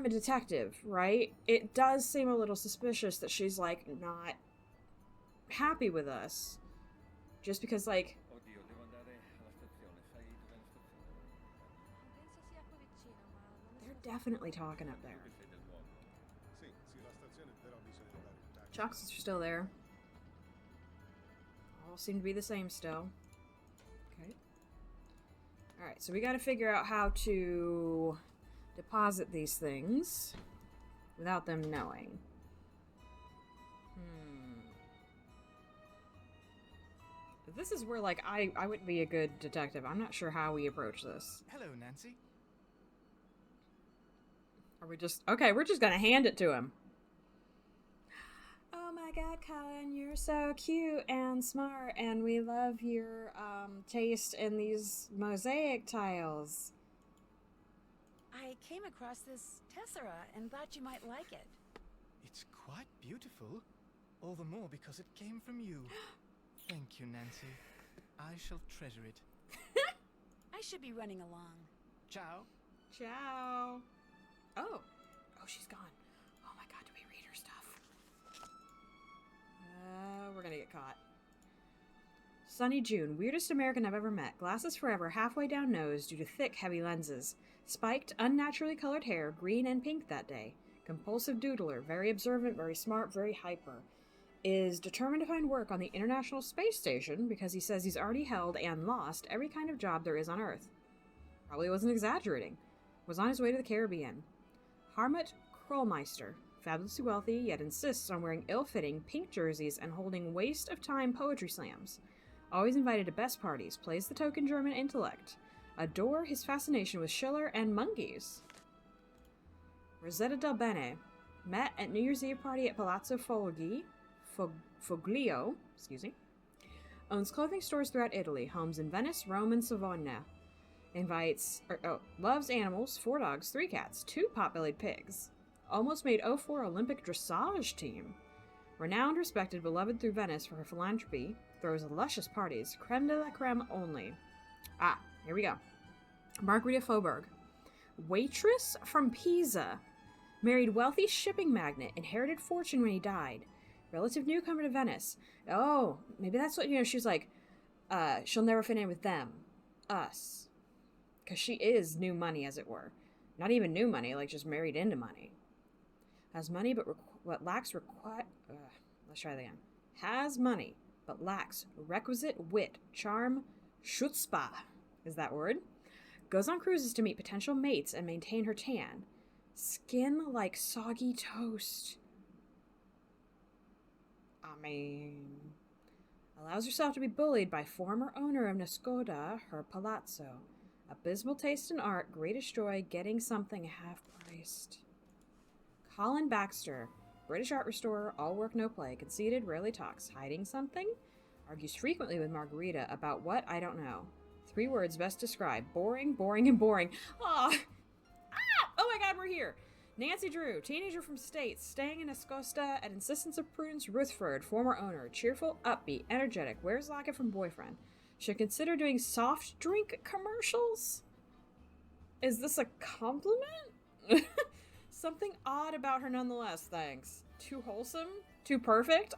a detective, right? It does seem a little suspicious that she's like not happy with us. Just because like they're definitely talking up there. Chocolates are still there. All seem to be the same still. Okay. Alright, so we gotta figure out how to deposit these things without them knowing. This is where, like, I would be a good detective. I'm not sure how we approach this. Hello, Nancy. Are we just... Okay, we're just gonna hand it to him. Oh my my god, Colin, you're so cute and smart, and we love your taste in these mosaic tiles. I came across this tessera and thought you might like it. It's quite beautiful. All the more because it came from you. Thank you, Nancy. I shall treasure it. I should be running along. Ciao. Ciao. Oh, she's gone. Oh my god, do we read her stuff? We're gonna get caught. Sunny June, weirdest American I've ever met. Glasses forever, halfway down nose due to thick, heavy lenses. Spiked, unnaturally colored hair, green and pink that day. Compulsive doodler, very observant, very smart, very hyper. Is determined to find work on the International Space Station because he says he's already held and lost every kind of job there is on Earth. Probably wasn't exaggerating. Was on his way to the Caribbean. Harmut Krollmeister, fabulously wealthy, yet insists on wearing ill-fitting pink jerseys and holding waste-of-time poetry slams. Always invited to best parties, plays the token German intellect. Adore his fascination with Schiller and monkeys. Rosetta Del Bene, met at New Year's Eve party at Palazzo Foglio, owns clothing stores throughout Italy, homes in Venice, Rome, and Savona. Loves animals, 4 dogs, 3 cats, 2 pot-bellied pigs. Almost made 04 Olympic dressage team. Renowned, respected, beloved through Venice for her philanthropy, throws luscious parties, creme de la creme only. Ah, here we go. Margarita Faubourg. Waitress from Pisa. Married wealthy shipping magnate, inherited fortune when he died. Relative newcomer to Venice. Oh, maybe that's what, she's like, she'll never fit in with them. Us. Because she is new money, as it were. Not even new money, like just married into money. Has money, but lacks let's try that again. Has money, but lacks requisite wit, charm, chutzpah, is that word? Goes on cruises to meet potential mates and maintain her tan. Skin like soggy toast. Allows herself to be bullied by former owner of Nascoda, her palazzo. Abysmal taste in art, greatest joy, getting something half-priced. Colin Baxter, British art restorer, all work no play, conceited, rarely talks, hiding something? Argues frequently with Margarita about what, I don't know. 3 words best describe, boring, boring, and boring. Oh my god, we're here! Nancy Drew, teenager from States, staying in Escosta at insistence of Prudence Rutherford, former owner, cheerful, upbeat, energetic, wears locket from boyfriend. Should consider doing soft drink commercials? Is this a compliment? Something odd about her nonetheless, thanks. Too wholesome? Too perfect?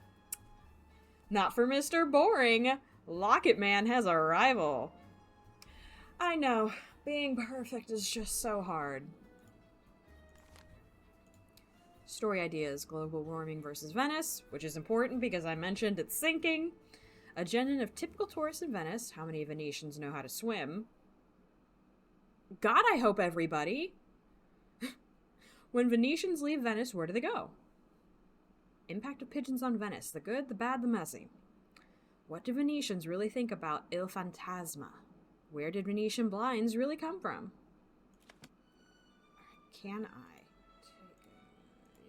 Not for Mr. Boring. Locket Man has a rival. I know, being perfect is just so hard. Story ideas, global warming versus Venice, which is important because I mentioned it's sinking. Agenda of typical tourists in Venice, how many Venetians know how to swim? God, I hope everybody. When Venetians leave Venice, where do they go? Impact of pigeons on Venice, the good, the bad, the messy. What do Venetians really think about Il Fantasma? Where did Venetian blinds really come from? Can I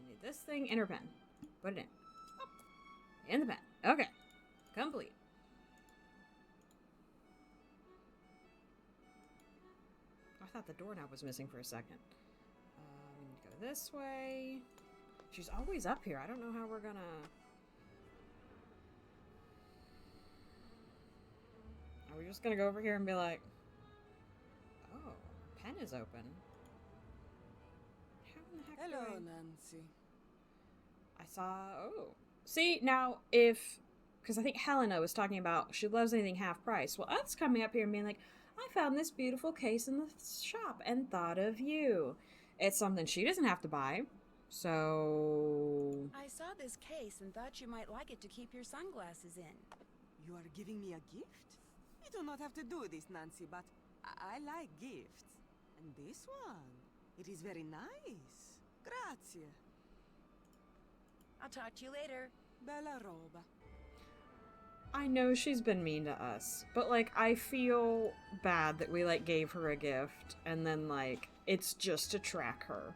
take this thing in her pen? Put it in. In the pen. Okay. Complete. I thought the doorknob was missing for a second. Go this way. She's always up here. I don't know how we're gonna... Are we just gonna go over here and be like... Oh, pen is open. How in the heck Hello, do Nancy. I saw... Oh. See, now, if... Because I think Helena was talking about she loves anything half price. Well, us coming up here and being like, I found this beautiful case in the shop and thought of you. It's something she doesn't have to buy. So... I saw this case and thought you might like it to keep your sunglasses in. You are giving me a gift? You do not have to do this, Nancy, but I like gifts. And this one, it is very nice. Grazie. I'll talk to you later. Bella roba. I know she's been mean to us, but, like, I feel bad that we, like, gave her a gift, and then, like, it's just to track her.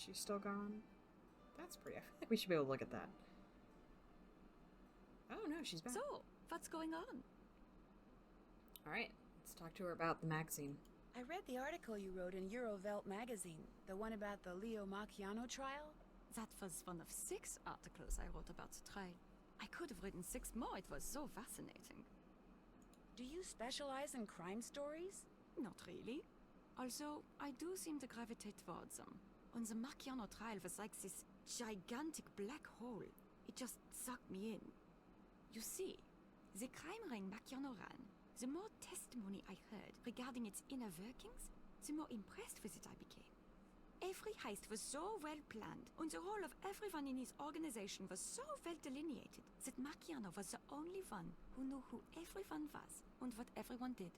she's still gone? That's pretty. I feel like we should be able to look at that. Oh no, she's back. So, what's going on? Alright, let's talk to her about the magazine. I read the article you wrote in Eurovelt magazine, the one about the Leo Macchiano trial. That was one of 6 articles I wrote about the trial. I could have written 6 more, it was so fascinating. Do you specialize in crime stories? Not really. Also, I do seem to gravitate towards them. And the Macchiano trial was like this gigantic black hole. It just sucked me in. You see, the crime ring Macchiano ran, the more testimony I heard regarding its inner workings, the more impressed with it I became. Every heist was so well planned, and the role of everyone in his organization was so well delineated that Macchiano was the only one who knew who everyone was and what everyone did.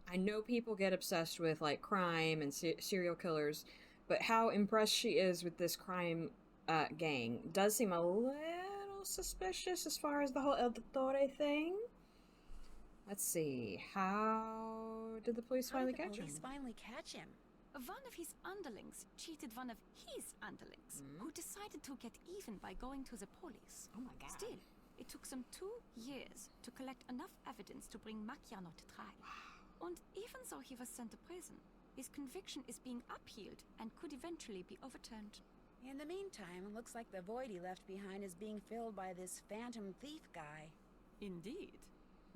I know people get obsessed with like crime and serial killers, but how impressed she is with this crime gang does seem a little suspicious as far as the whole El Dottore thing. Let's see. How did the police finally catch him? Finally catch him? One of his underlings cheated one of his underlings, who decided to get even by going to the police. Oh my god. Still, it took them 2 years to collect enough evidence to bring Macchiano to trial. And even though he was sent to prison, his conviction is being appealed and could eventually be overturned. In the meantime, it looks like the void he left behind is being filled by this phantom thief guy. Indeed.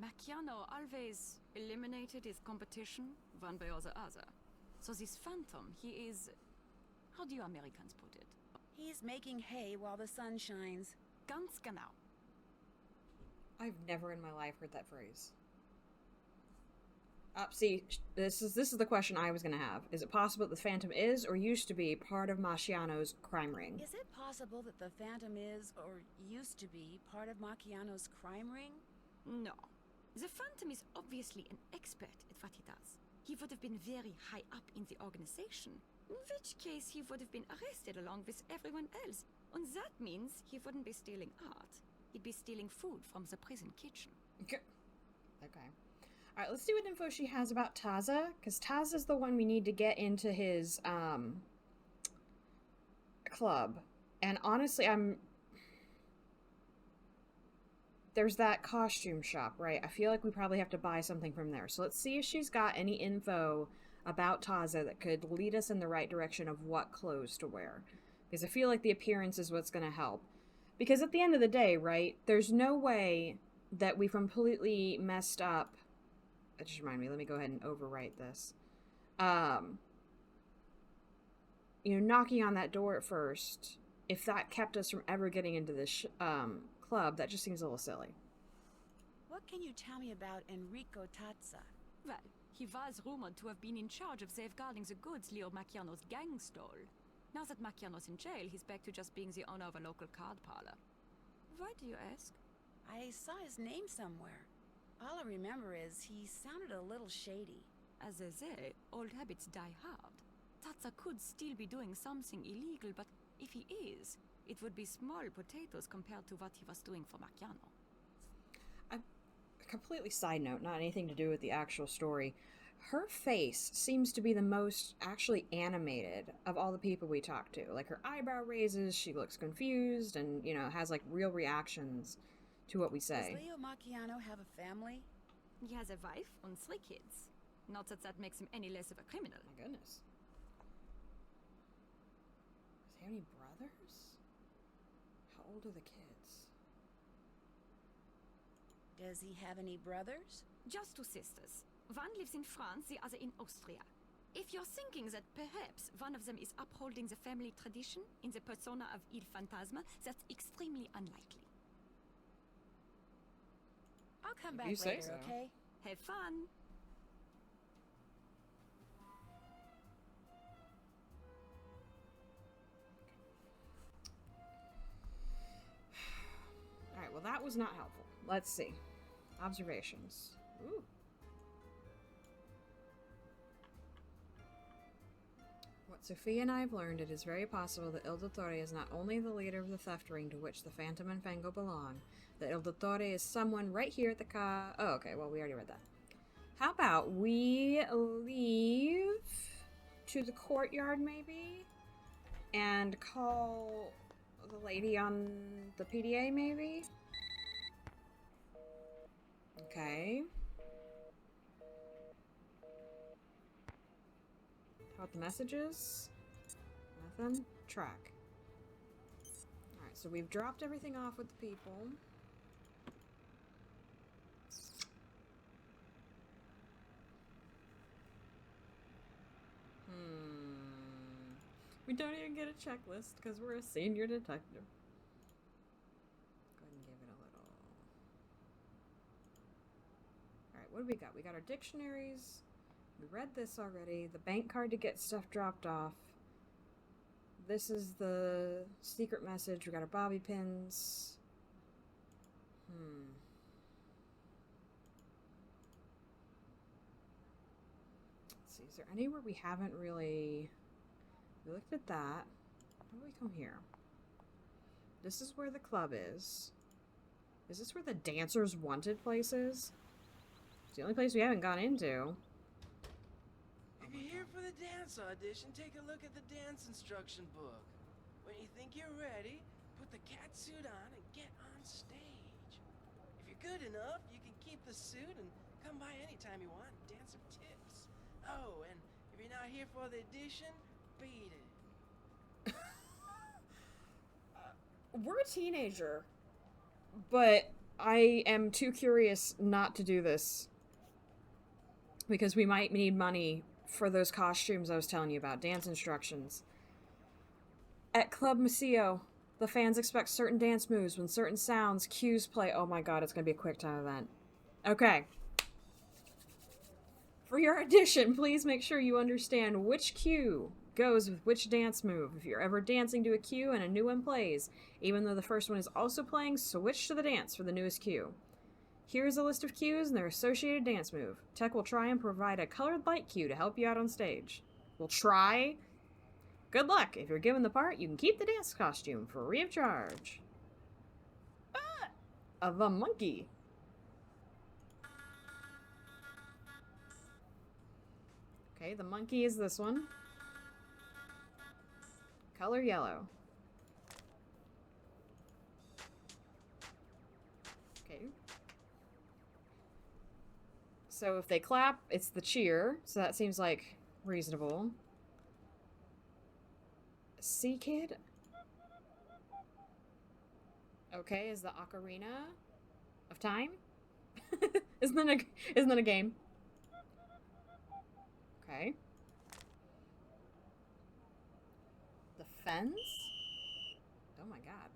Macchiano always eliminated his competition, one way or the other. So this phantom, he is... How do you Americans put it? He's making hay while the sun shines. Ganz genau. I've never in my life heard that phrase. See, this is the question I was going to have. Is it possible that the Phantom is or used to be part of Macchiano's crime ring? Is it possible that the Phantom is or used to be part of Macchiano's crime ring? No. The Phantom is obviously an expert at what he does. He would have been very high up in the organization, in which case he would have been arrested along with everyone else. And that means he wouldn't be stealing art. He'd be stealing food from the prison kitchen. Okay. Alright, let's see what info she has about Taza, because Taza's the one we need to get into his, club. And honestly, there's that costume shop, right? I feel like we probably have to buy something from there. So let's see if she's got any info about Taza that could lead us in the right direction of what clothes to wear. Because I feel like the appearance is what's going to help. Because at the end of the day, right, there's no way that we've completely messed up. Just remind me, let me go ahead and overwrite this. Knocking on that door at first, if that kept us from ever getting into this club, that just seems a little silly. What can you tell me about Enrico Tazza? Well, he was rumored to have been in charge of safeguarding the goods Leo Macchiano's gang stole. Now that Macchiano's in jail, he's back to just being the owner of a local card parlor. Why do you ask? I saw his name somewhere. All I remember is he sounded a little shady. As they say, old habits die hard. Tazza could still be doing something illegal, but if he is, it would be small potatoes compared to what he was doing for Macchiano. A completely side note, not anything to do with the actual story. Her face seems to be the most actually animated of all the people we talked to. Like, her eyebrow raises, she looks confused, and, has, like, real reactions to what we say. Does Leo Macchiano have a family? He has a wife and 3 kids. Not that that makes him any less of a criminal. My goodness. Does he have any brothers? How old are the kids? Does he have any brothers? Just 2 sisters. One lives in France, the other in Austria. If you're thinking that perhaps one of them is upholding the family tradition in the persona of Il Fantasma, that's extremely unlikely. I'll come back later, okay? Have fun! Alright, well that was not helpful. Let's see. Observations. Ooh. What Sophia and I have learned, it is very possible that Il Dottore is not only the leader of the theft ring to which the Phantom and Fango belong, that Il Dottore is someone right here at the Oh, okay, well, we already read that. How about we leave to the courtyard, maybe? And call the lady on the PDA, maybe? Okay. How about the messages? Nothing? Track. Alright, so we've dropped everything off with the people. We don't even get a checklist because we're a senior detective. Go ahead and give it a little. Alright, what do we got? We got our dictionaries. We read this already. The bank card to get stuff dropped off. This is the secret message. We got our bobby pins. Let's see. Is there anywhere we haven't really... We looked at that. How do we come here? This is where the club is. Is this where the dancers wanted place is? It's the only place we haven't gone into. If you're here for the dance audition, take a look at the dance instruction book. When you think you're ready, put the cat suit on and get on stage. If you're good enough, you can keep the suit and come by anytime you want and dance some tips. Oh, and if you're not here for the audition, beat it. We're a teenager, but I am too curious not to do this because we might need money for those costumes I was telling you about, dance instructions. At Club Museo, the fans expect certain dance moves when certain sounds, cues play. Oh my god, it's going to be a quick time event. Okay. For your audition, please make sure you understand which cue goes with which dance move. If you're ever dancing to a cue and a new one plays, even though the first one is also playing, switch to the dance for the newest cue. Here's a list of cues and their associated dance move. Tech will try and provide a colored light cue to help you out on stage. We'll try. Good luck. If you're given the part, you can keep the dance costume free of charge. Of a monkey. Okay, the monkey is this one. Color yellow. Okay. So if they clap, it's the cheer. So that seems like reasonable. Sea Kid? Okay, is the Ocarina of Time? Isn't that a game? Okay. The fence? Oh my god.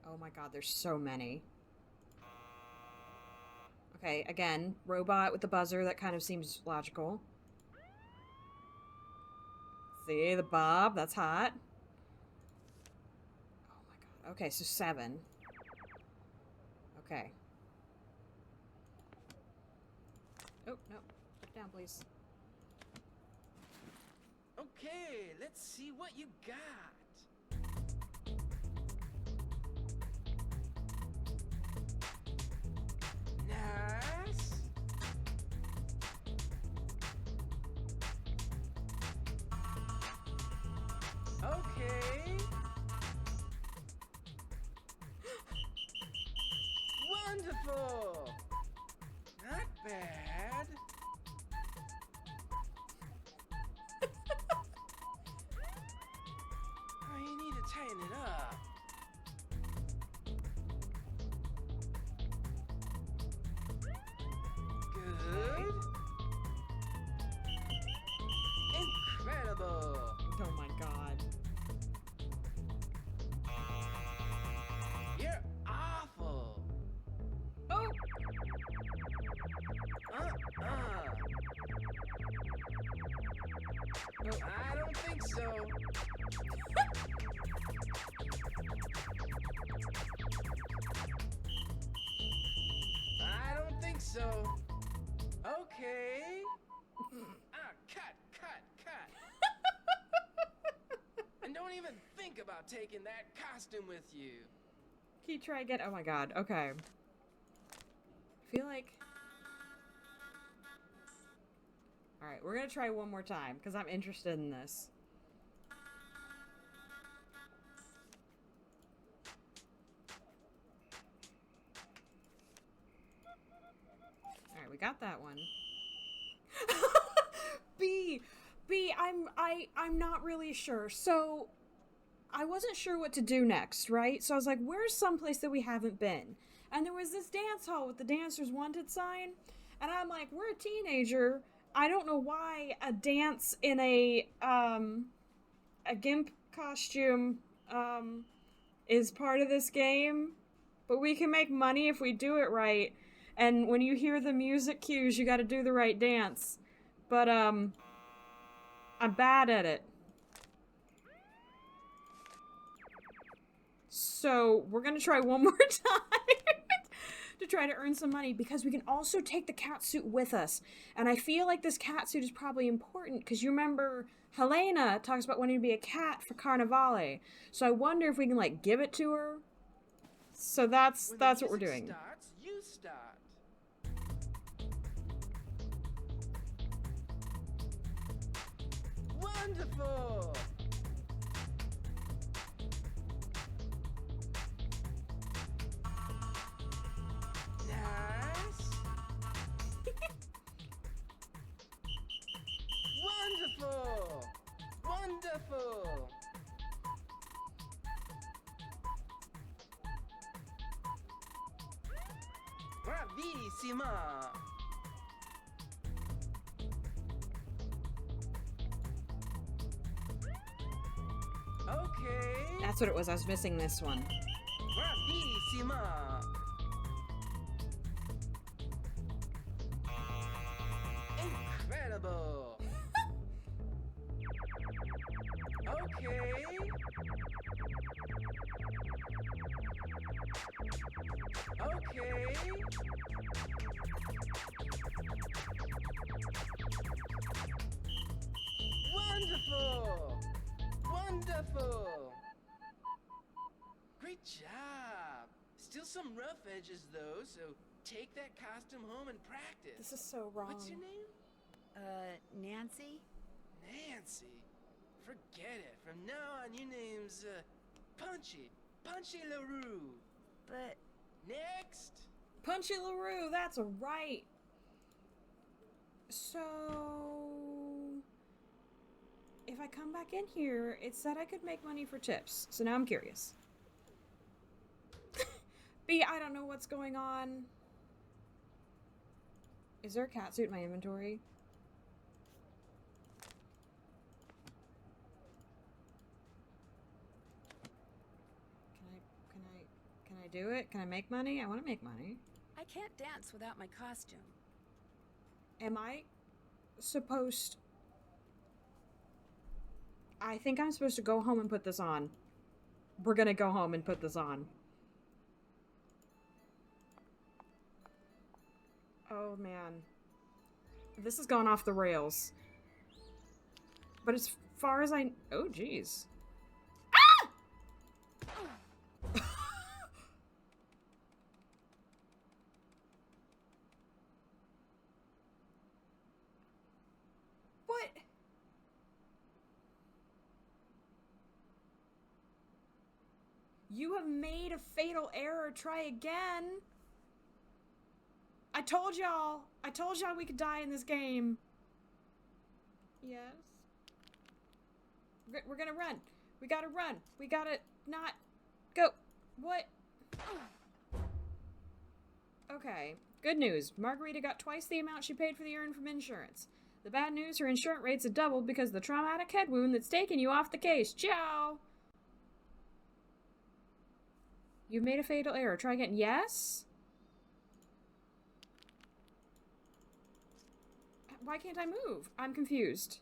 Oh my god, there's so many. Okay, again, robot with the buzzer, that kind of seems logical. See, the bob, that's hot. Oh my god. Okay, so 7. Okay. Oh, no. Put it down, please. Okay, let's see what you got. Nice. Okay. Wonderful. Not bad. Oh, you need to tighten it up. Good. Incredible. Oh my god. You're awful. Oh! I don't think so. I don't think so. Okay. Cut. And don't even think about taking that costume with you. Can you try again? Oh my god. Okay. I feel like... Alright, Alright, we're gonna try one more time, because I'm interested in this. Alright, we got that one. I'm not really sure. So, I wasn't sure what to do next, right? So I was like, where's someplace that we haven't been? And there was this dance hall with the Dancers Wanted sign. And I'm like, we're a teenager. I don't know why a dance in a GIMP costume, is part of this game. But we can make money if we do it right. And when you hear the music cues, you gotta do the right dance. But, I'm bad at it. So, we're gonna try one more time to try to earn some money, because we can also take the catsuit with us. And I feel like this catsuit is probably important, because you remember Helena talks about wanting to be a cat for Carnivale. So I wonder if we can, like, give it to her. So that's what we're doing. Starts, you start. Wonderful! Nice! Wonderful! Wonderful! Bravissima! Okay. That's what it was. I was missing this one. Bravissima! Incredible! Okay. Okay. Wonderful! Wonderful! Great job! Still some rough edges though, so take that costume home and practice. This is so wrong. What's your name? Nancy? Nancy? Forget it. From now on, your name's, Punchy. Punchy LaRue. But... Next! Punchy LaRue, that's right. So... if I come back in here, it said I could make money for tips. So now I'm curious. B, I don't know what's going on. Is there a catsuit in my inventory? Can I do it? Can I make money? I want to make money. I can't dance without my costume. Am I supposed... I think I'm supposed to go home and put this on. We're gonna go home and put this on. Oh, man. This has gone off the rails. But as far as I... Oh, jeez. Ah! What? You have made a fatal error. Try again. I told y'all we could die in this game. Yes. We're gonna run. We gotta run. We gotta not go. What? Okay. Good news. Margarita got twice the amount she paid for the urn from insurance. The bad news, her insurance rates have doubled because of the traumatic head wound that's taken you off the case. Ciao! You've made a fatal error. Try again. Yes? Why can't I move? I'm confused.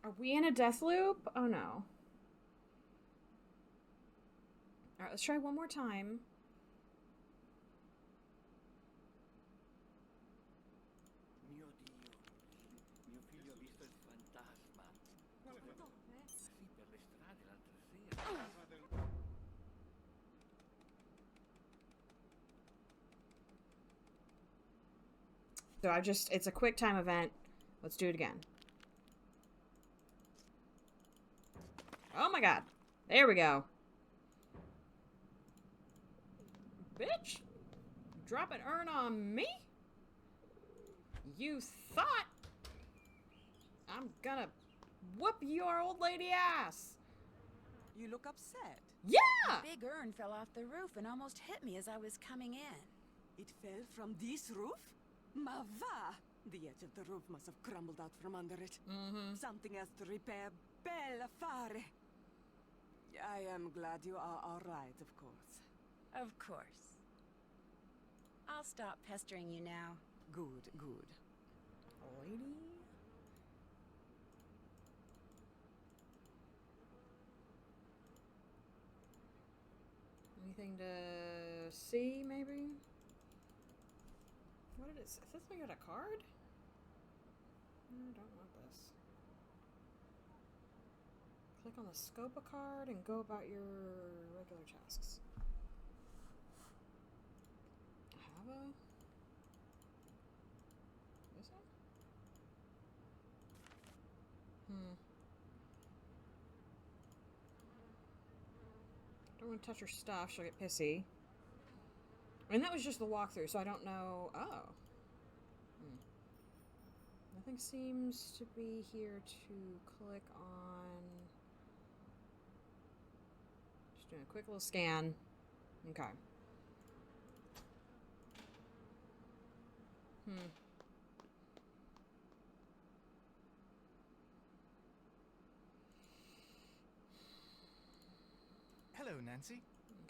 Are we in a death loop? Oh no. Alright, let's try one more time. Mio Dio, mio figlio ha visto il fantasma. Sì, per le strade l'altra sera. So it's a quick time event. Let's do it again. Oh my god. There we go. Bitch! Drop an urn on me? You thought I'm gonna whoop your old lady ass. You look upset. Yeah! A big urn fell off the roof and almost hit me as I was coming in. It fell from this roof? Ma va! The edge of the roof must have crumbled out from under it. Something has to repair. Bella fare. I am glad you are all right, of course. Of course. I'll stop pestering you now. Good, good. Lady? Anything to see, maybe? What did it say? Is this thing got a card? No, I don't want this. Click on the scope a card and go about your regular tasks. Have a... This one? Don't want to touch her stuff, she'll get pissy. And that was just the walkthrough, so I don't know... Oh. Nothing seems to be here to click on. Just doing a quick little scan. Okay. Hello, Nancy.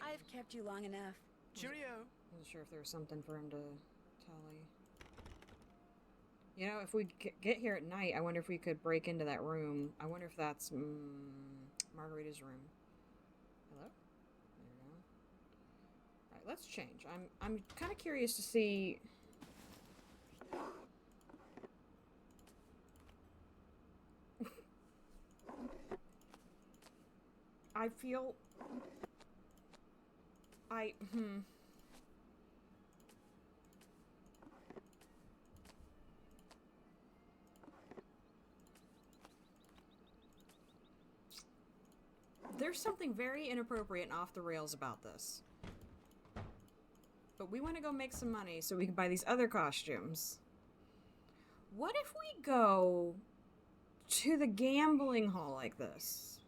I've kept you long enough. Cheerio. Wasn't sure if there was something for him to tally. You know, if we get here at night, I wonder if we could break into that room. I wonder if that's Margarita's room. Hello? There we go. Alright, let's change. I'm kind of curious to see... I feel... There's something very inappropriate and off the rails about this. But we want to go make some money so we can buy these other costumes. What if we go to the gambling hall like this?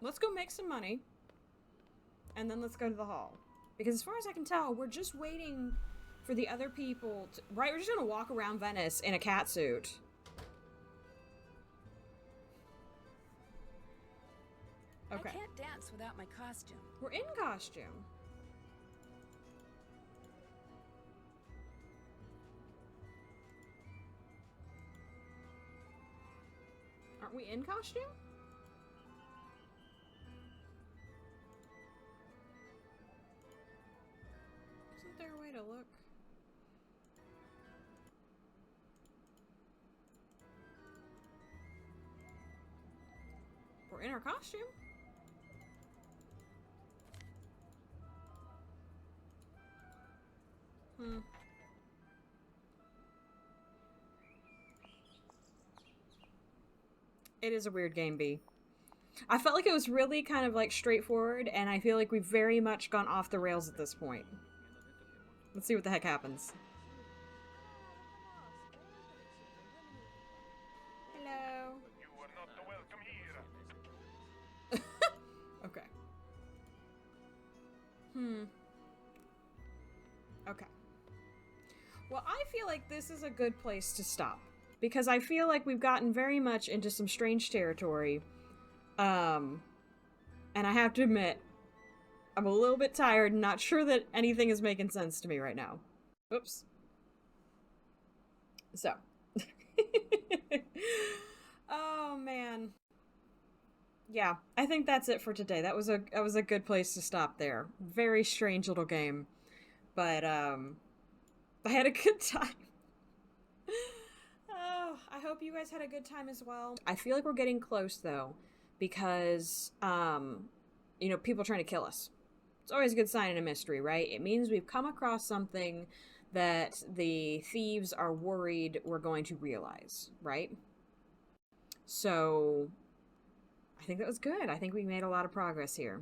Let's go make some money. And then let's go to the hall. Because as far as I can tell, we're just waiting for the other people to... Right, we're just gonna walk around Venice in a catsuit. Okay. I can't dance without my costume. We're in costume. Aren't we in costume? Isn't there a way to look? We're in our costume. It is a weird game, B. I felt like it was really kind of like straightforward, and I feel like we've very much gone off the rails at this point. Let's see what the heck happens. Hello. You are not welcome here. Okay. Okay. Well, I feel like this is a good place to stop. Because I feel like we've gotten very much into some strange territory. And I have to admit, I'm a little bit tired and not sure that anything is making sense to me right now. Oops. So. Oh, man. Yeah, I think that's it for today. That was a good place to stop there. Very strange little game. But, I had a good time. Oh, I hope you guys had a good time as well. I feel like we're getting close, though, because, you know, people are trying to kill us. It's always a good sign in a mystery, right? It means we've come across something that the thieves are worried we're going to realize, right? So I think that was good. I think we made a lot of progress here.